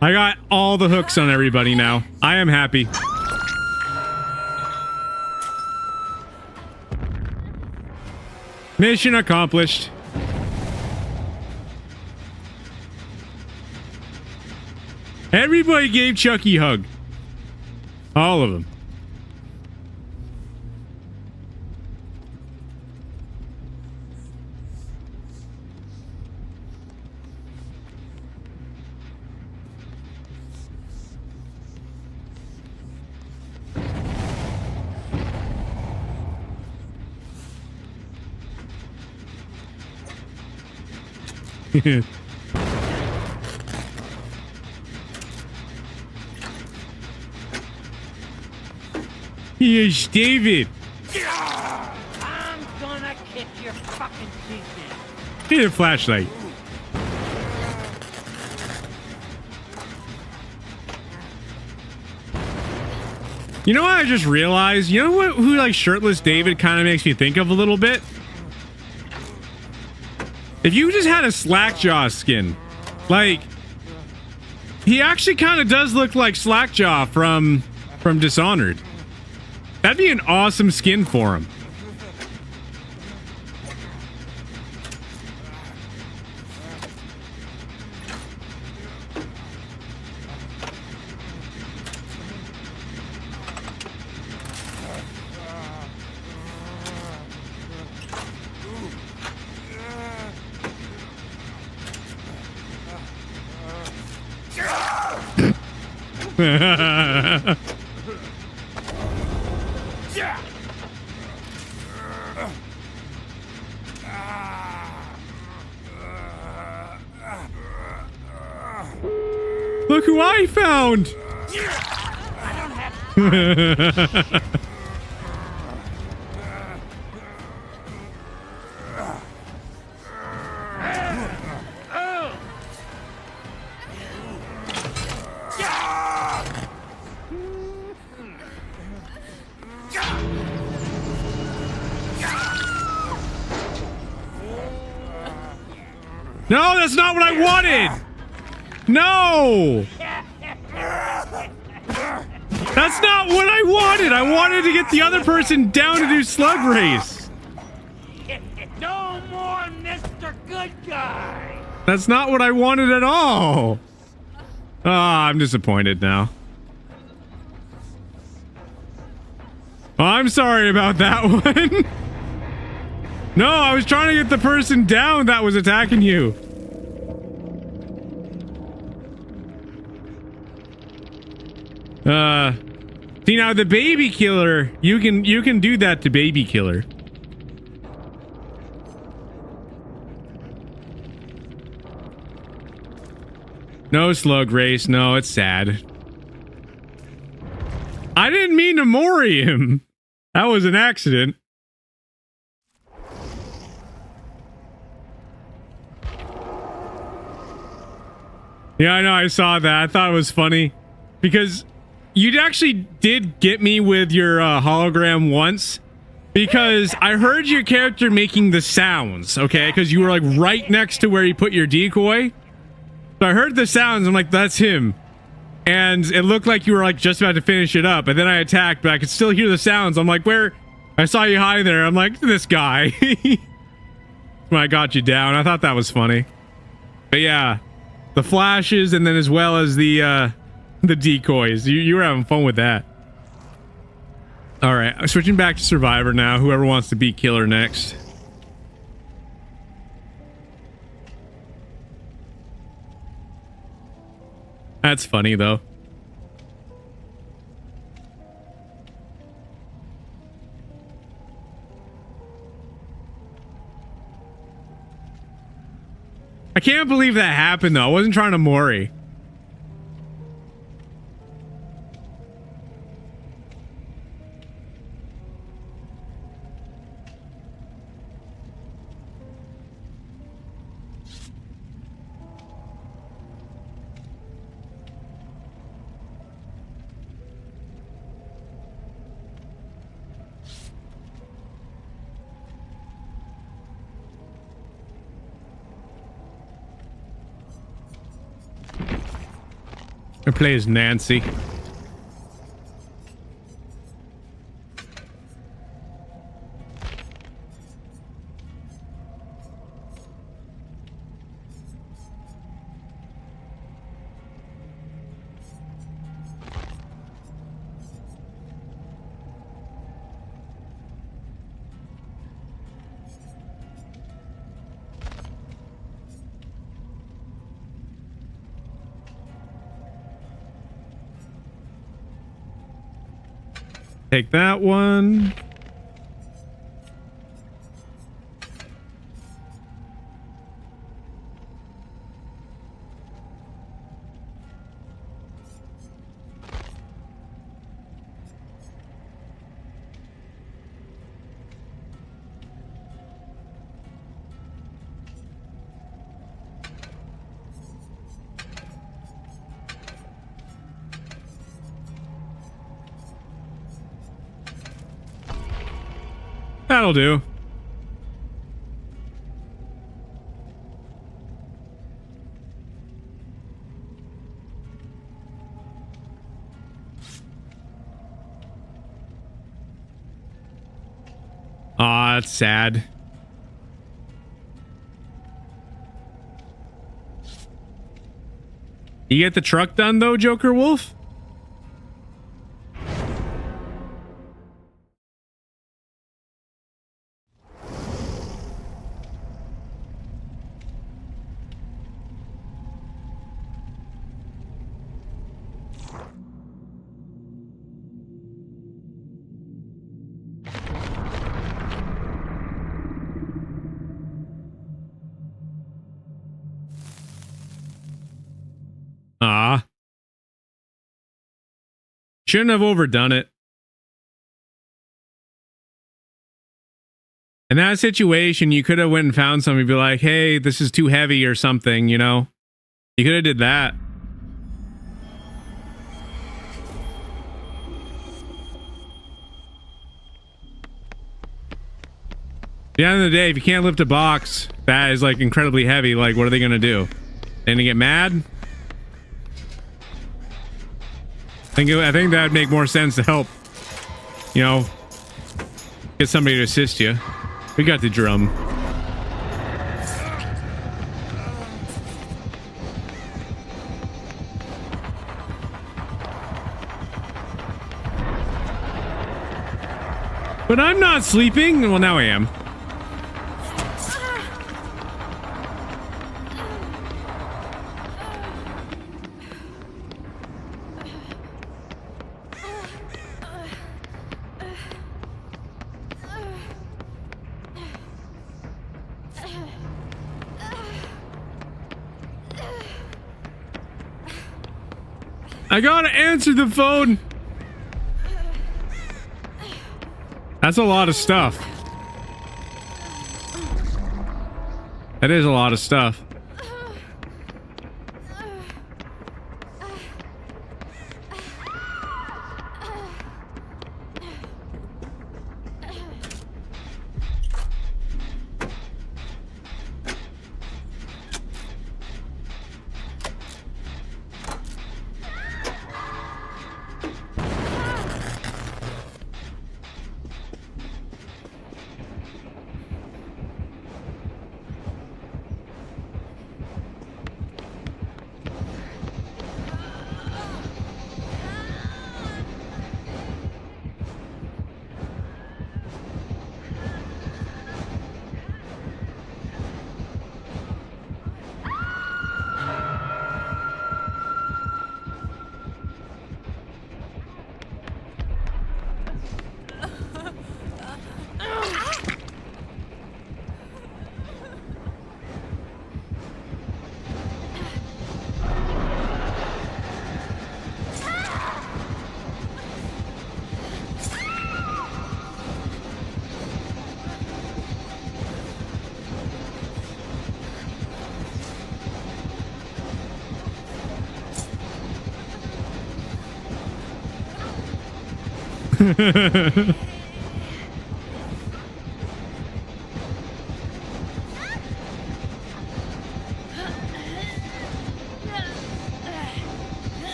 I got all the hooks on everybody now. I am happy. Mission accomplished. Everybody gave Chucky a hug. All of them. Yes, David.
I'm gonna kick your fucking teeth
Need a flashlight. You know what I just realized? You know what? Who like shirtless David kind of makes me think of a little bit? If you just had a Slackjaw skin, like he actually kind of does look like Slackjaw from Dishonored. That'd be an awesome skin for him. Look who I found! No, that's not what I wanted! No! That's not what I wanted! I wanted to get the other person down to do slug race!
No more Mr. Good Guy!
That's not what I wanted at all! Ah, I'm disappointed now. Oh, I'm sorry about that one. No, I was trying to get the person down that was attacking you. See now the baby killer, you can do that to baby killer. No slug race, no, it's sad. I didn't mean to mori him. That was an accident. Yeah, I know, I saw that. I thought it was funny. Because you actually did get me with your hologram once. Because I heard your character making the sounds, okay? Because you were like right next to where you put your decoy. So I heard the sounds, I'm like, that's him. And it looked like you were like just about to finish it up. And then I attacked, but I could still hear the sounds. I'm like, where? I saw you hiding there. I'm like, this guy. When I got you down, I thought that was funny. But yeah. The flashes and then as well as the decoys. You were having fun with that. All right, I'm switching back to Survivor now. Whoever wants to be killer next. That's funny though. I can't believe that happened though. I wasn't trying to mori. I play as Nancy. Take that one. That'll do. Aw, that's sad. You get the truck done though, Joker Wolf? Ah. Shouldn't have overdone it. In that situation, you could have went and found somebody, be like, hey, this is too heavy or something, you know? You could have did that. At the end of the day, if you can't lift a box that is like incredibly heavy, like what are they gonna do? They're gonna get mad? I think that would make more sense to help, you know, get somebody to assist you. We got the drum. But I'm not sleeping. Well, now I am. I gotta answer the phone. That's a lot of stuff. That is a lot of stuff.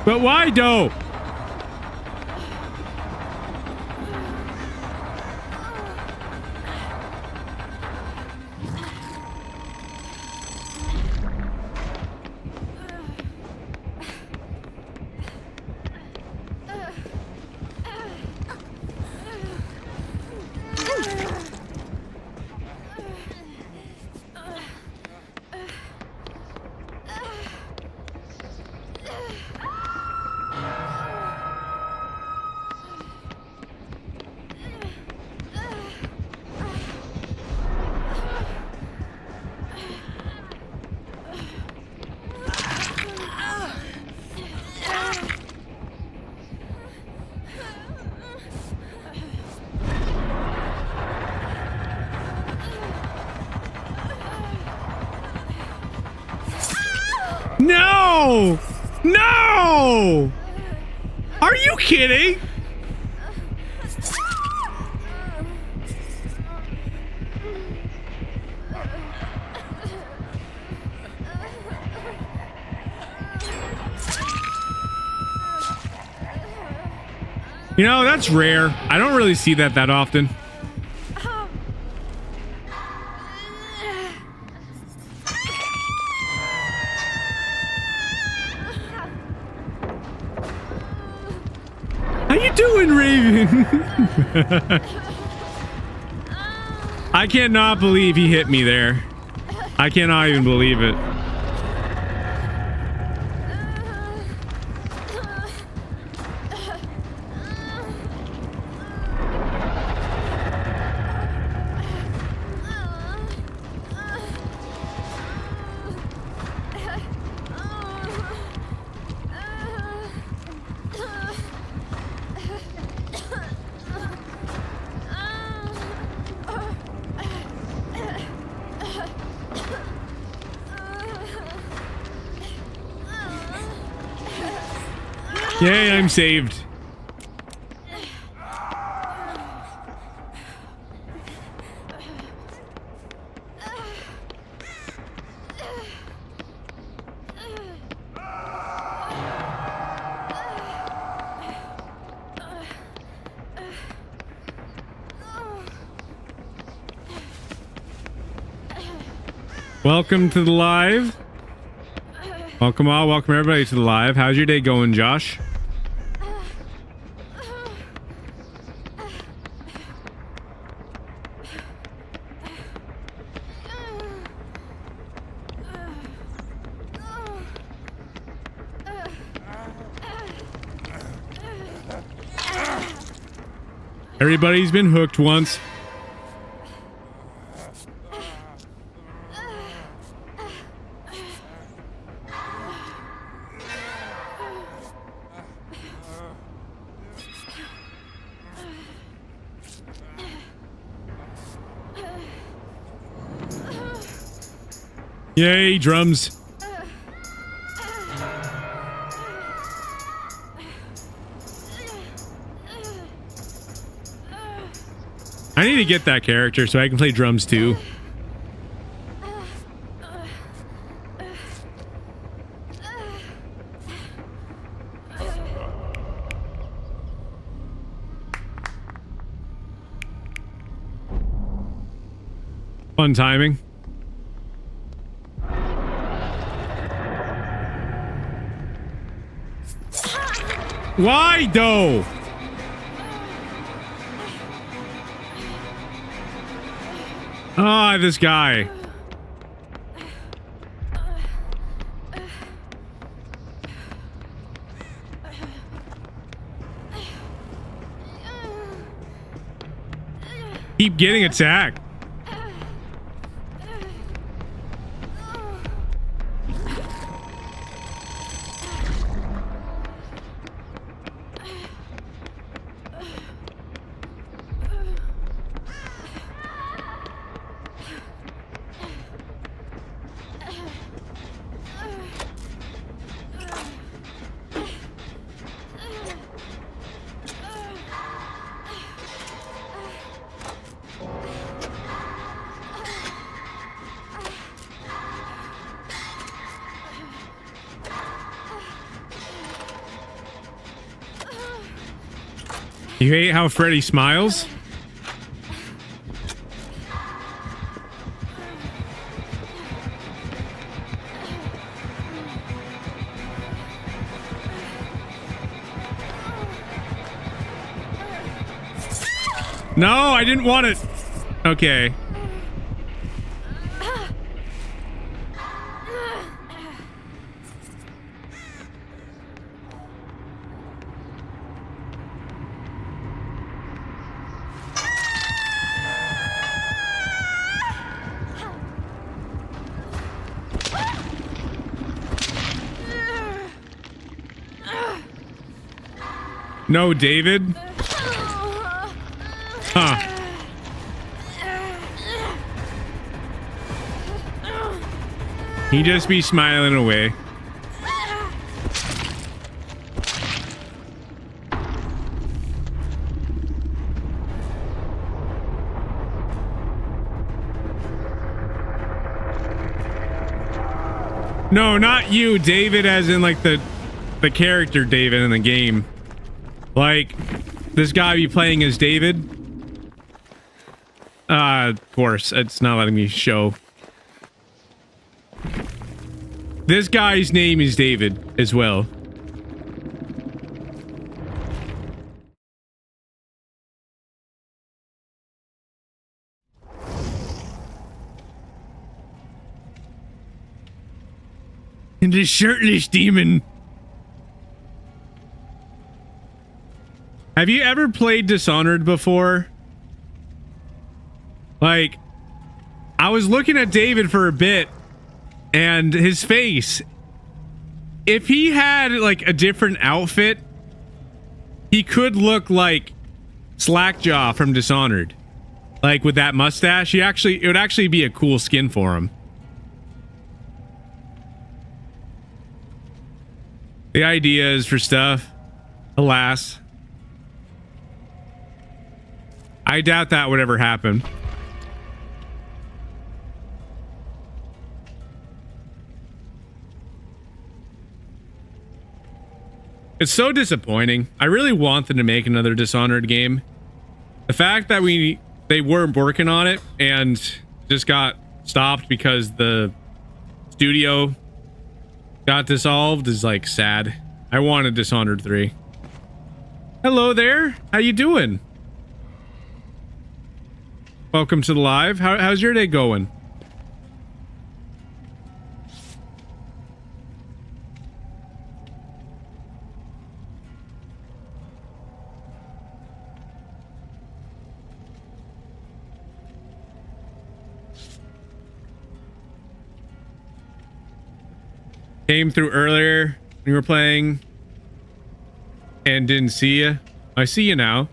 But why dope? No! No! Are you kidding? You know, that's rare. I don't really see that often. How you doing, Raven? I cannot believe he hit me there. I cannot even believe it. Yay, I'm saved. Welcome to the live. Welcome all, welcome everybody to the live. How's your day going, Josh? Everybody's been hooked once. Yay, drums. I need to get that character so I can play drums too. Fun timing. Why though? Ah, this guy. Keep getting attacked. You hate how Freddy smiles? No, I didn't want it. Okay. No, David. Huh. He just be smiling away. No, not you, David, as in like the character David in the game. Like this guy be playing as David. Of course, it's not letting me show. This guy's name is David as well. And the shirtless demon. Have you ever played Dishonored before? Like, I was looking at David for a bit and his face. If he had like a different outfit, he could look like Slackjaw from Dishonored. Like with that mustache, it would actually be a cool skin for him. The ideas for stuff, alas. I doubt that would ever happen. It's so disappointing. I really want them to make another Dishonored game. The fact that they weren't working on it and just got stopped because the studio got dissolved is like sad. I wanted Dishonored 3. Hello there. How you doing? Welcome to the live. How's your day going? Came through earlier when you were playing and didn't see you. I see you now.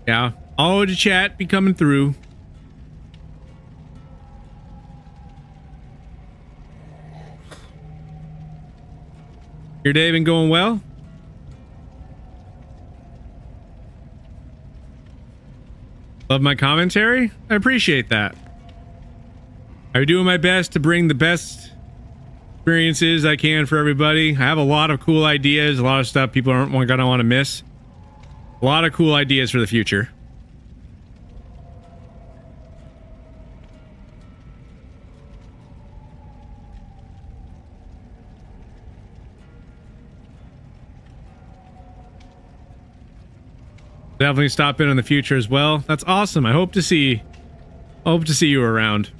Yeah, all the chat be coming through. Your day been going well? Love my commentary? I appreciate that. I'm doing my best to bring the best experiences I can for everybody. I have a lot of cool ideas, a lot of stuff people aren't gonna want to miss. A lot of cool ideas for the future. Definitely stop in the future as well. That's awesome. I hope to see you around.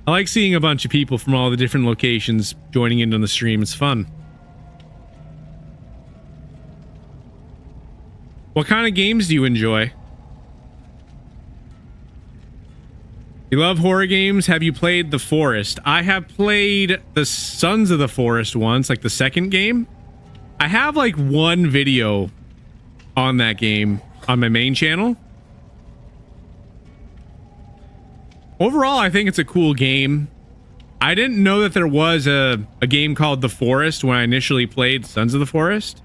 I like seeing a bunch of people from all the different locations joining in on the stream. It's fun. What kind of games do you enjoy? You love horror games? Have you played The Forest? I have played the Sons of the Forest once, like the second game. I have like one video on that game on my main channel. Overall, I think it's a cool game. I didn't know that there was a game called The Forest when I initially played Sons of the Forest.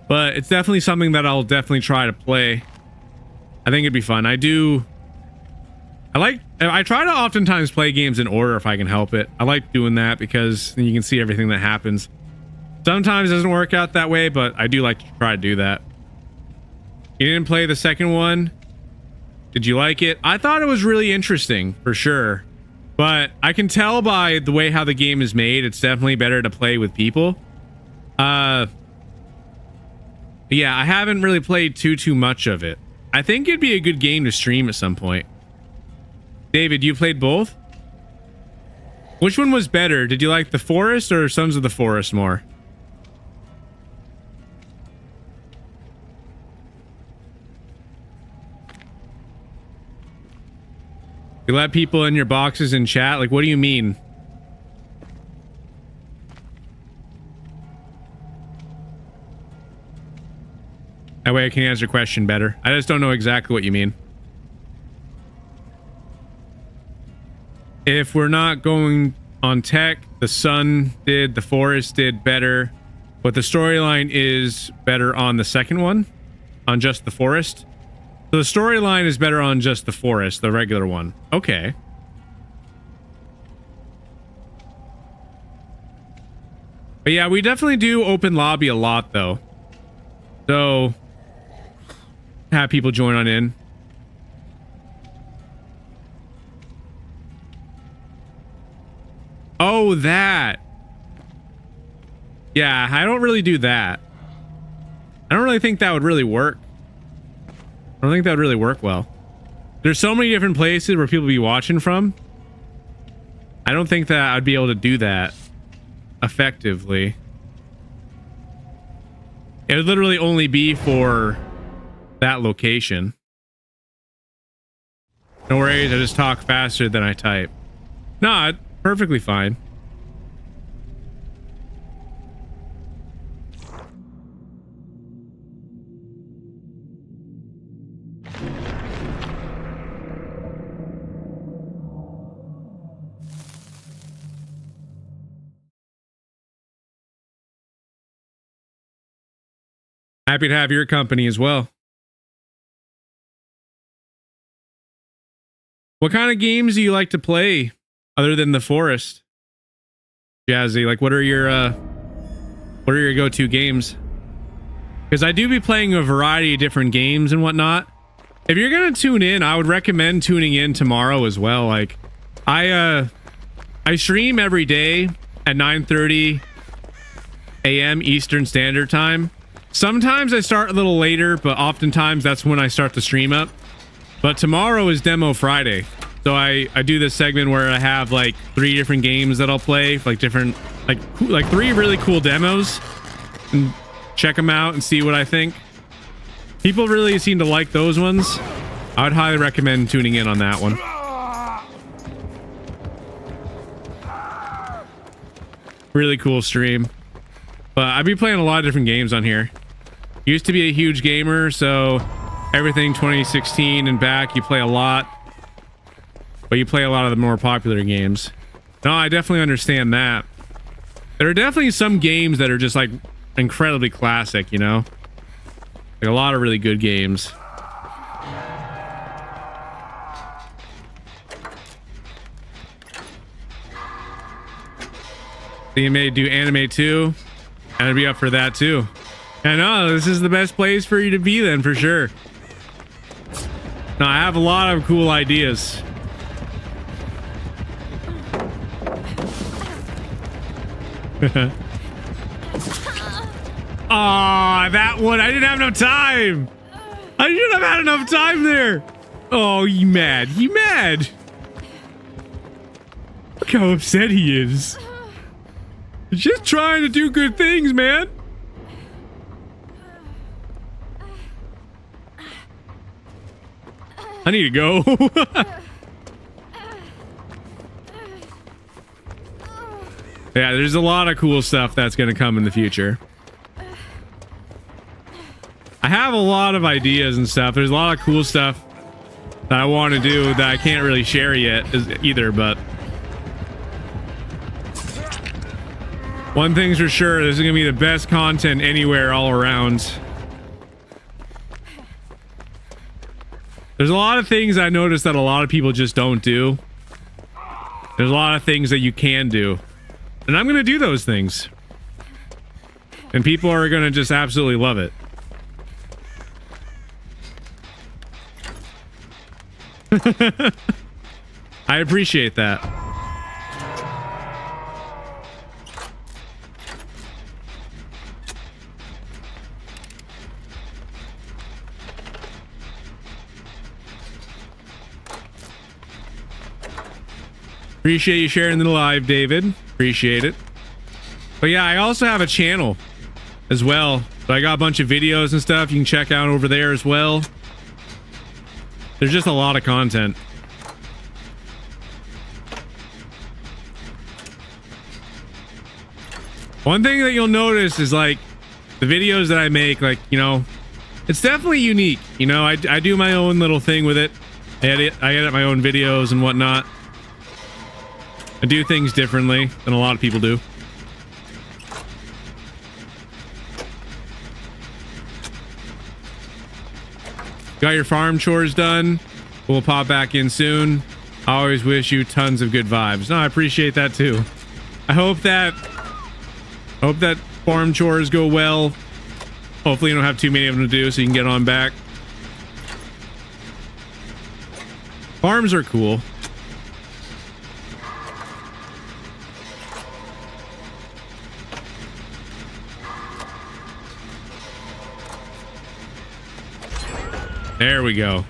But it's definitely something that I'll definitely try to play. I think it'd be fun. I try to oftentimes play games in order if I can help it. I like doing that because then you can see everything that happens. Sometimes it doesn't work out that way, but I do like to try to do that. You didn't play the second one? Did you like it? I thought it was really interesting, for sure. But I can tell by the way how the game is made, it's definitely better to play with people. Yeah, I haven't really played too much of it. I think it'd be a good game to stream at some point. David, you played both? Which one was better? Did you like The Forest or Sons of the Forest more? You let people in your boxes in chat? Like, what do you mean? That way I can answer your question better. I just don't know exactly what you mean. If we're not going on tech, the Sun did, The Forest did better, but the storyline is better on the second one, on just The Forest. So the storyline is better on just The Forest, the regular one. Okay. But yeah, we definitely do open lobby a lot though. So have people join on in. Oh, that. Yeah, I don't really do that. I don't really think that would really work. I don't think that would really work well. There's so many different places where people be watching from. I don't think that I'd be able to do that effectively. It would literally only be for that location. No worries, I just talk faster than I type. No, it's perfectly fine. Happy to have your company as well. What kind of games do you like to play other than The Forest? Jazzy, like what are your go-to games? Because I do be playing a variety of different games and whatnot. If you're gonna tune in, I would recommend tuning in tomorrow as well. Like I stream every day at 9:30 a.m. Eastern Standard Time. Sometimes I start a little later, but oftentimes that's when I start the stream up. But tomorrow is Demo Friday. So I do this segment where I have like 3 different games that I'll play, like different, like 3 really cool demos, and check them out and see what I think. People really seem to like those ones. I would highly recommend tuning in on that one. Really cool stream. But I've been playing a lot of different games on here. Used to be a huge gamer, so everything 2016 and back, you play a lot. But you play a lot of the more popular games. No, I definitely understand that. There are definitely some games that are just like incredibly classic, you know? Like a lot of really good games. So you may do anime too, and I'd be up for that too. I know, this is the best place for you to be then, for sure. No, I have a lot of cool ideas. Aw, that one, I didn't have enough time. I should have had enough time there. Oh, he mad. He mad. Look how upset he is. He's just trying to do good things, man. I need to go. Yeah, there's a lot of cool stuff that's going to come in the future. I have a lot of ideas and stuff. There's a lot of cool stuff that I want to do that I can't really share yet either, but one thing's for sure, this is going to be the best content anywhere all around. There's a lot of things I noticed that a lot of people just don't do. There's a lot of things that you can do. And I'm going to do those things. And people are going to just absolutely love it. I appreciate that. Appreciate you sharing the live, David. Appreciate it. But yeah, I also have a channel as well. So I got a bunch of videos and stuff you can check out over there as well. There's just a lot of content. One thing that you'll notice is like the videos that I make, like, you know, it's definitely unique. You know, I do my own little thing with it. I edit my own videos and whatnot. I do things differently than a lot of people do. Got your farm chores done? We'll pop back in soon. I always wish you tons of good vibes. No, I appreciate that too. I hope that Hope that farm chores go well. Hopefully you don't have too many of them to do so you can get on back. Farms are cool. There we go.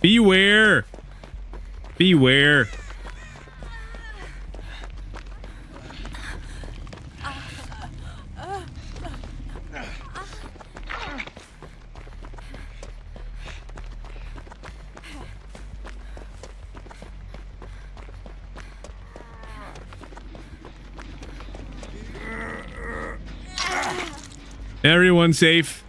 Beware! Beware! Everyone safe.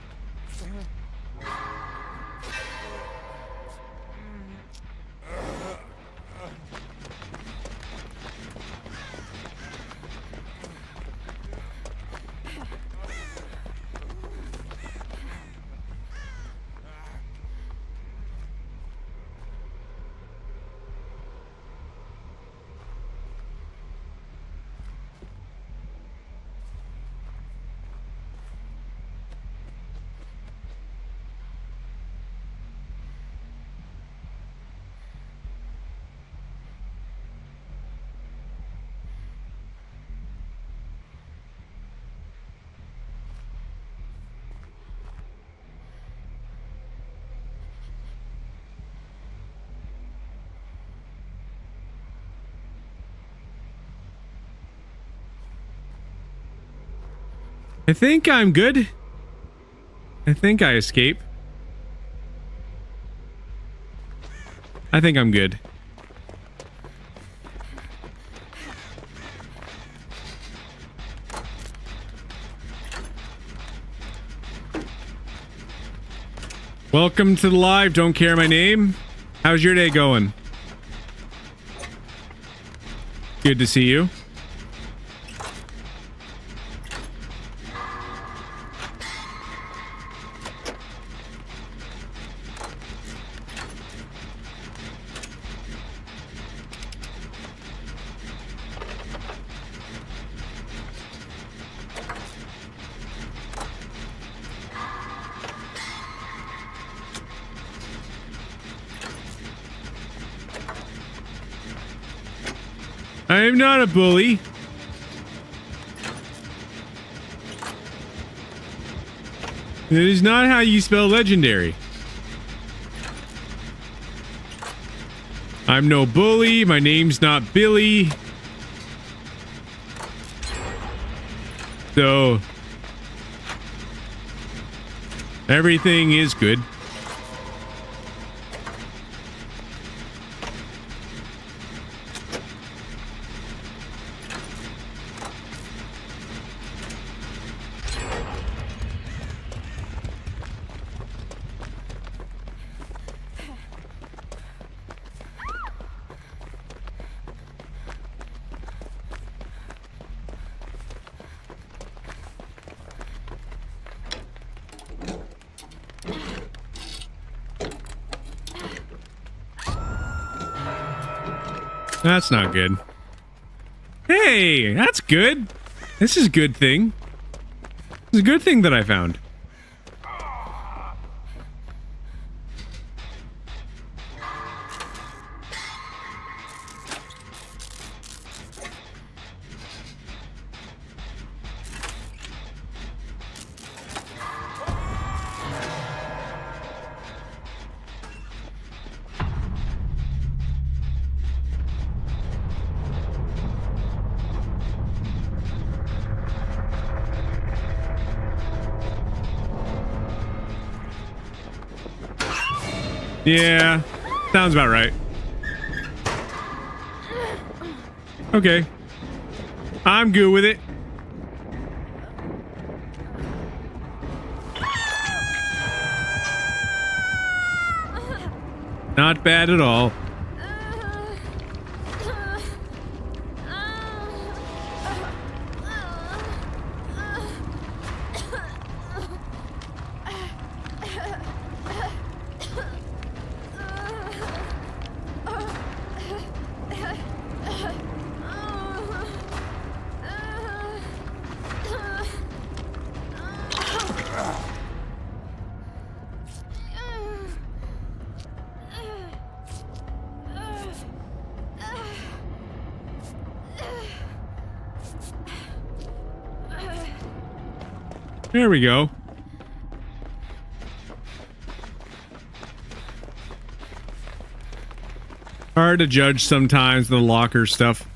I think I'm good. I think I escape. I think I'm good. Welcome to the live. Don't care my name. How's your day going? Good to see you. I am not a bully. That is not how you spell legendary. I'm no bully. My name's not Billy. So everything is good. That's not good. Hey, that's good. This is a good thing. This is a good thing that I found. Yeah, sounds about right. Okay. I'm good with it. Not bad at all. There we go. Hard to judge sometimes the locker stuff.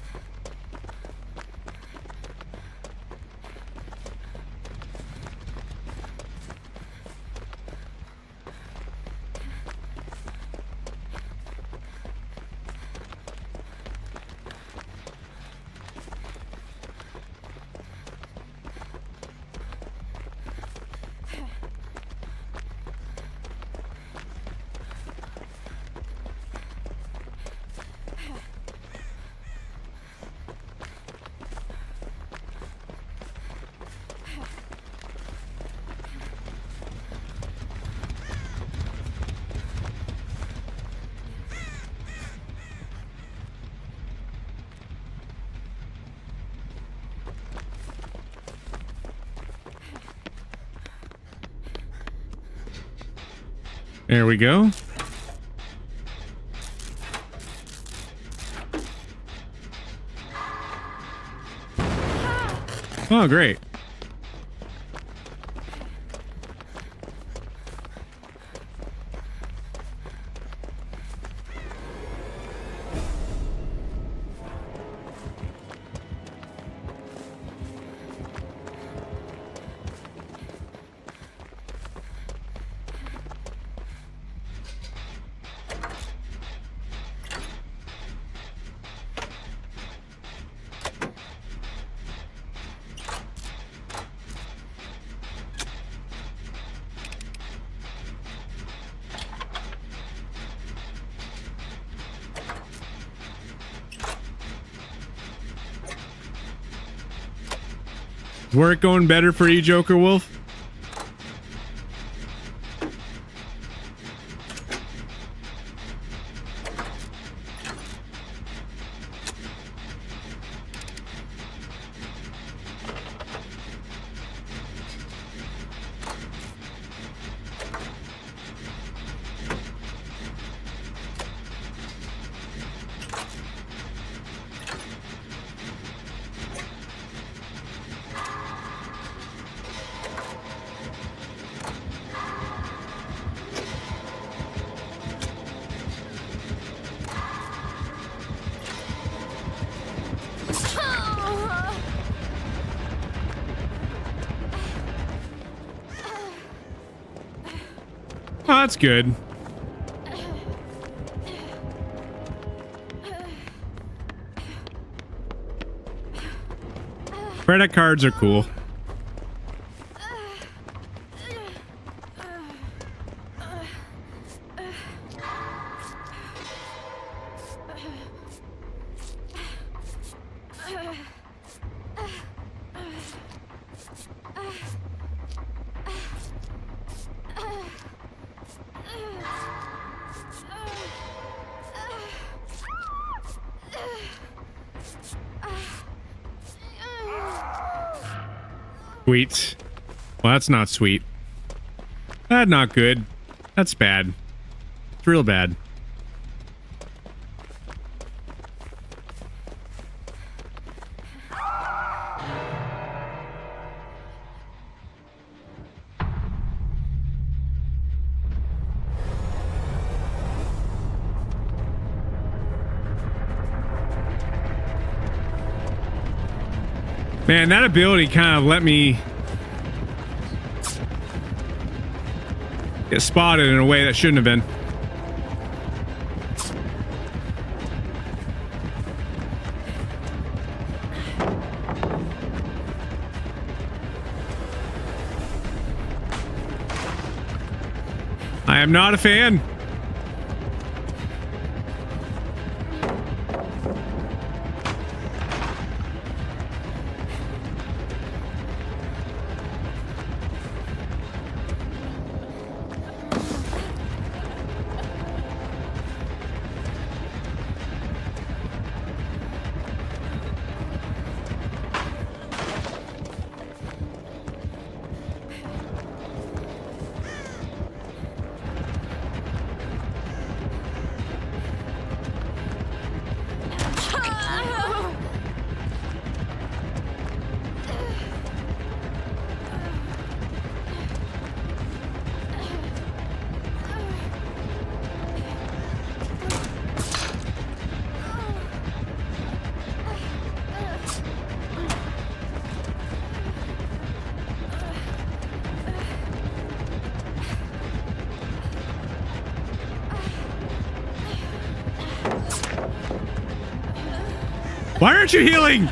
There we go. Oh, great. Work going better for you, Joker Wolf? Oh, that's good. Credit cards are cool. Sweet. Well, that's not sweet. That's not good. That's bad. It's real bad. Man, that ability kind of let me get spotted in a way that shouldn't have been. I am not a fan. Why aren't you healing?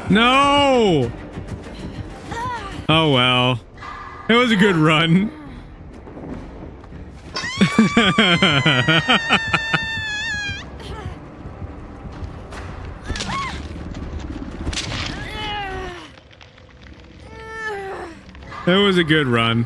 No! Oh well. It was a good run. It was a good run.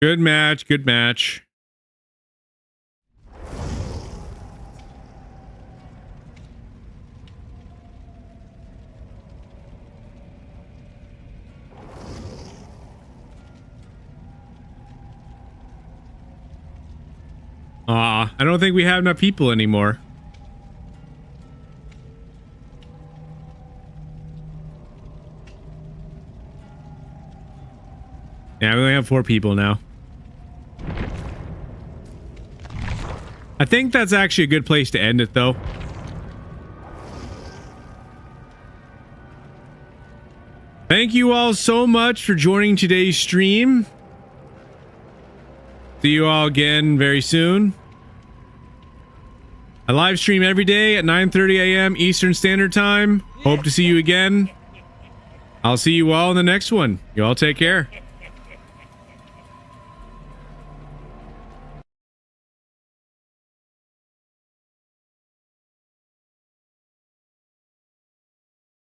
Good match, good match. I don't think we have enough people anymore. Yeah, we only have 4 people now. I think that's actually a good place to end it, though. Thank you all so much for joining today's stream. See you all again very soon. I live stream every day at 9:30 a.m. Eastern Standard Time. Hope to see you again. I'll see you all in the next one. You all take care.